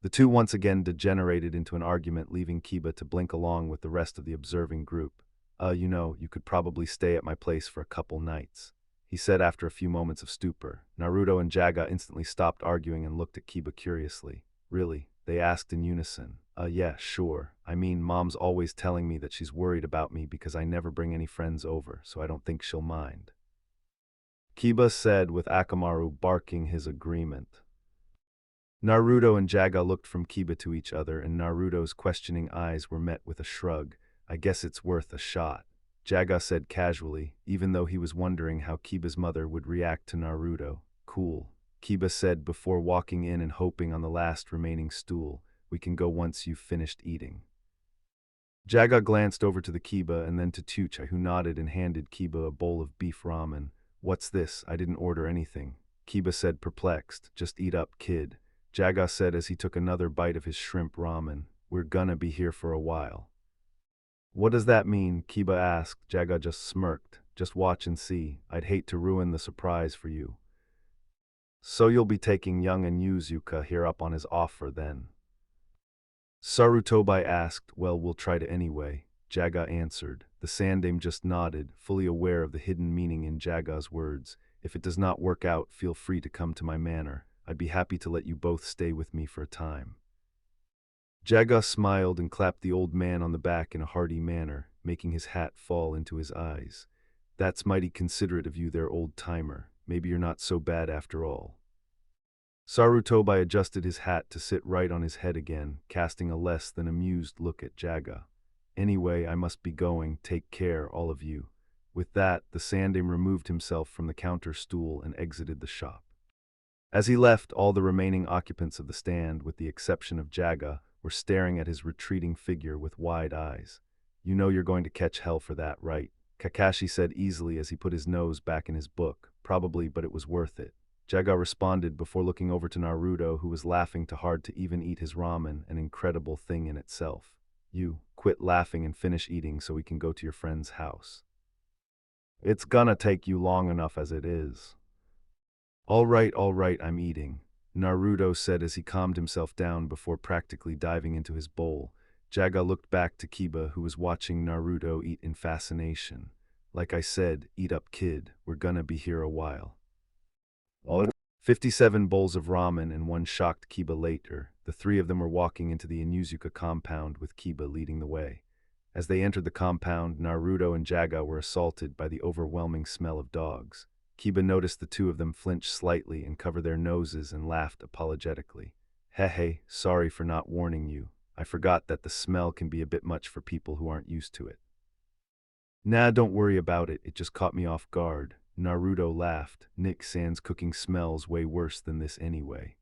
The two once again degenerated into an argument, leaving Kiba to blink along with the rest of the observing group. You could probably stay at my place for a couple nights, he said after a few moments of stupor. Naruto and Jaga instantly stopped arguing and looked at Kiba curiously. Really? They asked in unison. Yeah, sure. I mean, Mom's always telling me that she's worried about me because I never bring any friends over, so I don't think she'll mind, Kiba said with Akamaru barking his agreement. Naruto and Jaga looked from Kiba to each other, and Naruto's questioning eyes were met with a shrug. I guess it's worth a shot, Jaga said casually, even though he was wondering how Kiba's mother would react to Naruto. Cool, Kiba said before walking in and hoping on the last remaining stool. We can go once you've finished eating. Jaga glanced over to the Kiba and then to Tucha, who nodded and handed Kiba a bowl of beef ramen. What's this? I didn't order anything, Kiba said perplexed. Just eat up, kid, Jaga said as he took another bite of his shrimp ramen. We're gonna be here for a while. What does that mean? Kiba asked. Jaga just smirked. Just watch and see. I'd hate to ruin the surprise for you. So you'll be taking young Inuzuka here up on his offer then? Sarutobi asked. Well, we'll try to anyway, Jaga answered. The Sandaime just nodded, fully aware of the hidden meaning in Jaga's words. If it does not work out, feel free to come to my manor. I'd be happy to let you both stay with me for a time. Jaga smiled and clapped the old man on the back in a hearty manner, making his hat fall into his eyes. That's mighty considerate of you there, old-timer. Maybe you're not so bad after all. Sarutobi adjusted his hat to sit right on his head again, casting a less than amused look at Jaga. Anyway, I must be going. Take care, all of you. With that, the Sandaime removed himself from the counter stool and exited the shop. As he left, all the remaining occupants of the stand, with the exception of Jaga, were staring at his retreating figure with wide eyes. You know you're going to catch hell for that, right? Kakashi said easily as he put his nose back in his book. Probably, but it was worth it, Jaga responded before looking over to Naruto, who was laughing too hard to even eat his ramen, an incredible thing in itself. You, quit laughing and finish eating so we can go to your friend's house. It's gonna take you long enough as it is. All right, I'm eating, Naruto said as he calmed himself down before practically diving into his bowl. Jaga looked back to Kiba, who was watching Naruto eat in fascination. Like I said, eat up, kid, we're gonna be here a while. 57 bowls of ramen and one shocked Kiba later, the three of them were walking into the Inuzuka compound with Kiba leading the way. As they entered the compound, Naruto and Jaga were assaulted by the overwhelming smell of dogs. Kiba noticed the two of them flinch slightly and cover their noses and laughed apologetically. Hey, sorry for not warning you. I forgot that the smell can be a bit much for people who aren't used to it. Nah, don't worry about it, it just caught me off guard, Naruto laughed. Nick San's cooking smells way worse than this anyway.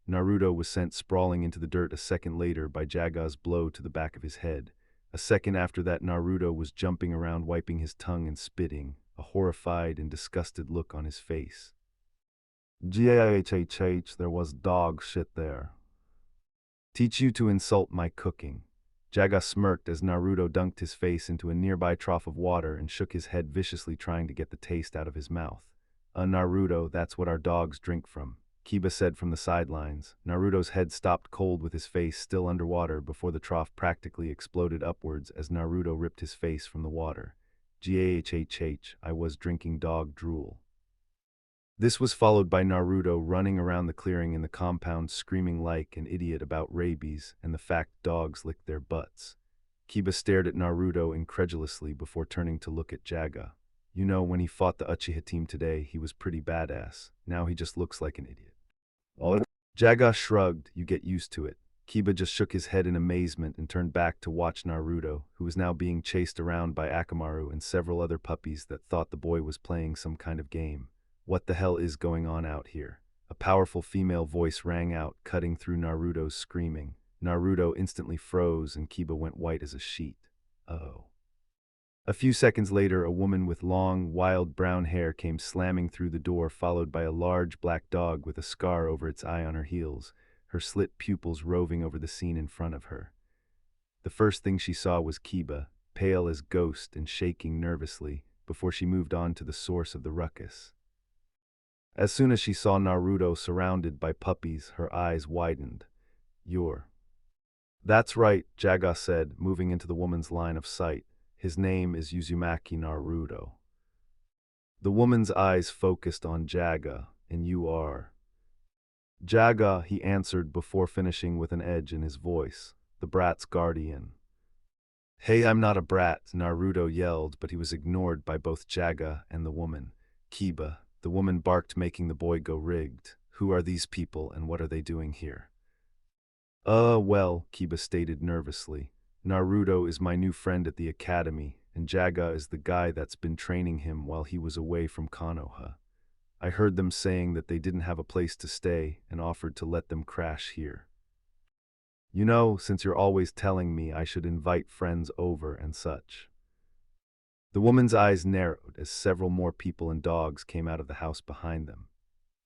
Naruto was sent sprawling into the dirt a second later by Jaga's blow to the back of his head. A second after that, Naruto was jumping around, wiping his tongue and spitting, a horrified and disgusted look on his face. Gahhh, there was dog shit there. Teach you to insult my cooking. Jaga smirked as Naruto dunked his face into a nearby trough of water and shook his head viciously, trying to get the taste out of his mouth. Naruto, that's what our dogs drink from, Kiba said from the sidelines. Naruto's head stopped cold with his face still underwater before the trough practically exploded upwards as Naruto ripped his face from the water. Gahhh, I was drinking dog drool. This was followed by Naruto running around the clearing in the compound screaming like an idiot about rabies and the fact dogs licked their butts. Kiba stared at Naruto incredulously before turning to look at Jaga. You know, when he fought the Uchiha team today, he was pretty badass. Now he just looks like an idiot. Jaga shrugged. You get used to it. Kiba just shook his head in amazement and turned back to watch Naruto, who was now being chased around by Akamaru and several other puppies that thought the boy was playing some kind of game. What the hell is going on out here? A powerful female voice rang out, cutting through Naruto's screaming. Naruto instantly froze and Kiba went white as a sheet. Oh. A few seconds later, a woman with long, wild brown hair came slamming through the door, followed by a large black dog with a scar over its eye on her heels, her slit pupils roving over the scene in front of her. The first thing she saw was Kiba, pale as ghost and shaking nervously, before she moved on to the source of the ruckus. As soon as she saw Naruto surrounded by puppies, her eyes widened. "You're—" "That's right," Jaga said, moving into the woman's line of sight. "His name is Uzumaki Naruto." The woman's eyes focused on Jaga. "And you are—" "Jaga," he answered before finishing with an edge in his voice, "the brat's guardian." "Hey, I'm not a brat," Naruto yelled, but he was ignored by both Jaga and the woman. "Kiba," the woman barked, making the boy go rigged. "Who are these people and what are they doing here?" Well," Kiba stated nervously. "Naruto is my new friend at the academy, and Jaga is the guy that's been training him while he was away from Konoha. I heard them saying that they didn't have a place to stay and offered to let them crash here. You know, since you're always telling me I should invite friends over and such." The woman's eyes narrowed as several more people and dogs came out of the house behind them.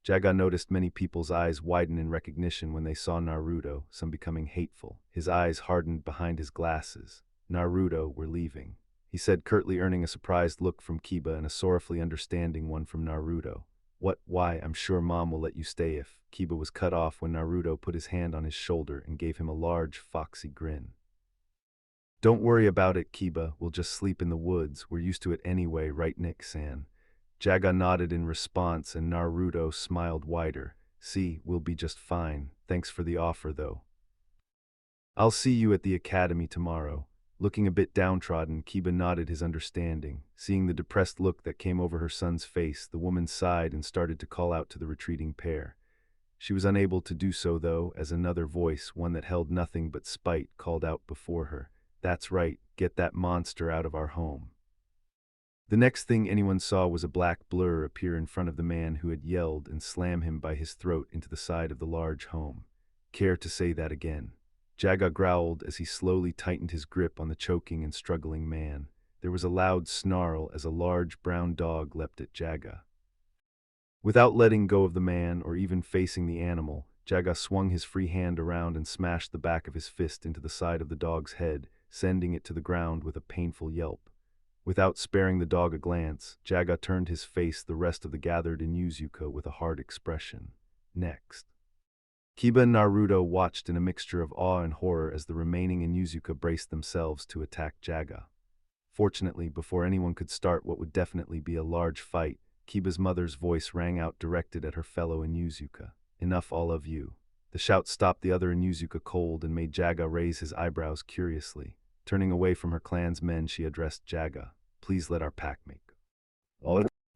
Jaga noticed many people's eyes widen in recognition when they saw Naruto, some becoming hateful. His eyes hardened behind his glasses. "Naruto, we're leaving," he said curtly, earning a surprised look from Kiba and a sorrowfully understanding one from Naruto. "What? Why? I'm sure Mom will let you stay if—" Kiba was cut off when Naruto put his hand on his shoulder and gave him a large, foxy grin. "Don't worry about it, Kiba. We'll just sleep in the woods. We're used to it anyway, right, Nick-san?" Jaga nodded in response, and Naruto smiled wider. "See, we'll be just fine. Thanks for the offer, though. I'll see you at the academy tomorrow." Looking a bit downtrodden, Kiba nodded his understanding. Seeing the depressed look that came over her son's face, the woman sighed and started to call out to the retreating pair. She was unable to do so, though, as another voice, one that held nothing but spite, called out before her. "That's right, get that monster out of our home." The next thing anyone saw was a black blur appear in front of the man who had yelled and slam him by his throat into the side of the large home. "Care to say that again?" Jaga growled as he slowly tightened his grip on the choking and struggling man. There was a loud snarl as a large brown dog leapt at Jaga. Without letting go of the man or even facing the animal, Jaga swung his free hand around and smashed the back of his fist into the side of the dog's head, sending it to the ground with a painful yelp. Without sparing the dog a glance, Jaga turned his face the rest of the gathered Inuzuka with a hard expression. Next. Kiba and Naruto watched in a mixture of awe and horror as the remaining Inuzuka braced themselves to attack Jaga. Fortunately, before anyone could start what would definitely be a large fight, Kiba's mother's voice rang out, directed at her fellow Inuzuka. "Enough, all of you." The shout stopped the other Inuzuka cold and made Jaga raise his eyebrows curiously. Turning away from her clan's men, she addressed Jaga. "Please let our pack make."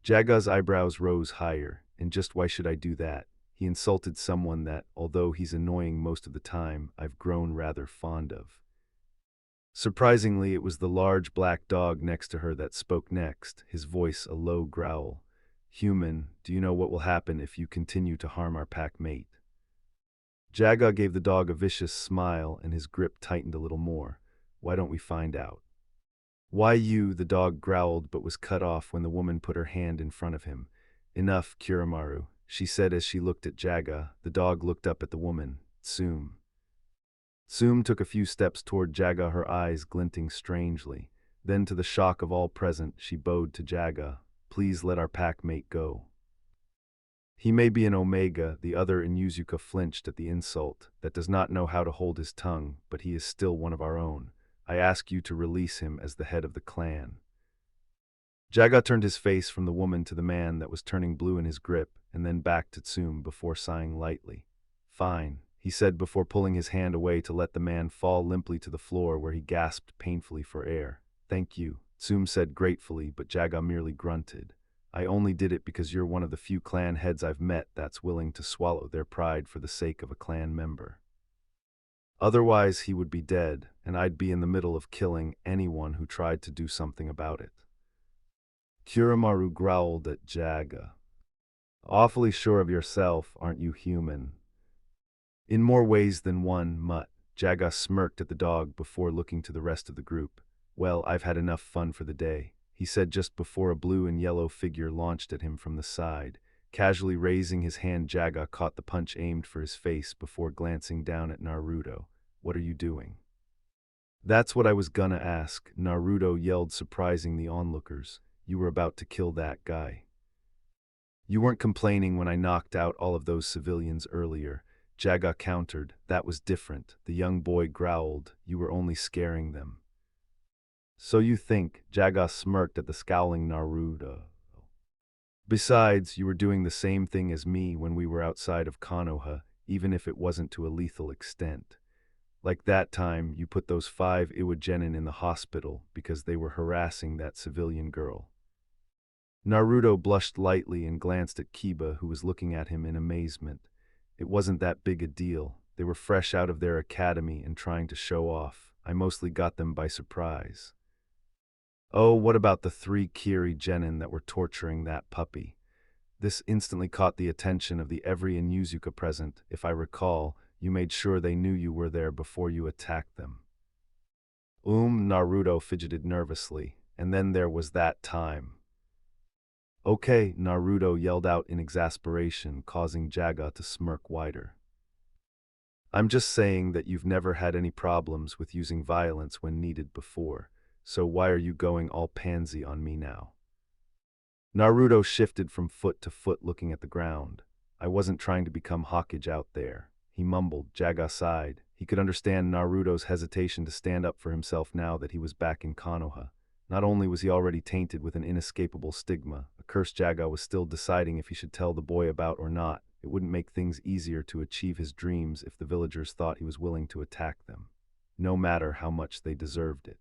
Jaga's eyebrows rose higher. "And just why should I do that?" He insulted someone that, although he's annoying most of the time, I've grown rather fond of. Surprisingly, it was the large black dog next to her that spoke next, his voice a low growl. "Human, do you know what will happen if you continue to harm our pack mate?" Jaga gave the dog a vicious smile and his grip tightened a little more. "Why don't we find out?" "Why you?" the dog growled, but was cut off when the woman put her hand in front of him. "Enough, Kiramaru," she said as she looked at Jaga. The dog looked up at the woman. "Tsume." Tsume took a few steps toward Jaga, her eyes glinting strangely. Then, to the shock of all present, she bowed to Jaga. "Please let our pack mate go." "He may be an Omega," the other Inuzuka flinched at the insult, "that does not know how to hold his tongue, but he is still one of our own. I ask you to release him as the head of the clan." Jaga turned his face from the woman to the man that was turning blue in his grip, and then back to Tsume before sighing lightly. "Fine," he said before pulling his hand away to let the man fall limply to the floor, where he gasped painfully for air. "Thank you," Tsume said gratefully, but Jaga merely grunted. "I only did it because you're one of the few clan heads I've met that's willing to swallow their pride for the sake of a clan member. Otherwise, he would be dead, and I'd be in the middle of killing anyone who tried to do something about it." Kiramaru growled at Jaga. "Awfully sure of yourself, aren't you, human?" "In more ways than one, mutt." Jaga smirked at the dog before looking to the rest of the group. Well, I've had enough fun for the day, he said just before a blue and yellow figure launched at him from the side. Casually raising his hand, Jaga caught the punch aimed for his face before glancing down at Naruto. What are you doing? That's what I was gonna ask, Naruto yelled, surprising the onlookers. You were about to kill that guy. You weren't complaining when I knocked out all of those civilians earlier, Jaga countered. That was different, the young boy growled. You were only scaring them. So you think, Jaga smirked at the scowling Naruto. Besides, you were doing the same thing as me when we were outside of Konoha, even if it wasn't to a lethal extent. Like that time, you put those 5 Iwa-genin in the hospital because they were harassing that civilian girl. Naruto blushed lightly and glanced at Kiba, who was looking at him in amazement. It wasn't that big a deal. They were fresh out of their academy and trying to show off. I mostly got them by surprise. Oh, what about the 3 Kiri genin that were torturing that puppy? This instantly caught the attention of the every Inuzuka present. If I recall, you made sure they knew you were there before you attacked them. Naruto fidgeted nervously, and then there was that time. Okay, Naruto yelled out in exasperation, causing Jaga to smirk wider. I'm just saying that you've never had any problems with using violence when needed before, so why are you going all pansy on me now? Naruto shifted from foot to foot looking at the ground. I wasn't trying to become Hokage out there, he mumbled. Jaga sighed. He could understand Naruto's hesitation to stand up for himself now that he was back in Konoha. Not only was he already tainted with an inescapable stigma, a cursed Jaga was still deciding if he should tell the boy about or not. It wouldn't make things easier to achieve his dreams if the villagers thought he was willing to attack them, no matter how much they deserved it.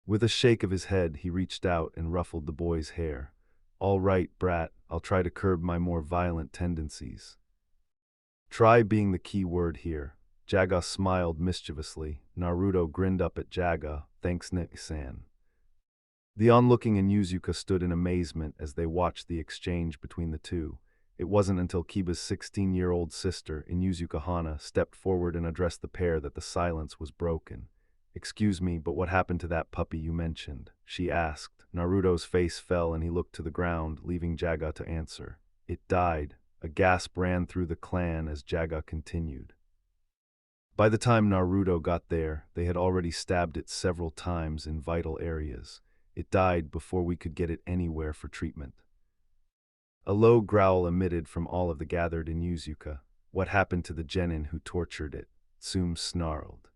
With a shake of his head, he reached out and ruffled the boy's hair. All right, brat, I'll try to curb my more violent tendencies. Try being the key word here. Jaga smiled mischievously. Naruto grinned up at Jaga. Thanks, Nick-san. The onlooking Inuzuka stood in amazement as they watched the exchange between the two. It wasn't until Kiba's 16-year-old sister, Inuzuka Hana, stepped forward and addressed the pair that the silence was broken. Excuse me, but what happened to that puppy you mentioned? She asked. Naruto's face fell and he looked to the ground, leaving Jaga to answer. It died. A gasp ran through the clan as Jaga continued. By the time Naruto got there, they had already stabbed it several times in vital areas. It died before we could get it anywhere for treatment. A low growl emitted from all of the gathered Inuzuka. What happened to the genin who tortured it? Tsume snarled.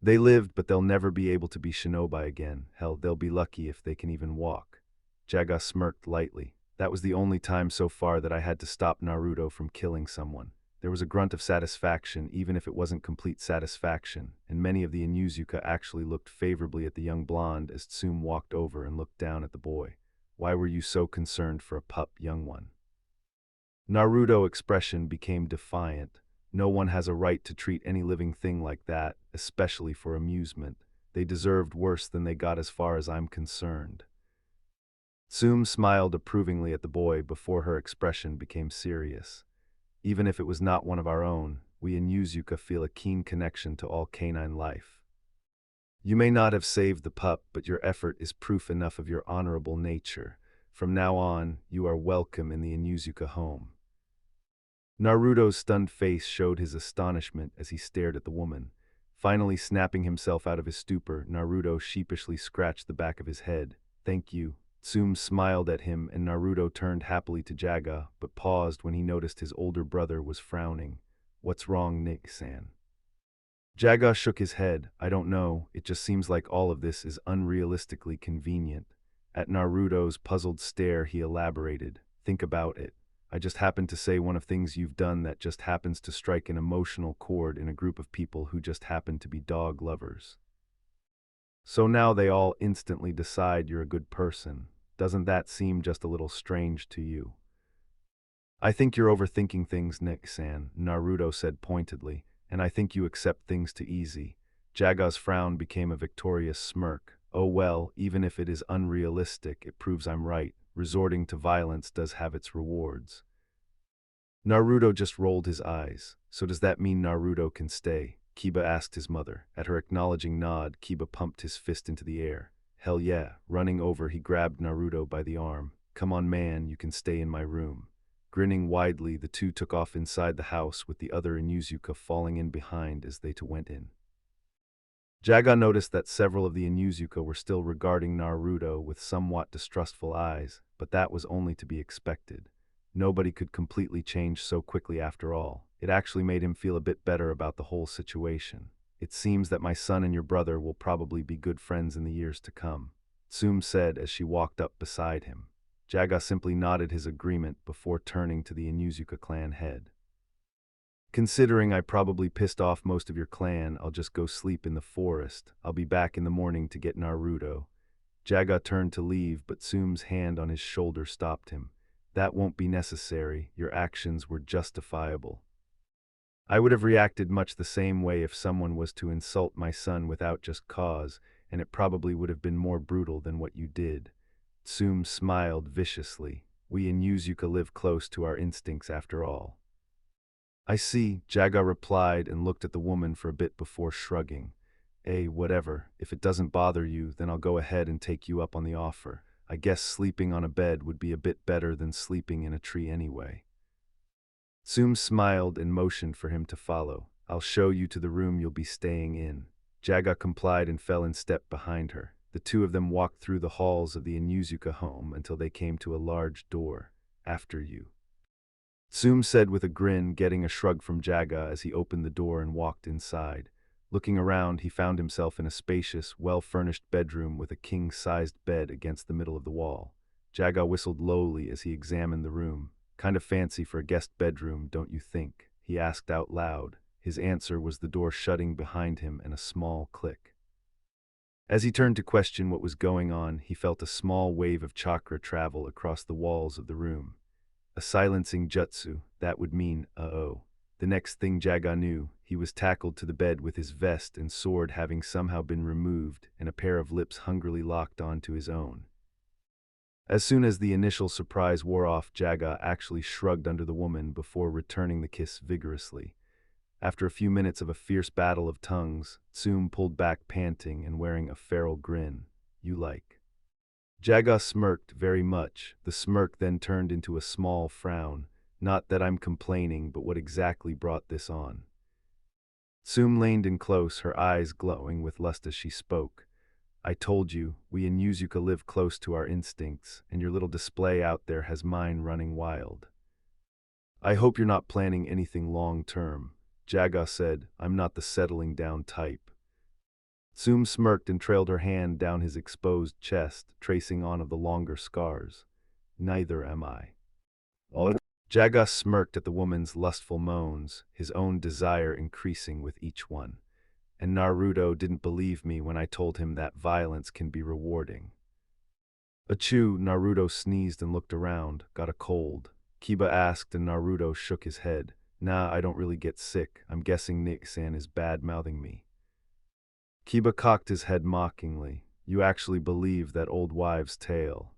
They lived, but they'll never be able to be shinobi again. Hell, they'll be lucky if they can even walk. Jaga smirked lightly. That was the only time so far that I had to stop Naruto from killing someone. There was a grunt of satisfaction, even if it wasn't complete satisfaction, and many of the Inuzuka actually looked favorably at the young blonde as Tsume walked over and looked down at the boy. Why were you so concerned for a pup, young one? Naruto's expression became defiant. No one has a right to treat any living thing like that, especially for amusement. They deserved worse than they got as far as I'm concerned. Tsume smiled approvingly at the boy before her expression became serious. Even if it was not one of our own, we in Inuzuka feel a keen connection to all canine life. You may not have saved the pup, but your effort is proof enough of your honorable nature. From now on, you are welcome in the Inuzuka home. Naruto's stunned face showed his astonishment as he stared at the woman. Finally snapping himself out of his stupor, Naruto sheepishly scratched the back of his head. Thank you. Tsume smiled at him and Naruto turned happily to Jaga, but paused when he noticed his older brother was frowning. What's wrong, Nick-san? Jaga shook his head. I don't know, it just seems like all of this is unrealistically convenient. At Naruto's puzzled stare, he elaborated. Think about it. I just happened to say one of things you've done that just happens to strike an emotional chord in a group of people who just happen to be dog lovers. So now they all instantly decide you're a good person. Doesn't that seem just a little strange to you? I think you're overthinking things, Nick-san, Naruto said pointedly, and I think you accept things too easy. Jaga's frown became a victorious smirk. Oh well, even if it is unrealistic, it proves I'm right. Resorting to violence does have its rewards. Naruto just rolled his eyes. So does that mean Naruto can stay? Kiba asked his mother. At her acknowledging nod, Kiba pumped his fist into the air. Hell yeah. Running over, he grabbed Naruto by the arm. Come on, man, you can stay in my room. Grinning widely, the two took off inside the house, with the other Inuzuka falling in behind as they two went in. Jaga noticed that several of the Inuzuka were still regarding Naruto with somewhat distrustful eyes, but that was only to be expected. Nobody could completely change so quickly after all. It actually made him feel a bit better about the whole situation. It seems that my son and your brother will probably be good friends in the years to come, Tsum said as she walked up beside him. Jaga simply nodded his agreement before turning to the Inuzuka clan head. Considering I probably pissed off most of your clan, I'll just go sleep in the forest. I'll be back in the morning to get Naruto. Jaga turned to leave, but Tsum's hand on his shoulder stopped him. That won't be necessary. Your actions were justifiable. I would have reacted much the same way if someone was to insult my son without just cause, and it probably would have been more brutal than what you did. Tsum smiled viciously. We Inuzuka live close to our instincts after all. I see, Jaga replied and looked at the woman for a bit before shrugging. Whatever. If it doesn't bother you, then I'll go ahead and take you up on the offer. I guess sleeping on a bed would be a bit better than sleeping in a tree anyway. Tsum smiled and motioned for him to follow. I'll show you to the room you'll be staying in. Jaga complied and fell in step behind her. The two of them walked through the halls of the Inuzuka home until they came to a large door. After you. Tsum said with a grin, getting a shrug from Jaga as he opened the door and walked inside. Looking around, he found himself in a spacious, well-furnished bedroom with a king-sized bed against the middle of the wall. Jaga whistled lowly as he examined the room. Kind of fancy for a guest bedroom, don't you think? He asked out loud. His answer was the door shutting behind him and a small click. As he turned to question what was going on, he felt a small wave of chakra travel across the walls of the room. A silencing jutsu, that would mean, uh-oh. The next thing Jaga knew, he was tackled to the bed with his vest and sword having somehow been removed and a pair of lips hungrily locked onto his own. As soon as the initial surprise wore off, Jaga actually shrugged under the woman before returning the kiss vigorously. After a few minutes of a fierce battle of tongues, Tsum pulled back panting and wearing a feral grin. You like. Jaga smirked very much. The smirk then turned into a small frown. Not that I'm complaining, but what exactly brought this on? Tsum leaned in close, her eyes glowing with lust as she spoke. I told you, we Inuzuka live close to our instincts, and your little display out there has mine running wild. I hope you're not planning anything long-term. Jaga said, I'm not the settling down type. Tsum smirked and trailed her hand down his exposed chest, tracing on of the longer scars. Neither am I. Jaga smirked at the woman's lustful moans, his own desire increasing with each one. And Naruto didn't believe me when I told him that violence can be rewarding. Achoo, Naruto sneezed and looked around, got a cold. Kiba asked and Naruto shook his head. Nah, I don't really get sick. I'm guessing Nick-san is bad-mouthing me. Kiba cocked his head mockingly. You actually believe that old wives' tale.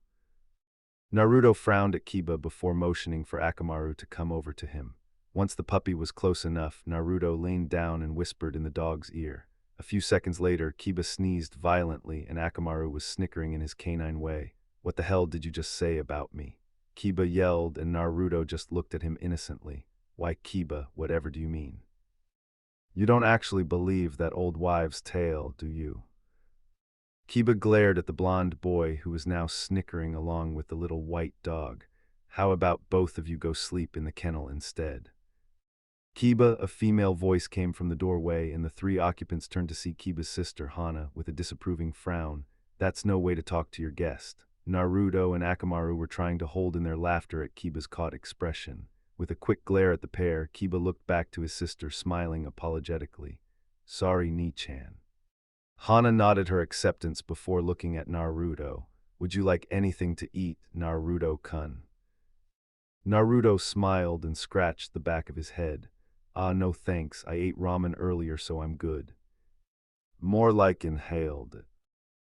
Naruto frowned at Kiba before motioning for Akamaru to come over to him. Once the puppy was close enough, Naruto leaned down and whispered in the dog's ear. A few seconds later, Kiba sneezed violently and Akamaru was snickering in his canine way. What the hell did you just say about me? Kiba yelled and Naruto just looked at him innocently. Why Kiba, whatever do you mean? You don't actually believe that old wives' tale, do you? Kiba glared at the blonde boy who was now snickering along with the little white dog. How about both of you go sleep in the kennel instead? Kiba, a female voice came from the doorway and the three occupants turned to see Kiba's sister, Hana, with a disapproving frown. That's no way to talk to your guest. Naruto and Akamaru were trying to hold in their laughter at Kiba's caught expression. With a quick glare at the pair, Kiba looked back to his sister, smiling apologetically. Sorry, Ni-chan. Hana nodded her acceptance before looking at Naruto. Would you like anything to eat, Naruto-kun? Naruto smiled and scratched the back of his head. No thanks, I ate ramen earlier so I'm good. More like inhaled.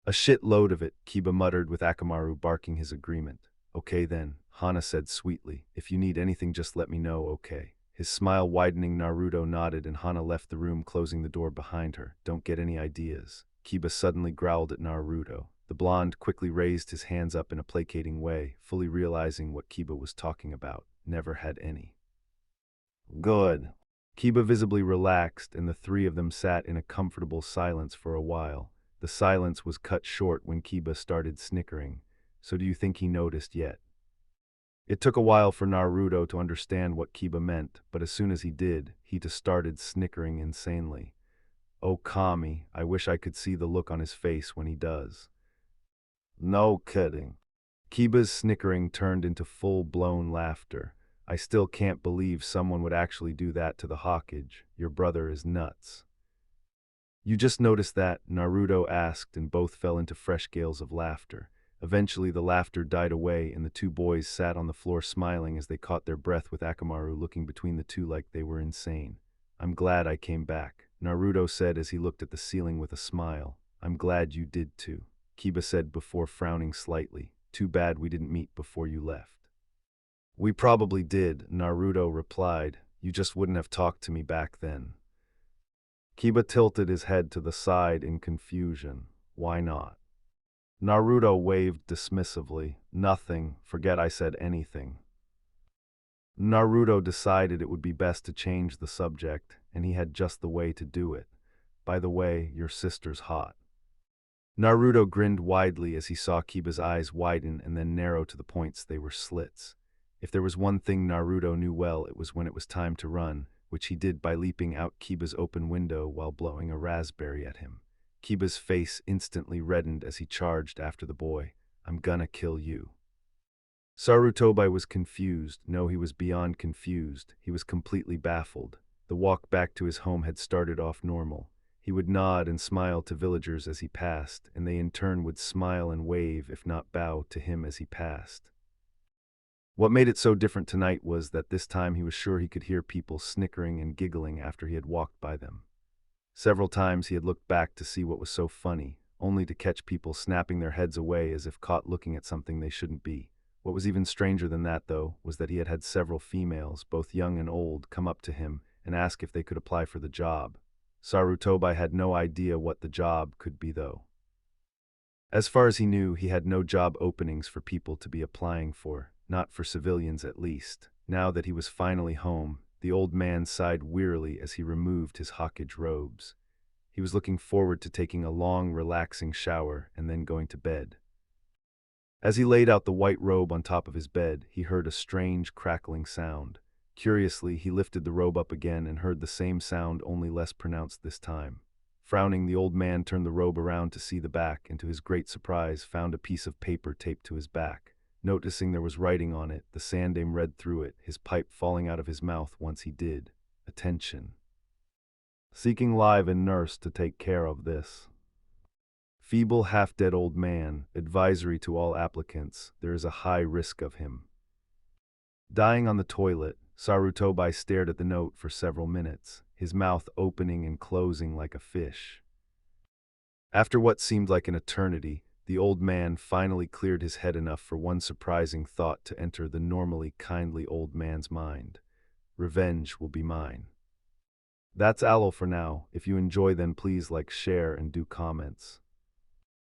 A shitload of it, Kiba muttered with Akamaru barking his agreement. Okay then, Hana said sweetly. If you need anything just let me know, okay? His smile widening, Naruto nodded and Hana left the room, closing the door behind her. Don't get any ideas. Kiba suddenly growled at Naruto. The blonde quickly raised his hands up in a placating way, fully realizing what Kiba was talking about. Never had any. Good. Kiba visibly relaxed, and the three of them sat in a comfortable silence for a while. The silence was cut short when Kiba started snickering. So do you think he noticed yet? It took a while for Naruto to understand what Kiba meant, but as soon as he did, he just started snickering insanely. Oh, Kami, I wish I could see the look on his face when he does. No kidding. Kiba's snickering turned into full-blown laughter. I still can't believe someone would actually do that to the Hokage. Your brother is nuts. You just noticed that? Naruto asked, and both fell into fresh gales of laughter. Eventually the laughter died away, and the two boys sat on the floor smiling as they caught their breath, with Akamaru looking between the two like they were insane. I'm glad I came back, Naruto said as he looked at the ceiling with a smile. I'm glad you did too, Kiba said before frowning slightly. Too bad we didn't meet before you left. We probably did, Naruto replied. You just wouldn't have talked to me back then. Kiba tilted his head to the side in confusion. Why not? Naruto waved dismissively. Nothing. Forget I said anything. Naruto decided it would be best to change the subject, and he had just the way to do it. By the way, your sister's hot. Naruto grinned widely as he saw Kiba's eyes widen and then narrow to the points they were slits. If there was one thing Naruto knew well, it was when it was time to run, which he did by leaping out Kiba's open window while blowing a raspberry at him. Kiba's face instantly reddened as he charged after the boy. I'm gonna kill you. Sarutobi was confused. No, he was beyond confused. He was completely baffled. The walk back to his home had started off normal. He would nod and smile to villagers as he passed, and they in turn would smile and wave, if not bow, to him as he passed. What made it so different tonight was that this time he was sure he could hear people snickering and giggling after he had walked by them. Several times he had looked back to see what was so funny, only to catch people snapping their heads away as if caught looking at something they shouldn't be. What was even stranger than that, though, was that he had had several females, both young and old, come up to him and ask if they could apply for the job. Sarutobi had no idea what the job could be, though. As far as he knew, he had no job openings for people to be applying for, not for civilians at least. Now that he was finally home, the old man sighed wearily as he removed his Hokage robes. He was looking forward to taking a long, relaxing shower and then going to bed. As he laid out the white robe on top of his bed, he heard a strange, crackling sound. Curiously, he lifted the robe up again and heard the same sound, only less pronounced this time. Frowning, the old man turned the robe around to see the back, and to his great surprise found a piece of paper taped to his back. Noticing there was writing on it, the Sandaime read through it, his pipe falling out of his mouth once he did. Attention. Seeking live and nurse to take care of this. Feeble, half-dead old man, advisory to all applicants, there is a high risk of him dying on the toilet. Sarutobi stared at the note for several minutes, his mouth opening and closing like a fish. After what seemed like an eternity, the old man finally cleared his head enough for one surprising thought to enter the normally kindly old man's mind. Revenge will be mine. That's all for now. If you enjoy, then please like, share, and do comments.